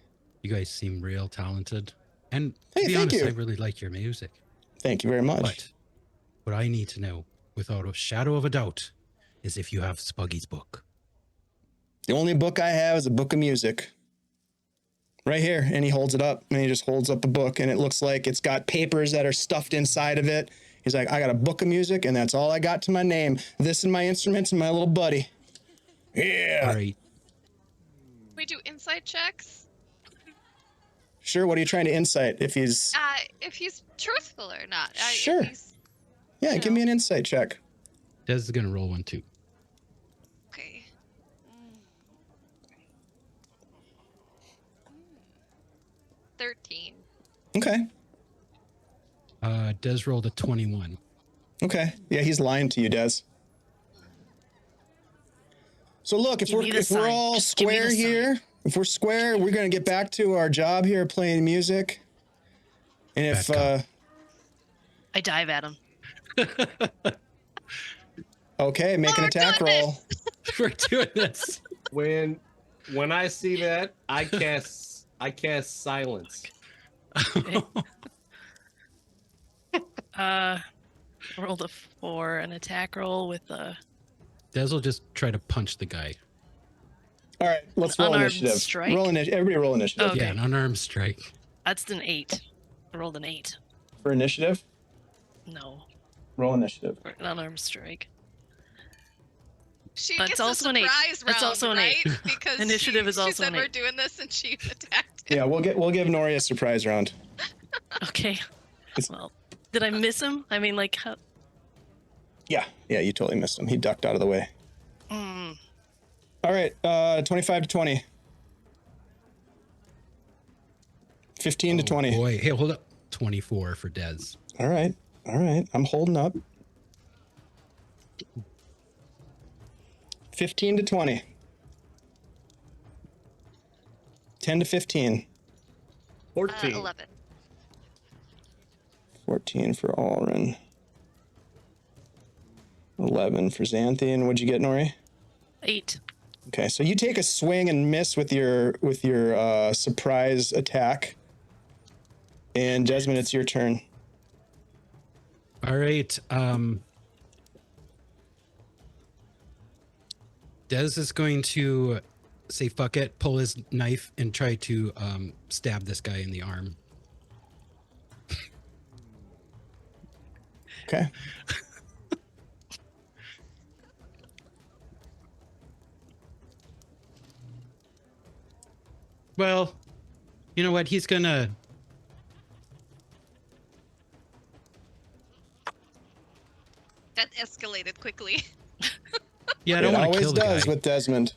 You guys seem real talented. And Hey, to be thank honest, you. I really like your music. Thank you very much. But what I need to know, without a shadow of a doubt, is if you have Spuggy's book. The only book I have is a book of music. Right here. And he holds it up, and he just holds up a book, and it looks like it's got papers that are stuffed inside of it. He's like, I got a book of music, and that's all I got to my name. This and my instruments and my little buddy. Yeah. All right. We do insight checks. Sure, what are you trying to insight? If he's... If he's truthful or not. Sure. If he's, Yeah, you give me an insight check. Des is going to roll one too. okay. 13. Okay. Des rolled a 21. Okay. Yeah, he's lying to you, Des. So look, if Give me the we're sign. all Just give me the square sign. here, if we're square, we're gonna get back to our job here playing music. And if Bad cop. I dive at him. okay, make an we're attack doing roll. We're doing this. When I see that, I cast silence. Rolled a 4, an attack roll with a Des will just try to punch the guy. All right, let's roll Unarmed initiative. strike? Roll everybody roll initiative. Okay. Yeah, an unarmed strike. that's an 8. I rolled an 8. For initiative, No, roll initiative. for an unarmed strike. She That's gets also a an 8. surprise That's round, also an right? 8. Because Initiative is she also said an we're 8. doing this and she attacked him. Yeah, we'll give Nori a surprise round. Okay. It's- Well, did I miss him? I mean, like, how, Yeah, you totally missed him. He ducked out of the way. mm, All right, 25 to 20. 15 to 20. Boy, hey, hold up. 24 for Des. All right. I'm holding up. 15 to 20. 10 to 15. 14. 11. 14 for Alrin. 11 for Xanthi. And what'd you get, Nori? 8. Okay, so you take a swing and miss with your surprise attack. And Desmond, it's your turn. All right. Des is going to say fuck it, pull his knife, and try to stab this guy in the arm. Okay. Well, you know what? He's gonna. That escalated quickly. Yeah, I It don't want to always kill the does guy. with Desmond.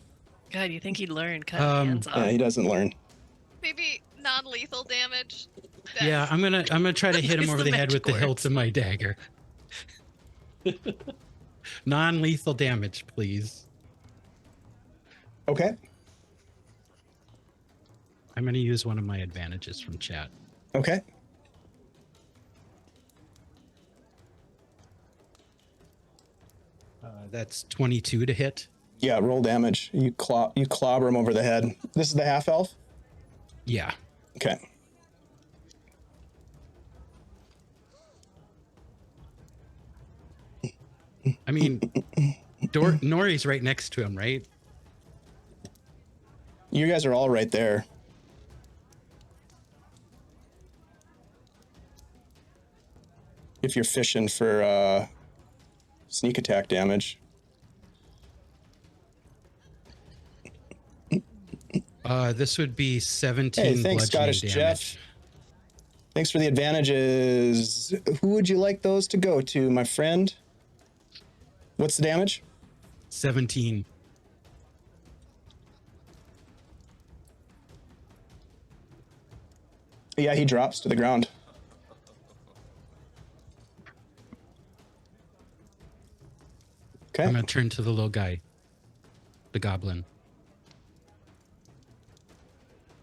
God, you think he'd learn? Cut hands off. Yeah, he doesn't learn. Maybe non-lethal damage. Yeah, I'm gonna try to hit him Use over the the head with magic the hilt words. of my dagger. Non-lethal damage, please. Okay. I'm gonna use one of my advantages from chat. Okay. That's 22 to hit. Yeah, roll damage. You clobber him over the head. This is the half elf? Yeah. Okay. I mean, Nori's right next to him, right? You guys are all right there. If you're fishing for sneak attack damage. This would be 17 Hey, thanks, bludgeoning Scottish damage. Jeff. Thanks for the advantages. Who would you like those to go to, my friend? What's the damage? 17. Yeah, he drops to the ground. Okay. I'm gonna turn to the little guy, the goblin.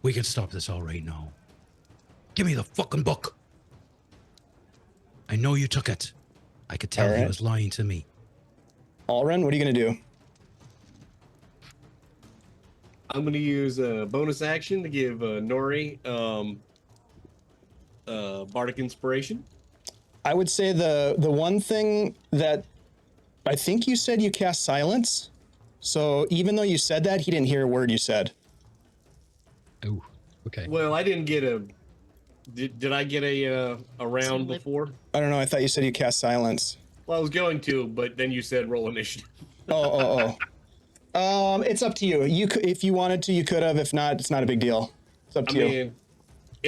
We can stop this all right now. Give me the fucking book. I know you took it. I could tell he Alright. was lying to me. Alren, what are you gonna do? I'm going to use a bonus action to give Nori Bardic Inspiration. I would say the one thing that I think you said you cast silence. So even though you said that, he didn't hear a word you said. Oh, okay. Well, I didn't get a... Did I get a round Lip. before? I don't know. I thought you said you cast silence. Well, I was going to, but then you said roll initiative. Oh. It's up to you. If you wanted to, you could have. If not, it's not a big deal. It's up to you. mean,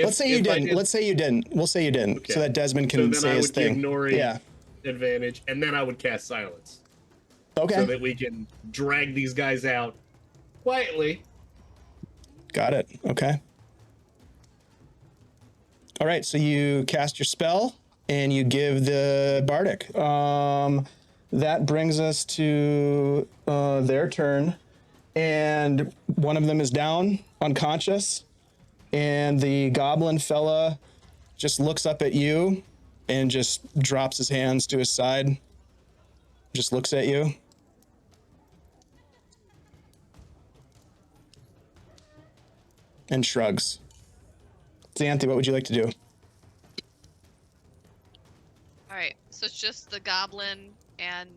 Let's say you if I didn't. did- Let's say you didn't. We'll say you didn't, Okay. so that Desmond so can then say I his would give thing. Nori Yeah. advantage, and then I would cast silence. Okay. So that we can drag these guys out quietly. Got it. Okay. All right. So you cast your spell and you give the bardic. That brings us to their turn, and one of them is down, unconscious, and the goblin fella just looks up at you and just drops his hands to his side, just looks at you. And shrugs. Xanthi, what would you like to do? All right, so it's just the goblin and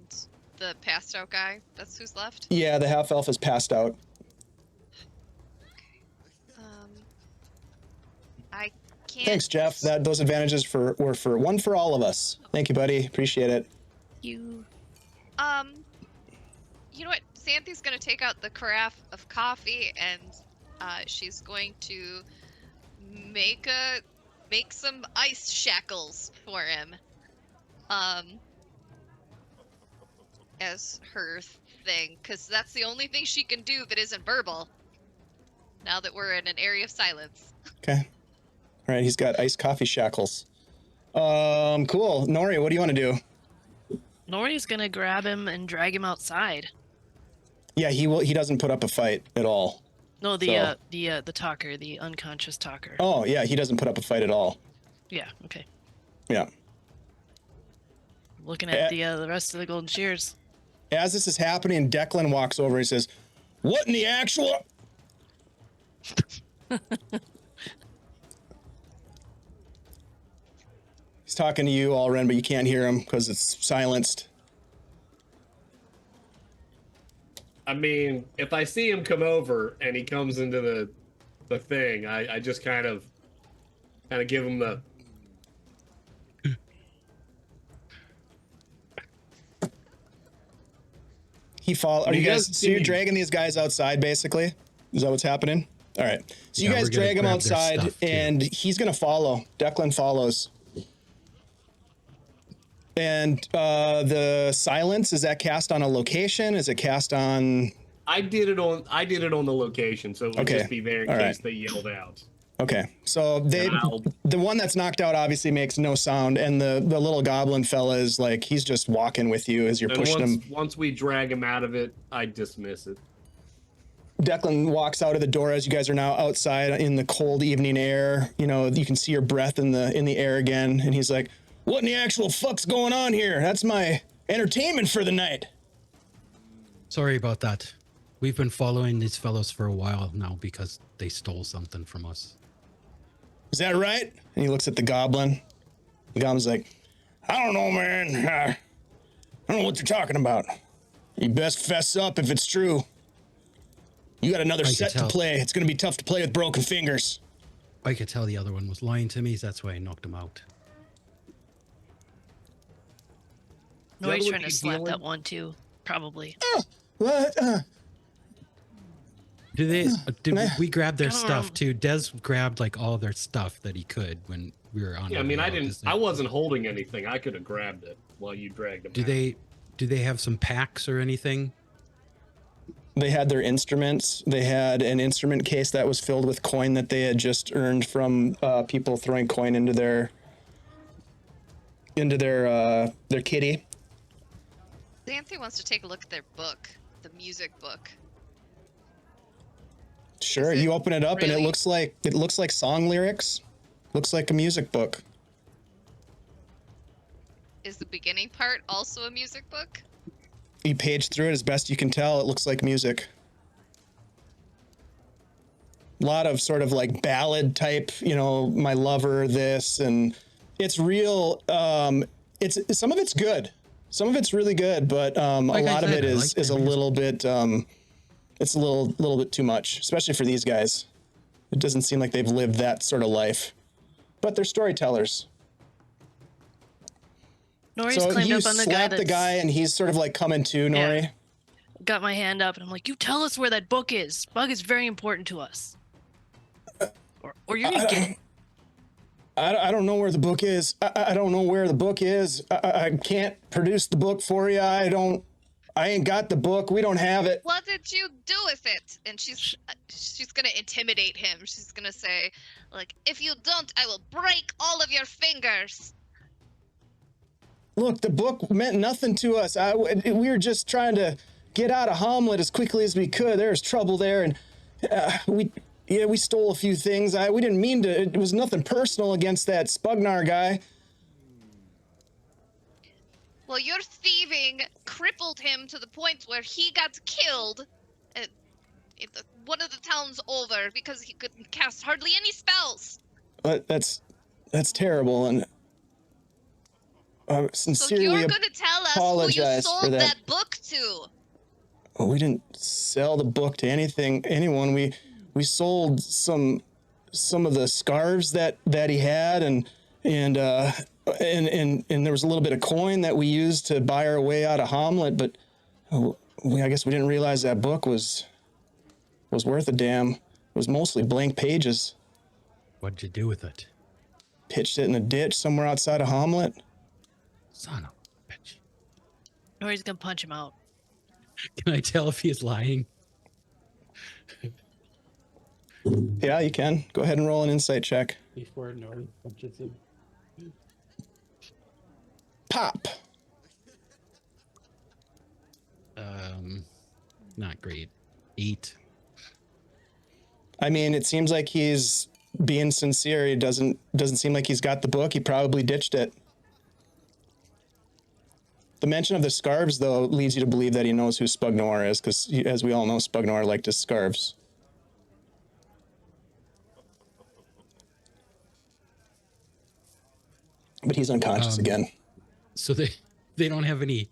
the passed out guy. That's who's left. Yeah, the half elf is passed out. I can't. Thanks, Jeff. Those advantages were for one for all of us. Thank you, buddy. Appreciate it. You. You know what? Xanthi's gonna take out the carafe of coffee and she's going to make some ice shackles for him. As her thing, because that's the only thing she can do that isn't verbal. Now that we're in an area of silence. Okay. All right, he's got iced coffee shackles. Cool. Nori, what do you want to do? Nori's gonna grab him and drag him outside. Yeah, he doesn't put up a fight at all. No, So- the talker, the unconscious talker. Oh, yeah, he doesn't put up a fight at all. Yeah. Okay. Yeah. Looking at the rest of the golden shears. As this is happening, Declan walks over and says, "What in the actual?" He's talking to you, Alren, but you can't hear him because it's silenced. I mean, if I see him come over and he comes into the thing, I just kind of give him the... Are you He guys? does So you're seem- dragging these guys outside, basically? Is that what's happening? All right. So you Yeah, guys we're gonna drag him grab their outside, stuff, too. and he's gonna follow. Declan follows. And the silence, is that cast on a location? Is it cast on? I did it on the location, so it would Okay. just be there in All case right. they yelled out. Okay. So Wow. the one that's knocked out obviously makes no sound, and the little goblin fella is like, he's just walking with you as you're And pushing him. once we drag him out of it, I dismiss it. Declan walks out of the door as you guys are now outside in the cold evening air. You know, you can see your breath in the air again, and he's like, "What in the actual fuck's going on here? That's my entertainment for the night." Sorry about that. We've been following these fellows for a while now because they stole something from us. Is that right? And he looks at the goblin. The goblin's like, "I don't know, man. I don't know what you're talking about. You best fess up if it's true. You got another I can set to tell. play. It's going to be tough to play with broken fingers." I could tell the other one was lying to me, so that's why I knocked him out. The Nori's other one trying to keep slap healing? that one too, probably. What? Did we grab their I don't stuff know. too? Des grabbed like all their stuff that he could when we were on. Yeah, I our mean, way I out, didn't. isn't I it? wasn't holding anything. I could have grabbed it while you dragged him. Do out. they have some packs or anything? They had their instruments. They had an instrument case that was filled with coin that they had just earned from people throwing coin into their kitty. Xanthi wants to take a look at their book, the music book. Sure, Is it you open it up and really- it looks like song lyrics. Looks like a music book. Is the beginning part also a music book? You page through it as best you can tell. It looks like music. A lot of sort of like ballad type, my lover, this, and it's real. It's some of it's good. Some of it's really good, but a lot of it is a little bit. It's a little bit too much, especially for these guys. It doesn't seem like they've lived that sort of life, but they're storytellers. Nori's So climbed you up on the slap guy the guy, and he's sort of like coming to, Nori. Yeah. Got my hand up, and I'm like, "You tell us where that book is. Bug is very important to us, or you're gonna get it." I don't know where the book is. I don't know where the book is. I can't produce the book for you. I ain't got the book. We don't have it. What did you do with it? And she's gonna intimidate him. She's gonna say, like, if you don't, I will break all of your fingers. Look, the book meant nothing to us. We were just trying to get out of Hamlet as quickly as we could. There was trouble there, and we stole a few things. We didn't mean to. It was nothing personal against that Spugnar guy. Well, your thieving crippled him to the point where he got killed at one of the towns over because he couldn't cast hardly any spells. That's terrible, and So sincerely you're gonna tell us who you apologize sold for that. that book to? We didn't sell the book to anyone. We sold some of the scarves that he had, and there was a little bit of coin that we used to buy our way out of Hamlet. But I guess we didn't realize that book was worth a damn. It was mostly blank pages. What'd you do with it? Pitched it in a ditch somewhere outside of Hamlet. Son of a bitch. Nori's gonna punch him out. Can I tell if he is lying? Yeah, you can. Go ahead and roll an insight check. Before Nori punches him. Pop. Not great. 8. I mean, it seems like he's being sincere. He doesn't seem like he's got the book. He probably ditched it. The mention of the scarves, though, leads you to believe that he knows who Spugnar is, because, as we all know, Spugnar liked his scarves. But he's unconscious again. So they don't have any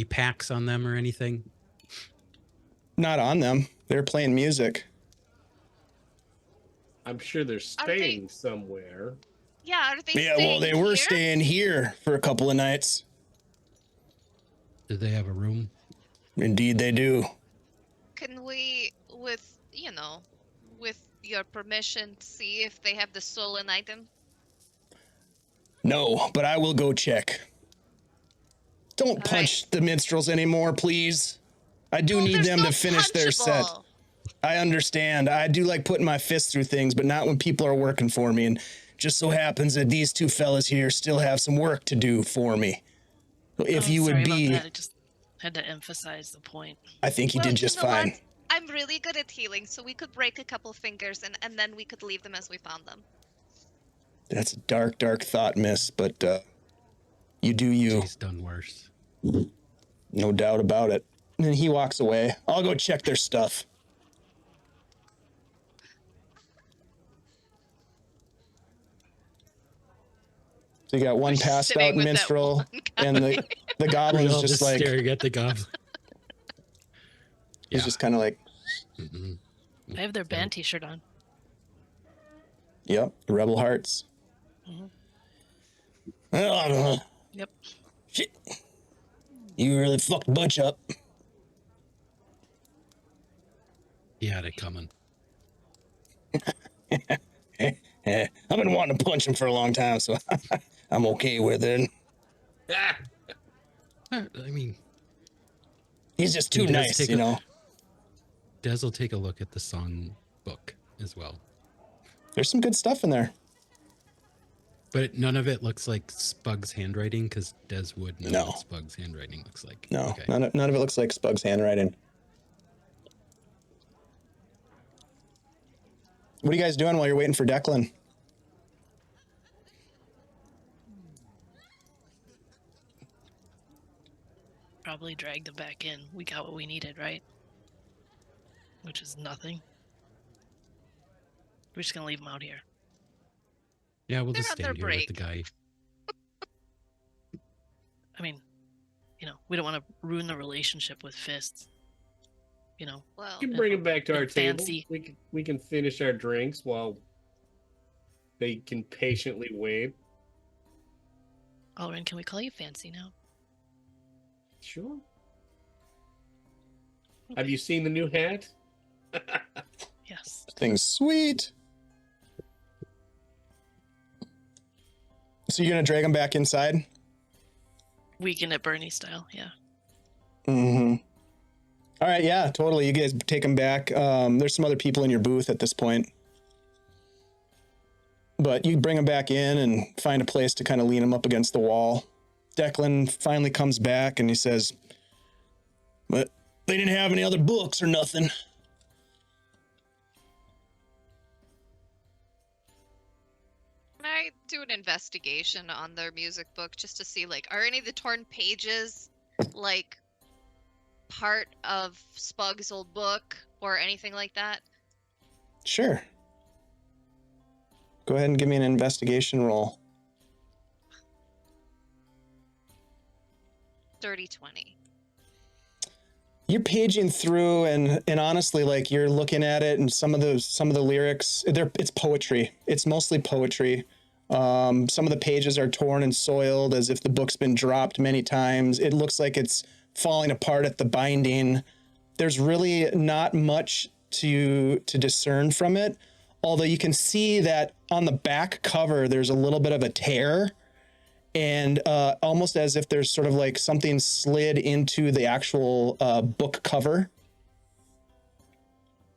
packs on them or anything? Not on them. They're playing music. I'm sure they're staying somewhere. Yeah, are they Yeah, well, they were staying here for a couple of nights. Do they have a room? Indeed, they do. Can we, with your permission, see if they have the stolen item? No, but I will go check. Don't All punch the minstrels anymore, please. I do Well, need they're them so to finish their set. punchable. I understand. I do like putting my fists through things, but not when people are working for me. And just so happens that these two fellas here still have some work to do for me. If you would Sorry be, about that. I just had to emphasize the point. I think you did just you know fine. what? I'm really good at healing, so we could break a couple fingers and then we could leave them as we found them. That's a dark, dark thought, miss, but you do you. He's done worse. No doubt about it. And then he walks away. I'll go check their stuff. So you got one We're passed sitting out with that minstrel, one and the We're goblin's all just like, staring at the goblin. he's just kind of like, Mhm. I have their band T-shirt on. yep, Rebel Hearts. Mhm. Well, I don't know. Yep. Shit. You really fucked a bunch up. He had it coming. I've been wanting to punch him for a long time, so I'm okay with it. I mean, He's just too He does nice, take you a- know. Des will take a look at the song book as well. There's some good stuff in there. But none of it looks like Spug's handwriting, because Des would know No. what Spug's handwriting looks like. No, Okay. none of it looks like Spug's handwriting. What are you guys doing while you're waiting for Declan? Probably drag them back in. We got what we needed, right? Which is nothing. We're just gonna leave them out here. Yeah, we'll They're just on their stand here with the break. guy. I mean, we don't want to ruin the relationship with fists. Well, You can bring them back to our Fancy. table. We can finish our drinks while they can patiently wait. Alrin, can we call you Fancy now? Sure. Have you seen the new hat? Yes. Thing's sweet. So you're gonna drag him back inside? Weekend at Bernie style, yeah. Mm-hmm. All right, yeah, totally. You guys take him back. There's some other people in your booth at this point. But you bring him back in and find a place to kind of lean him up against the wall. Declan finally comes back and he says, "But they didn't have any other books or nothing." can I do an investigation on their music book just to see, like, are any of the torn pages, like, part of Spug's old book or anything like that? Sure. Go ahead and give me an investigation roll. Dirty 20. You're paging through and honestly, like, you're looking at it and some of the lyrics, it's poetry. It's mostly poetry. Some of the pages are torn and soiled as if the book's been dropped many times. It looks like it's falling apart at the binding. There's really not much to discern from it, although you can see that on the back cover there's a little bit of a tear, and almost as if there's sort of like something slid into the actual book cover.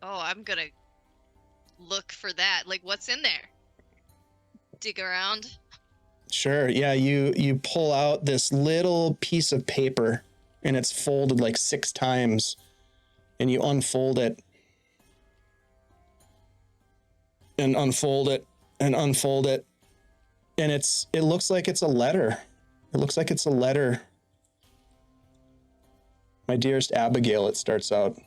Oh, I'm gonna look for that. Like, what's in there? Dig around. Sure, yeah, you pull out this little piece of paper and it's folded like 6 times, and you unfold it and unfold it and unfold it, and it looks like it's a letter. It looks like it's a letter. "My dearest Abigail," it starts out.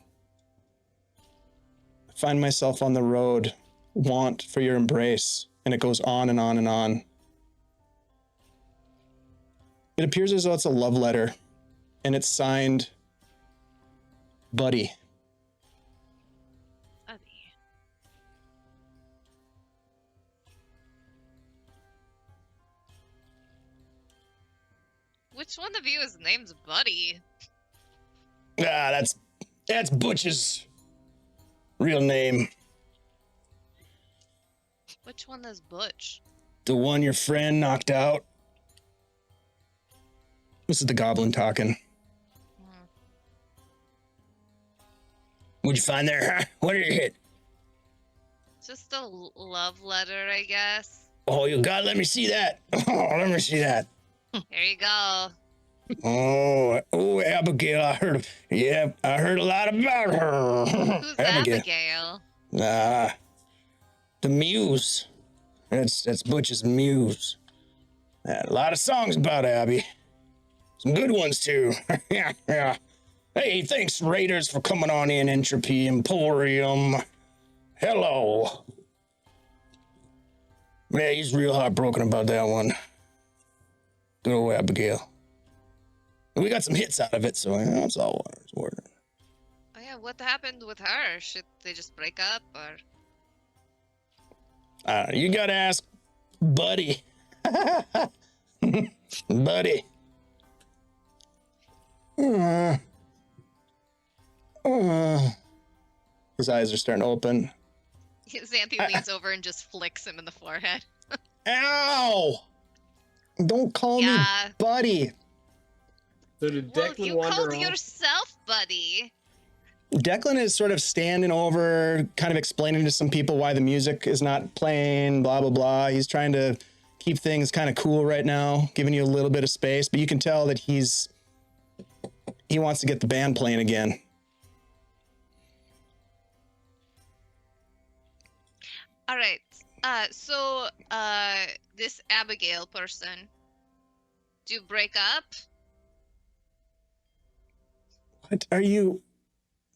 "I find myself on the road, want for your embrace," and it goes on and on and on. It appears as though it's a love letter, and it's signed Buddy. Buddy. Which one of you is named Buddy? Ah, that's Butch's real name. Which one is Butch? The one your friend knocked out. This is the goblin talking. Hmm. What'd you find there, huh? What did you hit? Just a love letter, I guess. Oh, you got, let me see that. Oh, let me see that. Here you go. Oh, Abigail, I heard a lot about her. Who's Abigail? The muse. That's Butch's muse. A lot of songs about Abby. Some good ones, too. Yeah. Hey, thanks, Raiders, for coming on in, Entropy Emporium. Hello. Yeah, he's real heartbroken about that one. Good old Abigail. We got some hits out of it, so that's all I was wondering. Oh yeah, what happened with her? Should they just break up, or? You gotta ask Buddy. Buddy. His eyes are starting to open. Xanthe leans over and just flicks him in the forehead. Ow! Don't call me Buddy. So did Well, Declan you wander called off? yourself Buddy. Declan is sort of standing over, kind of explaining to some people why the music is not playing, blah, blah, blah. He's trying to keep things kind of cool right now, giving you a little bit of space, but you can tell that he wants to get the band playing again. All right. So this Abigail person, do you break up? What are you?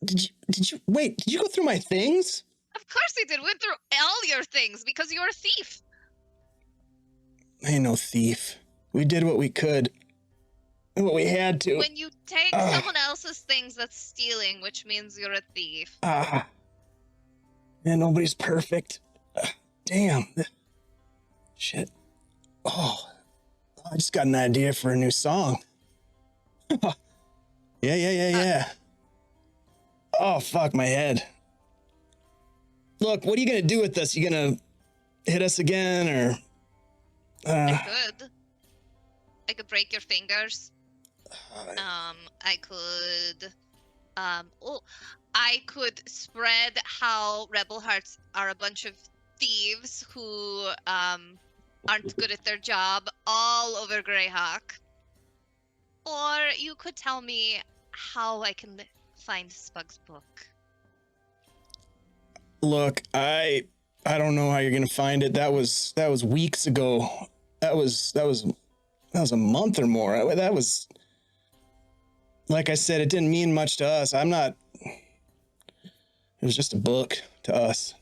Did you wait? Did you go through my things? Of course he did. Went through all your things because you're a thief. I ain't no thief. We did what we could. And what we had to. When you take someone else's things, that's stealing, which means you're a thief. Man, nobody's perfect. Damn. Shit. Oh, I just got an idea for a new song. Yeah. Oh, fuck my head. Look, what are you gonna do with us? You gonna hit us again, or? I could break your fingers. I could spread how Rebel Hearts are a bunch of thieves who aren't good at their job all over Greyhawk. Or you could tell me how I can find Spug's book. Look, I don't know how you're gonna find it. That was weeks ago. That was a month or more. That was, like I said, it didn't mean much to us. It was just a book to us.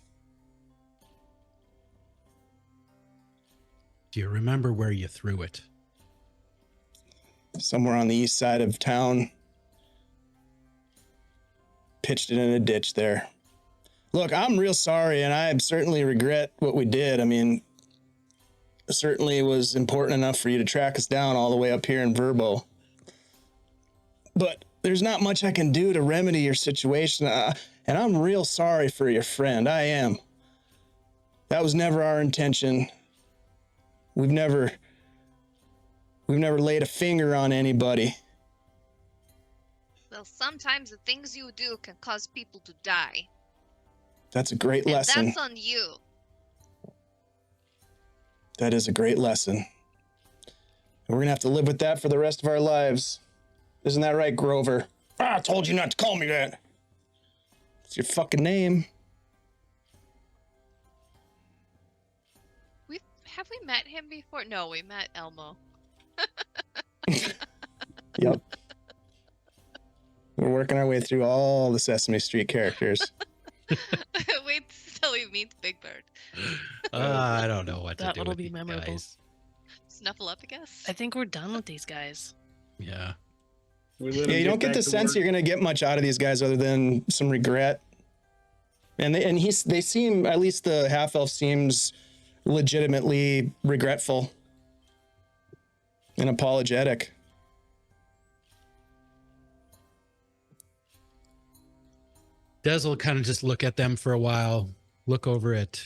Do you remember where you threw it? Somewhere on the east side of town. Pitched it in a ditch there. Look, I'm real sorry, and I certainly regret what we did. I mean, it certainly was important enough for you to track us down all the way up here in Verbo. But there's not much I can do to remedy your situation, and I'm real sorry for your friend. I am. That was never our intention. We've never laid a finger on anybody. Well, sometimes the things you do can cause people to die. That's a great And lesson. that's on you. That is a great lesson. And we're gonna have to live with that for the rest of our lives. Isn't that right, Grover? I told you not to call me that. It's your fucking name. Have we met him before? No, we met Elmo. Yep. We're working our way through all the Sesame Street characters. Wait till we meet Big Bird. I don't know what to That do will with be these memorable. guys. Snuffleupagus? I think we're done with these guys. Yeah. Yeah, you don't get the sense you're gonna get much out of these guys other than some regret. And they seem, at least the half elf seems legitimately regretful and apologetic. Des will kind of just look at them for a while, look over at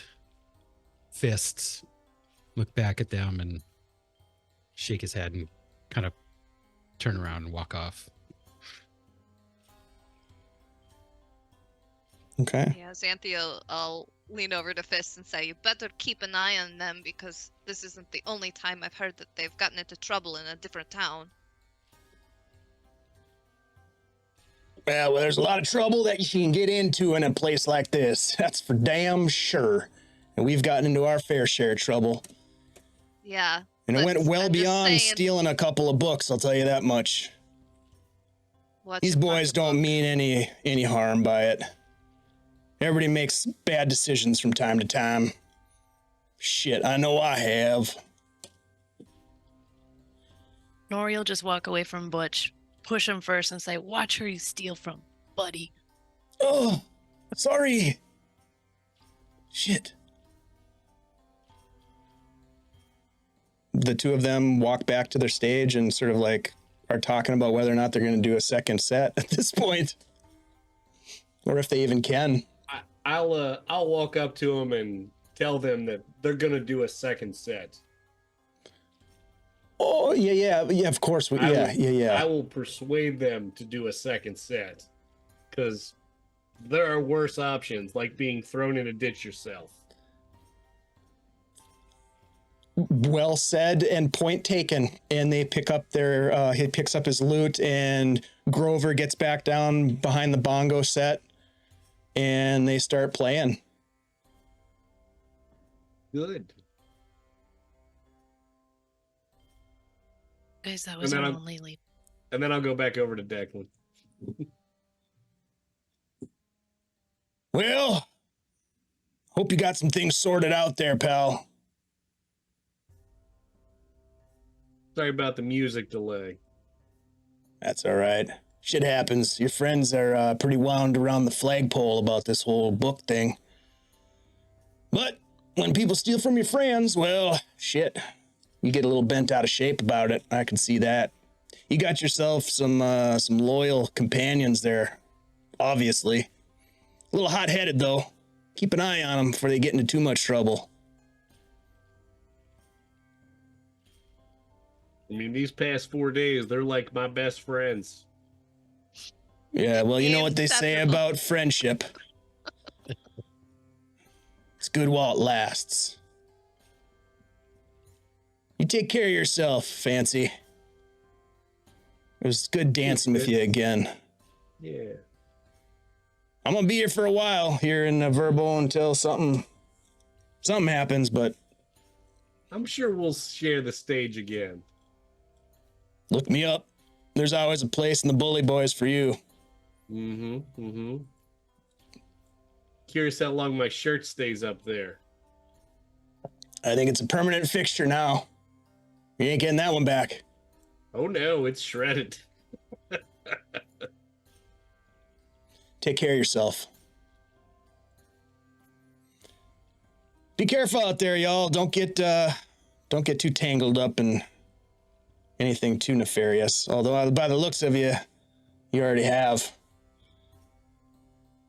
Fists, look back at them, and shake his head and kind of turn around and walk off. Okay. Yeah, Xanthia, I'll lean over to Fist and say, you better keep an eye on them because this isn't the only time I've heard that they've gotten into trouble in a different town. Well, there's a lot of trouble that you can get into in a place like this. That's for damn sure. And we've gotten into our fair share of trouble. Yeah. And it but went well I'm just beyond saying, stealing a couple of books, I'll tell you that much. what's These your boys don't pocketbook? mean any harm by it. Everybody makes bad decisions from time to time. Shit, I know I have. Nori will just walk away from Butch, push him first, and say, "Watch who you steal from, buddy." Oh, sorry. Shit. The two of them walk back to their stage and sort of like are talking about whether or not they're going to do a second set at this point, or if they even can. I'll walk up to them and tell them that they're gonna do a second set. Oh yeah, of course. I Yeah. will persuade them to do a second set, because There are worse options, like being thrown in a ditch yourself. Well said and point taken. And they pick up he picks up his loot, and Grover gets back down behind the bongo set, and they start playing. Good. Guys, that was our only lead. And then I'll go back over to Declan. Well, hope you got some things sorted out there, pal. Sorry about the music delay. That's all right. Shit happens. Your friends are pretty wound around the flagpole about this whole book thing. But when people steal from your friends, well, shit. You get a little bent out of shape about it. I can see that. You got yourself some loyal companions there, obviously. A little hot-headed, though. Keep an eye on them before they get into too much trouble. I mean, these past 4 days, they're like my best friends. Yeah, well, you know what they say about friendship. It's good while it lasts. You take care of yourself, Fancy. It was good dancing with you again. Yeah. I'm gonna be here for a while here in Verbo until something happens, but I'm sure we'll share the stage again. look me up. There's always a place in the Bully Boys for you. Curious how long my shirt stays up there. I think it's a permanent fixture now. You ain't getting that one back. Oh no, it's shredded. Take care of yourself. Be careful out there, y'all. Don't get too tangled up in anything too nefarious. Although by the looks of you, you already have.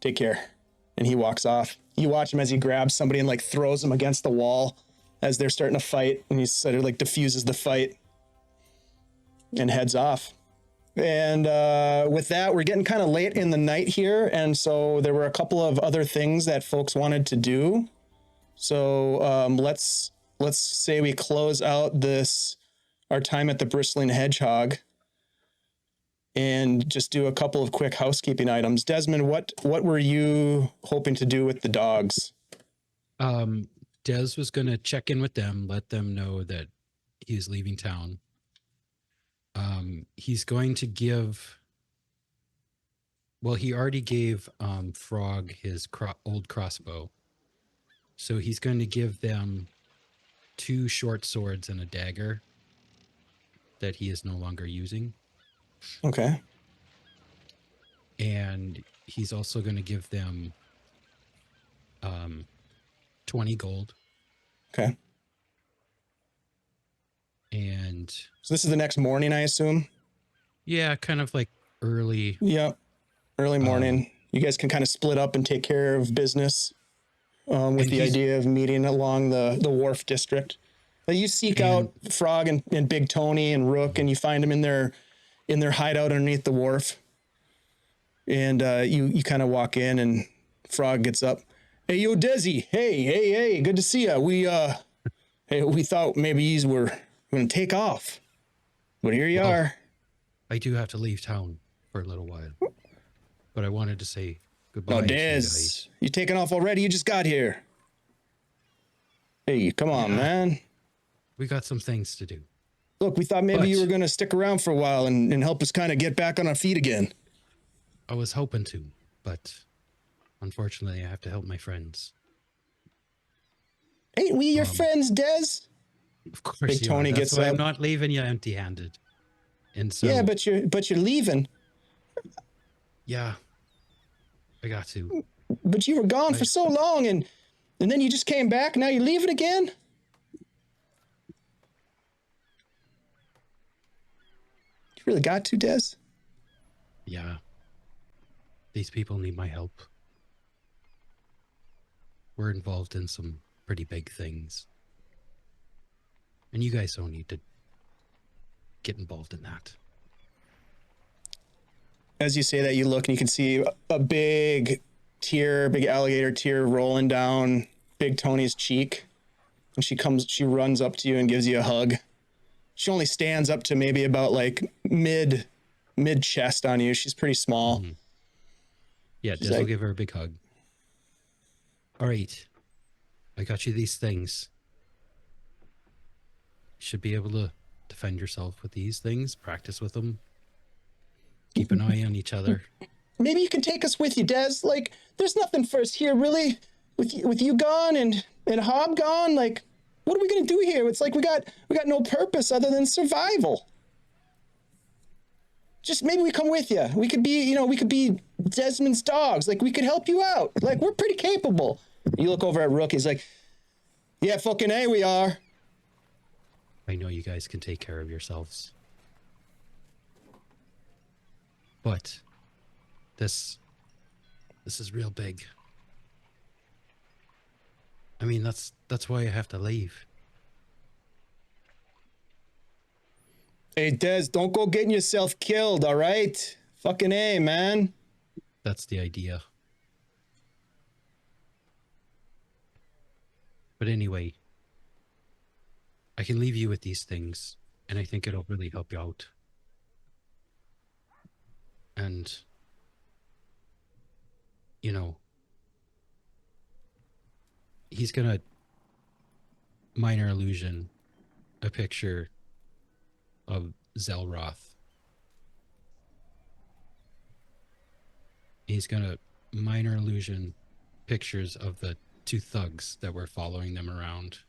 Take care. And he walks off. You watch him as he grabs somebody and like throws them against the wall as they're starting to fight, and he sort of like diffuses the fight and heads off. And with that, we're getting kind of late in the night here, and so there were a couple of other things that folks wanted to do. So let's say we close out our time at the Bristling Hedgehog and just do a couple of quick housekeeping items. Desmond, what were you hoping to do with the dogs? Des was going to check in with them, let them know that he's leaving town. He's going to give, well, he already gave Frog his old crossbow. So he's going to give them 2 short swords and a dagger that he is no longer using. Okay. And he's also going to give them 20 gold. Okay. And so this is the next morning, I assume? Yeah, kind of like early. Yep. Early morning. You guys can kind of split up and take care of business with the idea of meeting along the wharf district. You seek out Frog and Big Tony and Rook, and you find them in their hideout underneath the wharf. And you kind of walk in, and Frog gets up. Hey, yo, Desi. Hey, good to see ya. We thought maybe you were going to take off, but here you are. I do have to leave town for a little while, but I wanted to say goodbye. No, to you Des, guys. you taking off already? You just got here. Hey, come on, man. We got some things to do. Look, we thought maybe you were going to stick around for a while and help us kind of get back on our feet again. I was hoping to, but unfortunately, I have to help my friends. Ain't we your friends, Des? Of course, Big you Tony are. That's gets why up. I'm not leaving you empty-handed. And so, yeah, but you're leaving. Yeah, I got to. But you were gone for so long, and then you just came back. Now you're leaving again. You really got to, Des? Yeah. These people need my help. We're involved in some pretty big things. And you guys don't need to get involved in that. As you say that, you look and you can see a big tear, big alligator tear rolling down Big Tony's cheek. And she runs up to you and gives you a hug. She only stands up to maybe about like mid chest on you. She's pretty small. Mhm. Yeah, She's Des will like- give her a big hug. All right. I got you these things. You should be able to defend yourself with these things, practice with them. Keep an eye on each other. Maybe you can take us with you, Des. Like, there's nothing for us here, really. With you gone and Hob gone, like, what are we gonna do here? It's like we got no purpose other than survival. Just maybe we come with you. We could be Desmond's dogs. Like, we could help you out. Like, we're pretty capable. You look over at Rook. He's like, yeah, fucking A, we are. I know you guys can take care of yourselves. But this is real big. I mean, that's why I have to leave. Hey, Des, don't go getting yourself killed, all right? Fucking A, man. That's the idea. But anyway, I can leave you with these things, and I think it'll really help you out. And, you know, he's gonna minor illusion a picture of Zelroth. He's gonna minor illusion pictures of the two thugs that were following them around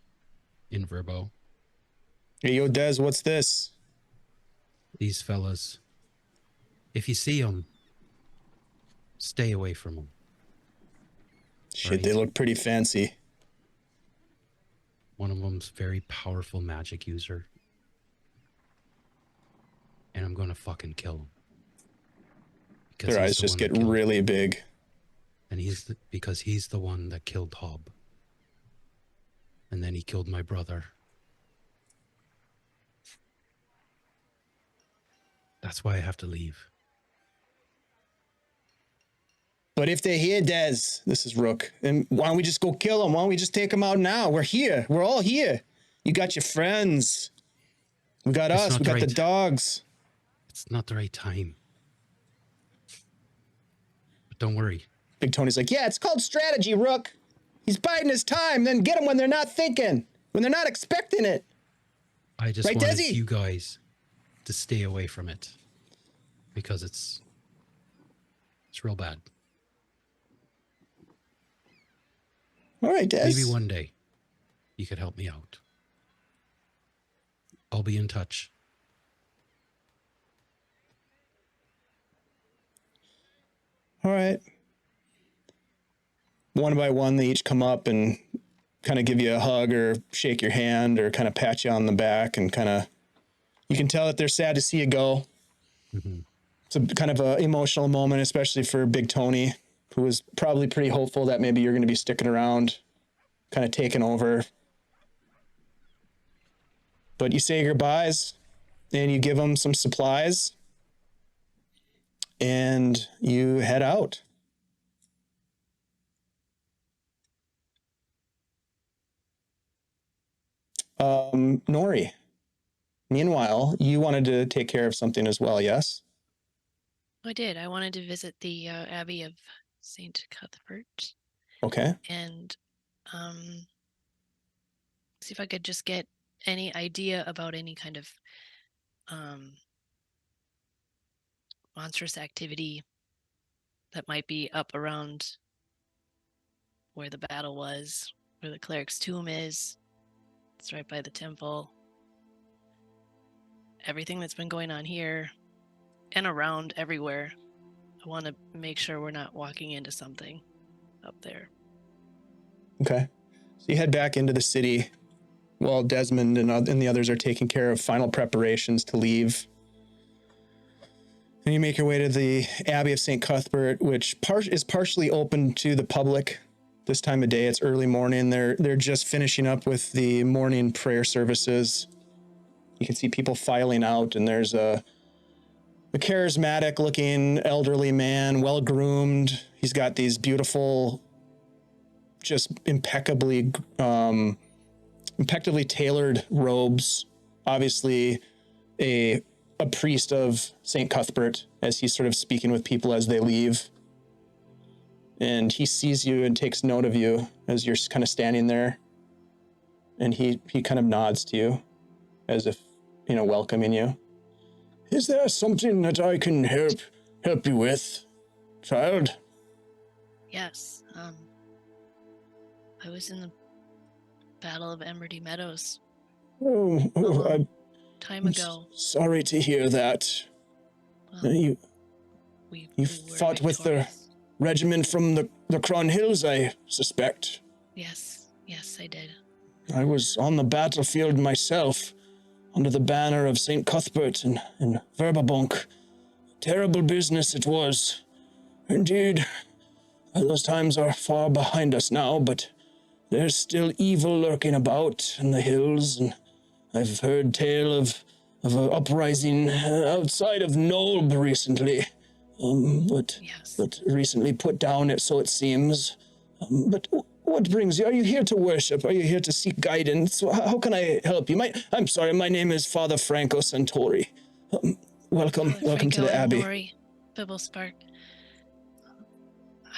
in Verbo. Hey, yo, Des, what's this? These fellas, if you see them, stay away from them. Shit, they look pretty fancy. One of them's a very powerful magic user. And I'm gonna fucking kill him. Their eyes just get really big. And because he's the one that killed Hob. And then he killed my brother. That's why I have to leave. But if they're here, Des, this is Rook, then why don't we just go kill them? Why don't we just take them out now? We're here. We're all here. You got your friends. We got It's us. not We got the right. dogs. It's not the right time. But don't worry. Big Tony's like, yeah, it's called strategy, Rook. He's biding his time, then get them when they're not thinking, when they're not expecting it. I just Right, wanted Desi? you guys to stay away from it. Because it's real bad. All right, Des. Maybe one day you could help me out. I'll be in touch. All right. One by one, they each come up and kind of give you a hug or shake your hand or kind of pat you on the back and kind of, you can tell that they're sad to see you go. Mm-hmm. It's a kind of an emotional moment, especially for Big Tony, who was probably pretty hopeful that maybe you're going to be sticking around, kind of taking over. But you say your goodbyes and you give them some supplies and you head out. Nori, meanwhile, you wanted to take care of something as well, yes? I did. I wanted to visit the Abbey of St. Cuthbert Okay. and see if I could just get any idea about any kind of monstrous activity that might be up around where the battle was, where the cleric's tomb is. It's right by the temple. Everything that's been going on here and around everywhere. I want to make sure we're not walking into something up there. Okay. So you head back into the city while Desmond and the others are taking care of final preparations to leave. And you make your way to the Abbey of St. Cuthbert, which is partially open to the public this time of day. It's early morning. They're just finishing up with the morning prayer services. You can see people filing out, and there's a charismatic-looking elderly man, well-groomed. He's got these beautiful, just impeccably tailored robes. Obviously, a priest of St. Cuthbert, as he's sort of speaking with people as they leave. And he sees you and takes note of you as you're kind of standing there. And he kind of nods to you as if, welcoming you. Is there something that I can help you with, child? Yes. I was in the Battle of Emerdy Meadows I'm time ago. sorry to hear that. Well, You we fought with the victorious. regiment from the Cron Hills, I suspect. Yes, I did. I was on the battlefield myself, under the banner of St. Cuthbert and Verbobonc. Terrible business it was. Indeed, those times are far behind us now, but there's still evil lurking about in the hills, and I've heard tale of an uprising outside of Nolb recently, but recently put down, so it seems. But what brings you? Are you here to worship? Are you here to seek guidance? How can I help you? I'm sorry, my name is Father Franco Santori. Welcome to the Abbey. Santori, Bibblespark.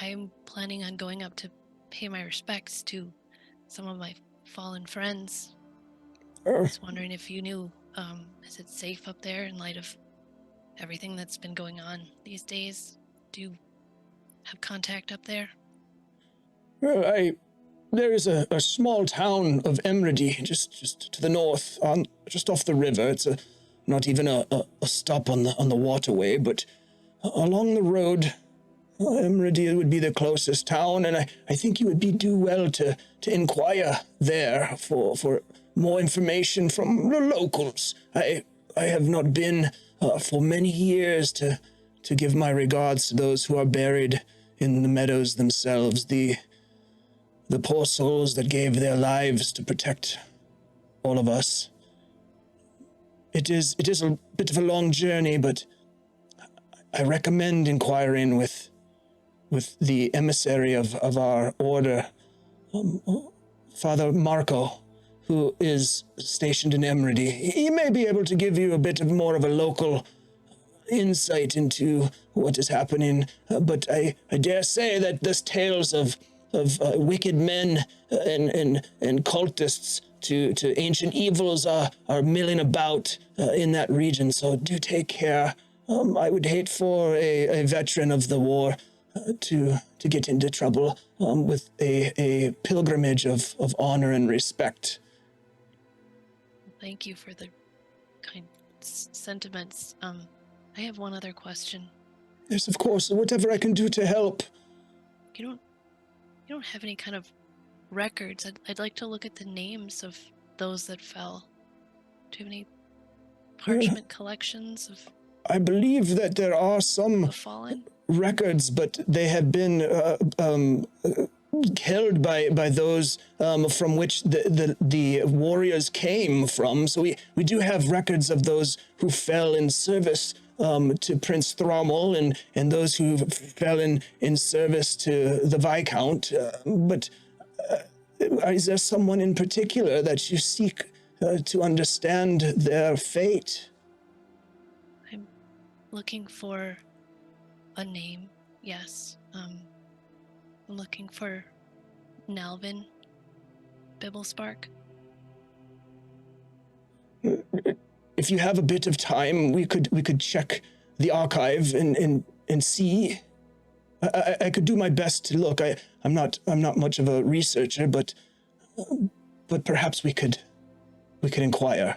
I'm planning on going up to pay my respects to some of my fallen friends. I was wondering if you knew, is it safe up there in light of everything that's been going on these days? Do you have contact up there? Well, there is a small town of Emredy, just to the north, just off the river. It's not even a stop on the waterway, but along the road, Emredy would be the closest town, and I think you would do well to inquire there for more information from the locals. I have not been for many years to give my regards to those who are buried in the meadows themselves, the poor souls that gave their lives to protect all of us. It is a bit of a long journey, but I recommend inquiring with the emissary of our order, Father Marco, who is stationed in Emredy. He may be able to give you a bit of more of a local insight into what is happening, but I dare say that there's tales of wicked men and cultists to ancient evils are milling about in that region, so do take care. I would hate for a veteran of the war to get into trouble with a pilgrimage of honor and respect. Thank you for the kind sentiments. I have one other question. Yes, of course. Whatever I can do to help. You don't have any kind of records. I'd like to look at the names of those that fell. Do you have any parchment collections of I believe that there are some the fallen records, but they have been held by those from which the warriors came from. So we do have records of those who fell in service to Prince Thrommel and those who fell in service to the Viscount. But is there someone in particular that you seek to understand their fate? I'm looking for a name, yes. I'm looking for Nalvin Bibblespark. If you have a bit of time, we could check the archive and see. I could do my best to look. I'm not much of a researcher, but perhaps we could inquire.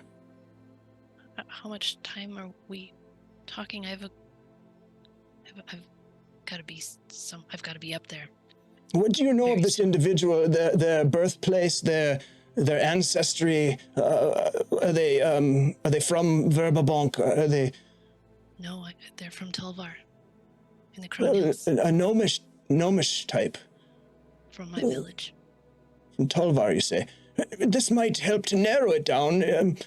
How much time are we talking? I've got to be up there. What do you know Very of this individual? Their birthplace, their ancestry? Are they from Verbobonc? Are they? No, they're from Telvar, in the Crown Hills, A gnomish type? from my village. From Tolvar, you say? This might help to narrow it down.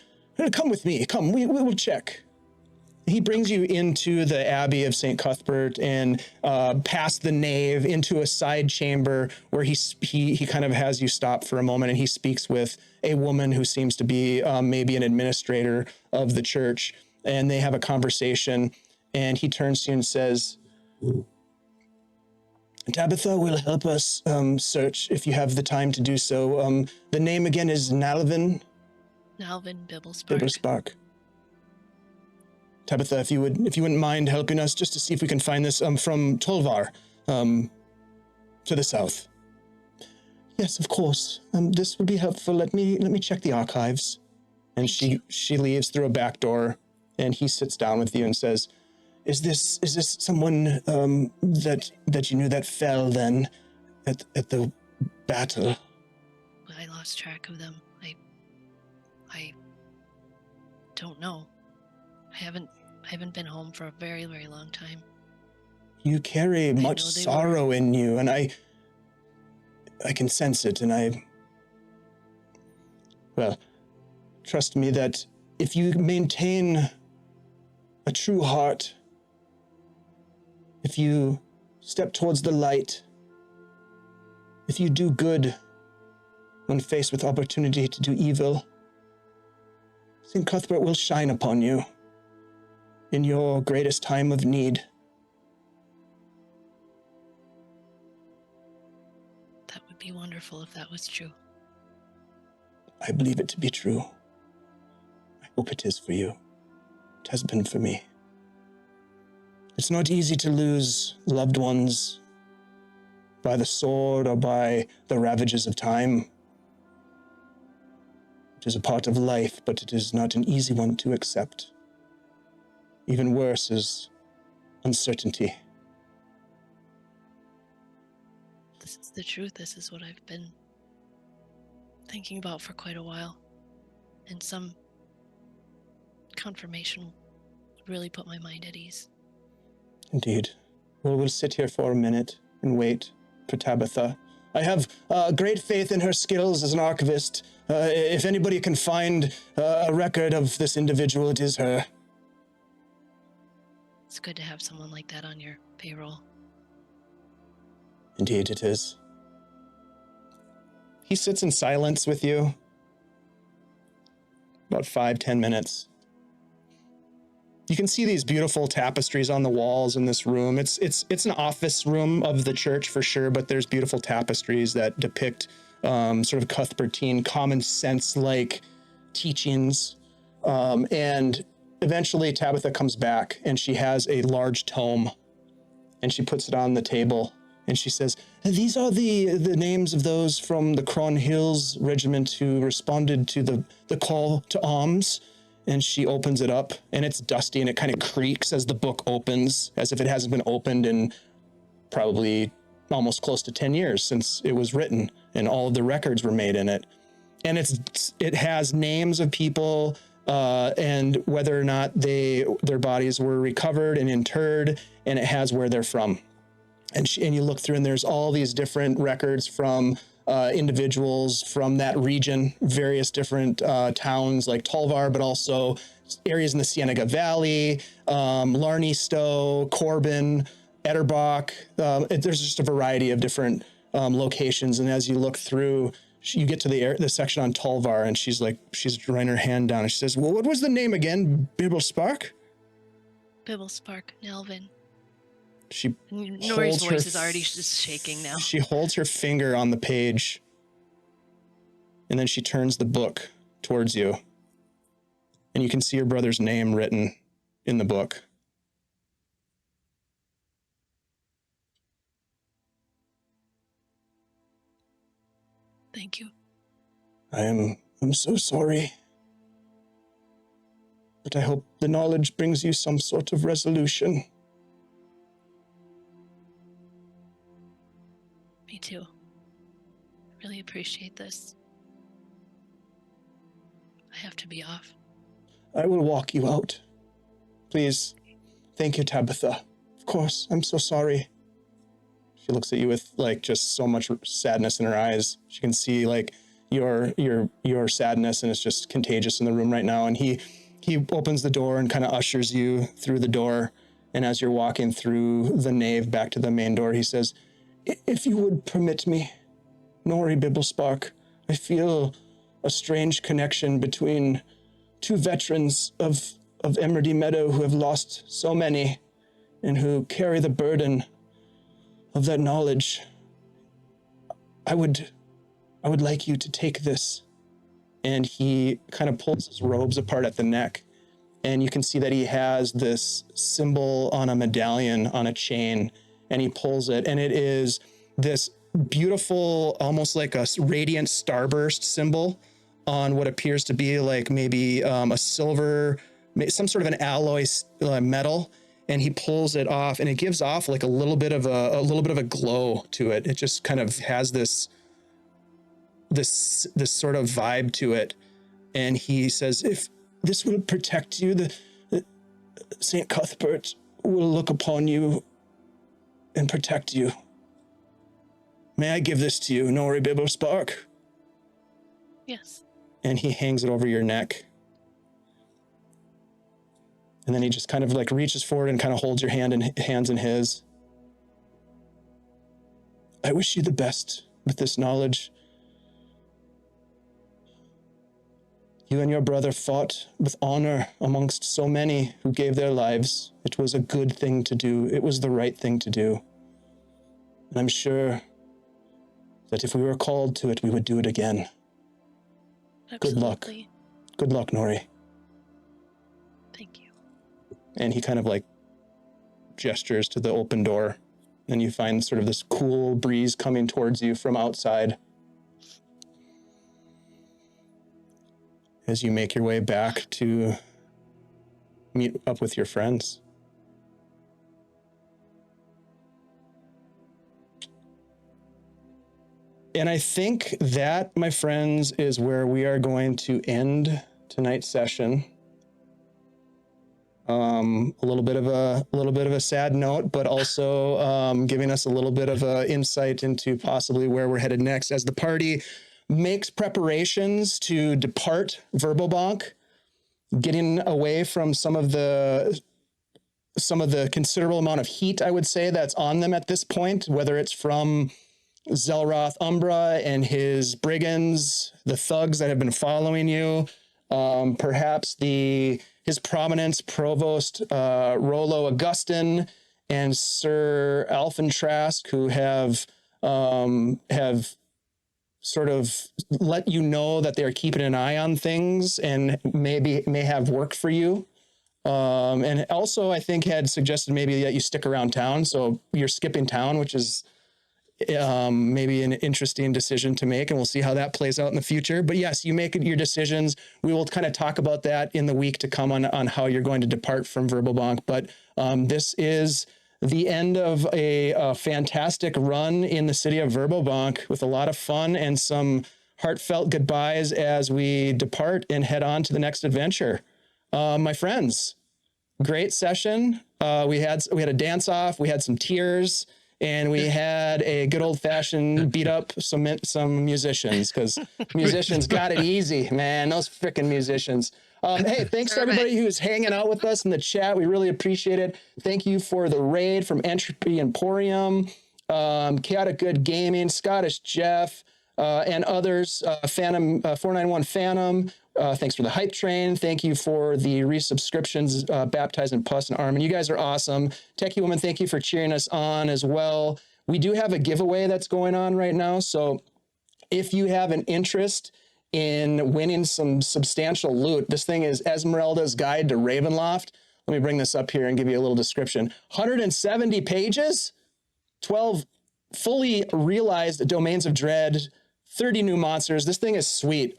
Come with me. Come, we will check. He brings you into the Abbey of St. Cuthbert and past the nave into a side chamber where he kind of has you stop for a moment, and he speaks with a woman who seems to be maybe an administrator of the church, and they have a conversation, and he turns to you and says, Tabitha will help us search if you have the time to do so. The name again is Nalvin Bibblespark. Bibblespark. Tabitha, if you wouldn't mind helping us just to see if we can find this from Tolvar to the south. Yes, of course. This would be helpful. Let me check the archives. And she leaves through a back door, and he sits down with you and says, Is this someone that you knew that fell then at the battle? I lost track of them. I don't know. I haven't been home for a very, very long time. You carry much sorrow in you, and I can sense it, and well, trust me that if you maintain a true heart, if you step towards the light, if you do good when faced with opportunity to do evil, St. Cuthbert will shine upon you in your greatest time of need. That would be wonderful if that was true. I believe it to be true. I hope it is for you. It has been for me. It's not easy to lose loved ones by the sword or by the ravages of time. It is a part of life, but it is not an easy one to accept. Even worse is uncertainty. This is the truth. This is what I've been thinking about for quite a while. And some confirmation would really put my mind at ease. Indeed. Well, we'll sit here for a minute and wait for Tabitha. I have great faith in her skills as an archivist. If anybody can find a record of this individual, it is her. It's good to have someone like that on your payroll. Indeed, it is. He sits in silence with you. About 5-10 minutes. You can see these beautiful tapestries on the walls in this room. It's an office room of the church for sure, but there's beautiful tapestries that depict sort of Cuthbertine common sense-like teachings. And eventually Tabitha comes back, and she has a large tome, and she puts it on the table, and she says, these are the names of those from the Cron Hills Regiment who responded to the call to arms. And she opens it up, and it's dusty, and it kind of creaks as the book opens, as if it hasn't been opened in probably almost close to 10 years since it was written, and all of the records were made in it. And it has names of people, and whether or not their bodies were recovered and interred, and it has where they're from. And you look through, and there's all these different records from individuals from that region, various different towns like Tolvar, but also areas in the Cienega Valley, Larneystow, Corbin, Etterbach. There's just a variety of different locations. And as you look through, you get to the section on Tolvar, and she's drawing her hand down, and she says, well, what was the name again? Bibblespark? Bibblespark, Nelvin. Nori's voice is already just shaking now. She holds her finger on the page, and then she turns the book towards you, and you can see your brother's name written in the book. Thank you. I'm so sorry, but I hope the knowledge brings you some sort of resolution. Me too. I really appreciate this. I have to be off. I will walk you out. Please. Thank you, Tabitha. Of course, I'm so sorry. She looks at you with just so much sadness in her eyes. She can see your sadness, and it's just contagious in the room right now. And he he opens the door and kind of ushers you through the door. And as you're walking through the nave back to the main door, he says, "If you would permit me, Nori Bibblespark, I feel a strange connection between two veterans of Emerdy Meadow who have lost so many and who carry the burden of that knowledge. I would like you to take this." And he kind of pulls his robes apart at the neck. And you can see that he has this symbol on a medallion on a chain, and he pulls it. And it is this beautiful, almost like a radiant starburst symbol on what appears to be like maybe a silver, some sort of an alloy metal. And he pulls it off, and it gives off like a little bit of a glow to it. It just kind of has this sort of vibe to it. And he says, "If this will protect you, the St. Cuthbert will look upon you and protect you. May I give this to you, Nori Bibblespark?" Yes. And he hangs it over your neck. And then he just kind of like reaches forward and kind of holds your hands in his. "I wish you the best with this knowledge. You and your brother fought with honor amongst so many who gave their lives. It was a good thing to do. It was the right thing to do. And I'm sure that if we were called to it, we would do it again. Good luck. Absolutely. Good luck, Nori." Thank you. And he kind of like gestures to the open door. And you find sort of this cool breeze coming towards you from outside as you make your way back to meet up with your friends. And I think that, my friends, is where we are going to end tonight's session. A little bit of a sad note, but also giving us a little bit of a insight into possibly where we're headed next as the party makes preparations to depart Verbobonc, getting away from some of the considerable amount of heat, I would say, that's on them at this point, whether it's from Zelroth Umbra and his brigands, the thugs that have been following you, perhaps his Prominence Provost Rollo Augustin and Sir Alphentrask, who have sort of let you know that they're keeping an eye on things and may have work for you. And also, I think, had suggested maybe that you stick around town. So you're skipping town, which is maybe an interesting decision to make, and we'll see how that plays out in the future. But yes, you make your decisions. We will kind of talk about that in the week to come on how you're going to depart from Verbobonc. But this is the end of a fantastic run in the city of Verbobonc with a lot of fun and some heartfelt goodbyes as we depart and head on to the next adventure. My friends, great session. We had a dance off, we had some tears, and we had a good old fashioned beat up some musicians, because musicians got it easy, man. Those freaking musicians. Hey, thanks to everybody who's hanging out with us in the chat. We really appreciate it. Thank you for the raid from Entropy Emporium, Chaotic Good Gaming, Scottish Jeff, and others. Phantom 491 Phantom. Thanks for the hype train. Thank you for the resubscriptions, Baptized in Pus and Armin. You guys are awesome. Techie Woman, thank you for cheering us on as well. We do have a giveaway that's going on right now. So if you have an interest in winning some substantial loot, this thing is Esmeralda's Guide to Ravenloft. Let me bring this up here and give you a little description. 170 pages, 12 fully realized domains of dread, 30 new monsters. This thing is sweet.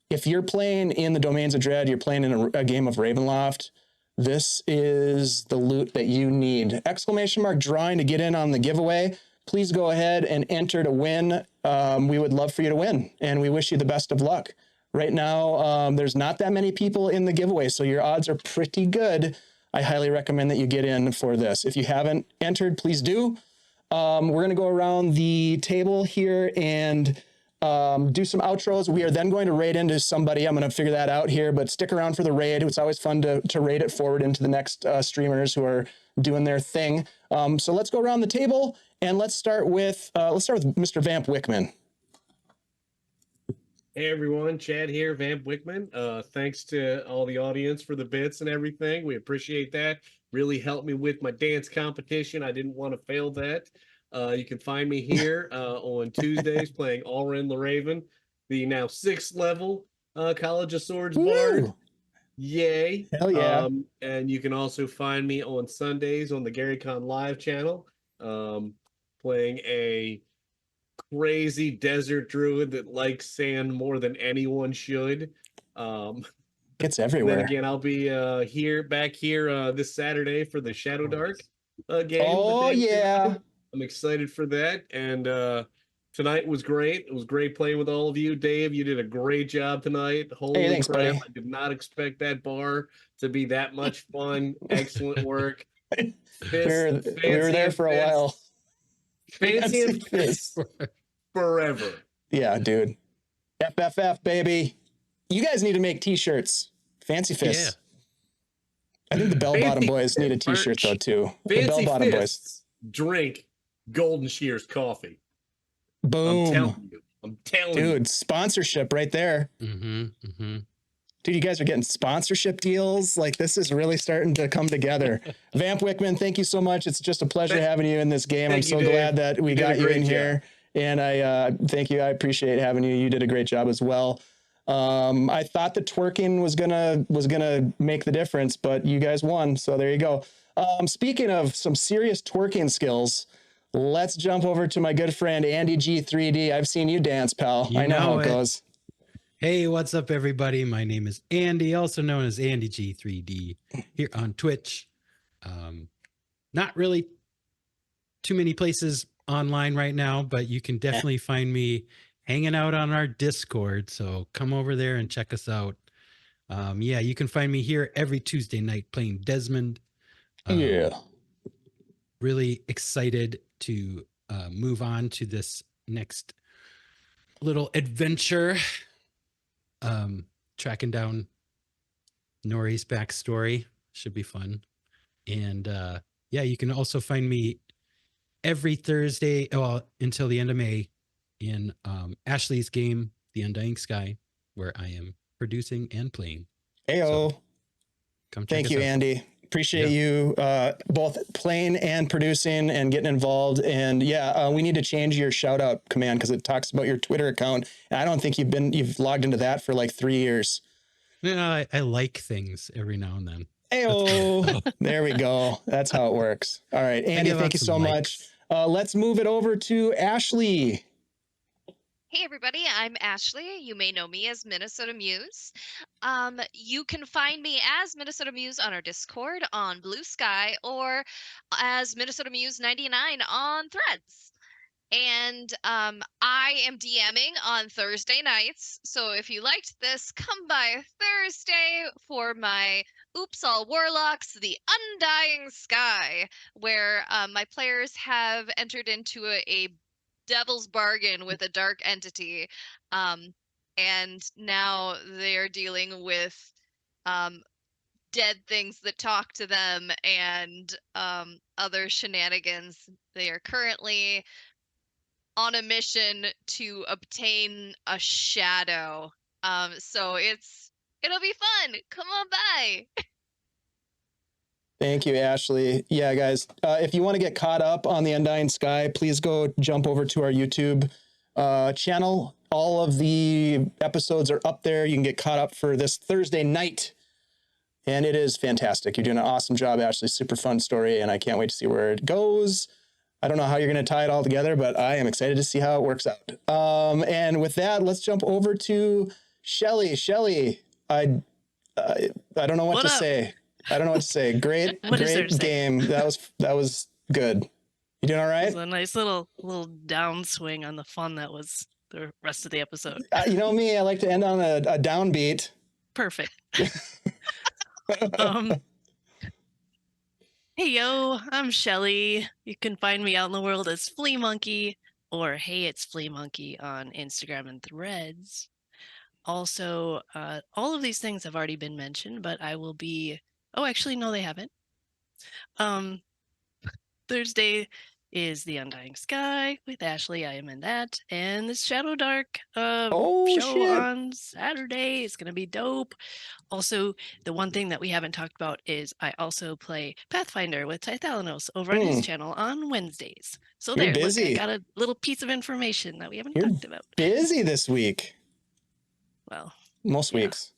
If you're playing in the Domains of Dread, you're playing in a game of Ravenloft, this is the loot that you need. Exclamation mark drawing to get in on the giveaway. Please go ahead and enter to win. We would love for you to win, and we wish you the best of luck. Right now, there's not that many people in the giveaway, so your odds are pretty good. I highly recommend that you get in for this. If you haven't entered, please do. We're going to go around the table here and do some outros. We are then going to raid into somebody. I'm going to figure that out here, but stick around for the raid. It's always fun to raid it forward into the next streamers who are doing their thing. So let's go around the table and let's start with Mr. Vamp Wickman. Hey everyone, Chad here, Vamp Wickman. Thanks to all the audience for the bits and everything. We appreciate that. Really helped me with my dance competition. I didn't want to fail that. You can find me here on Tuesdays playing Alrin the Raven, the now 6th level College of Swords Bard. Yay. Hell yeah. And you can also find me on Sundays on the GaryCon Live channel, playing a crazy desert druid that likes sand more than anyone should. It's everywhere. Then again, I'll be back here this Saturday for the Shadow Dark game. Oh yeah. I'm excited for that. And tonight was great. It was great playing with all of you. Dave, you did a great job tonight. Holy thanks, crap. buddy. I did not expect that bar to be that much fun. Excellent work. We were there for a while. Fancy and fists forever. Yeah, dude. FFF, baby. You guys need to make t-shirts. Fancy fists. Yeah. I think the Bell Bottom Boys need a t-shirt though too. The Bell Bottom Boys drink Golden Shears coffee. Boom. I'm telling you. Dude, sponsorship right there. Dude, you guys are getting sponsorship deals. Like, this is really starting to come together. Vamp Wickman, thank you so much. It's just a pleasure having you in this game. I'm so glad that we got you in here. And I thank you. I appreciate having you. You did a great job as well. I thought the twerking was gonna make the difference, but you guys won. So there you go. Speaking of some serious twerking skills, let's jump over to my good friend Andy G3D. I've seen you dance, pal. I know how it goes. Hey, what's up, everybody? My name is Andy, also known as Andy G3D, here on Twitch. Not really too many places online right now, but you can definitely find me hanging out on our Discord. So come over there and check us out. Yeah, you can find me here every Tuesday night playing Desmond. Really excited to move on to this next little adventure. Tracking down Nori's backstory should be fun. And yeah, you can also find me every Thursday until the end of May in Ashley's game, The Undying Sky, where I am producing and playing. Ayo. So, come check Thank you, us out. Andy. Appreciate you both playing and producing and getting involved. And yeah, we need to change your shout out command because it talks about your Twitter account. And I don't think you've logged into that for like 3 years. No, I like things every now and then. Ayo. There we go. That's how it works. All right, Andy, thank you so much. Let's move it over to Ashley. Hey everybody, I'm Ashley. You may know me as Minnesota Muse. You can find me as Minnesota Muse on our Discord on Blue Sky or as Minnesota Muse 99 on Threads. And I am DMing on Thursday nights. So if you liked this, come by Thursday for my Oops All Warlocks, The Undying Sky, where my players have entered into a devil's bargain with a dark entity, and now they're dealing with dead things that talk to them and other shenanigans. They are currently on a mission to obtain a shadow, so it'll be fun. Come on by. Thank you, Ashley. Yeah, guys, if you want to get caught up on The Undying Sky, please go jump over to our YouTube channel. All of the episodes are up there. You can get caught up for this Thursday night. And it is fantastic. You're doing an awesome job, Ashley. Super fun story, and I can't wait to see where it goes. I don't know how you're going to tie it all together, but I am excited to see how it works out. And with that, let's jump over to Shelly. Shelly, I don't know what to say. I don't know what to say. Great game. That was good. You doing all right? It was a nice little downswing on the fun that was the rest of the episode. You know me, I like to end on a downbeat. Perfect. Hey yo, I'm Shelly. You can find me out in the world as Flea Monkey or Hey, it's Flea Monkey on Instagram and Threads. Also, all of these things have already been mentioned, but I will be... Oh, actually, no, they haven't. Thursday is The Undying Sky with Ashley. I am in that. And this Shadow Dark Oh, show shit. on Saturday is going to be dope. Also, the one thing that we haven't talked about is I also play Pathfinder with Tithalanos over on his channel on Wednesdays. So You're there, look, I busy. got a little piece of information that we haven't You're talked about. busy this week. Well, Most yeah. weeks.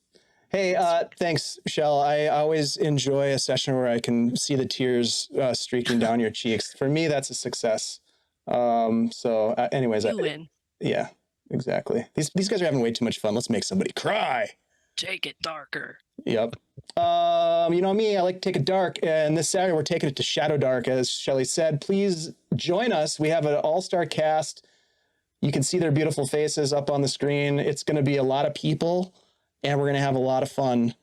Hey, thanks, Shell. I always enjoy a session where I can see the tears streaking down your cheeks. For me, that's a success. Anyways, You win. Yeah, exactly. These guys are having way too much fun. Let's make somebody cry. Take it darker. Yep. You know me, I like to take it dark, and this Saturday we're taking it to Shadow Dark, as Shelly said. Please join us. We have an all-star cast. You can see their beautiful faces up on the screen. It's going to be a lot of people, and we're going to have a lot of fun.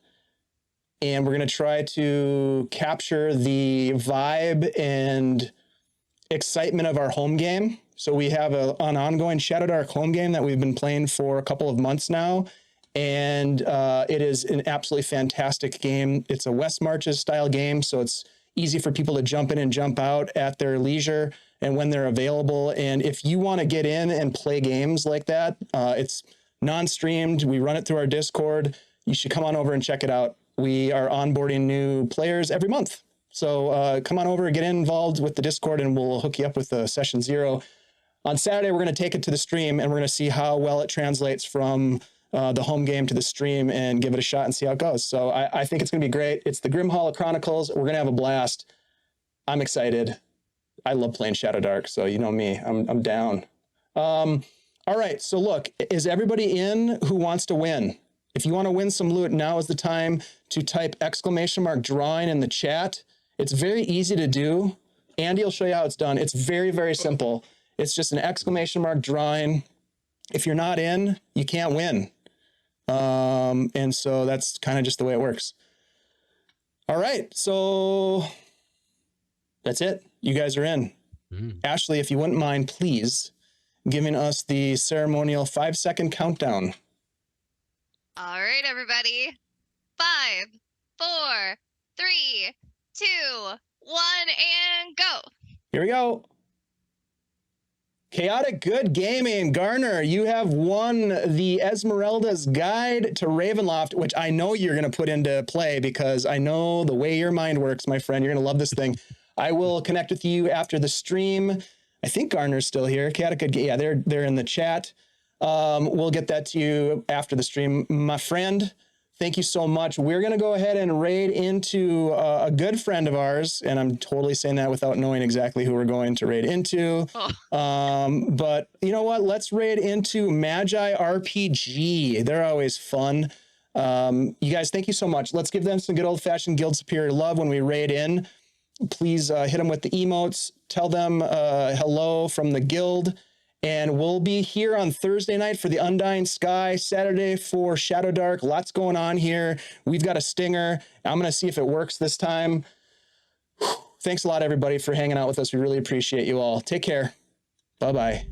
And we're going to try to capture the vibe and excitement of our home game. So we have an ongoing Shadow Dark home game that we've been playing for a couple of months now. And it is an absolutely fantastic game. It's a West Marches style game, so it's easy for people to jump in and jump out at their leisure and when they're available. And if you want to get in and play games like that, it's non-streamed. We run it through our Discord. You should come on over and check it out. We are onboarding new players every month. So come on over and get involved with the Discord, and we'll hook you up with session 0. On Saturday, we're going to take it to the stream, and we're going to see how well it translates from the home game to the stream and give it a shot and see how it goes. So I think it's going to be great. It's the Grim Hall of Chronicles. We're going to have a blast. I'm excited. I love playing Shadow Dark, so you know me. I'm down. All right, so look, is everybody in who wants to win? If you want to win some loot, now is the time to type !drawing in the chat. It's very easy to do. Andy will show you how it's done. It's very, very simple. It's just an ! Drawing. If you're not in, you can't win. And so that's kind of just the way it works. All right, so that's it. You guys are in. Ashley, if you wouldn't mind, please, giving us the ceremonial 5-second countdown. All right, everybody. 5, 4, 3, 2, 1, and go. Here we go. Chaotic Good Gaming, Garner, you have won the Esmeralda's Guide to Ravenloft, which I know you're going to put into play because I know the way your mind works, my friend. You're going to love this thing. I will connect with you after the stream. I think Garner's still here. Chaotic Good, yeah, they're in the chat. We'll get that to you after the stream. My friend, thank you so much. We're going to go ahead and raid into a good friend of ours, and I'm totally saying that without knowing exactly who we're going to raid into. But you know what? Let's raid into Magi RPG. They're always fun. You guys, thank you so much. Let's give them some good old-fashioned Guild Superior love when we raid in. Please hit them with the emotes. Tell them hello from the guild. And we'll be here on Thursday night for the Undying Sky, Saturday for Shadow Dark. Lots going on here. We've got a stinger. I'm going to see if it works this time. Thanks a lot, everybody, for hanging out with us. We really appreciate you all. Take care. Bye-bye.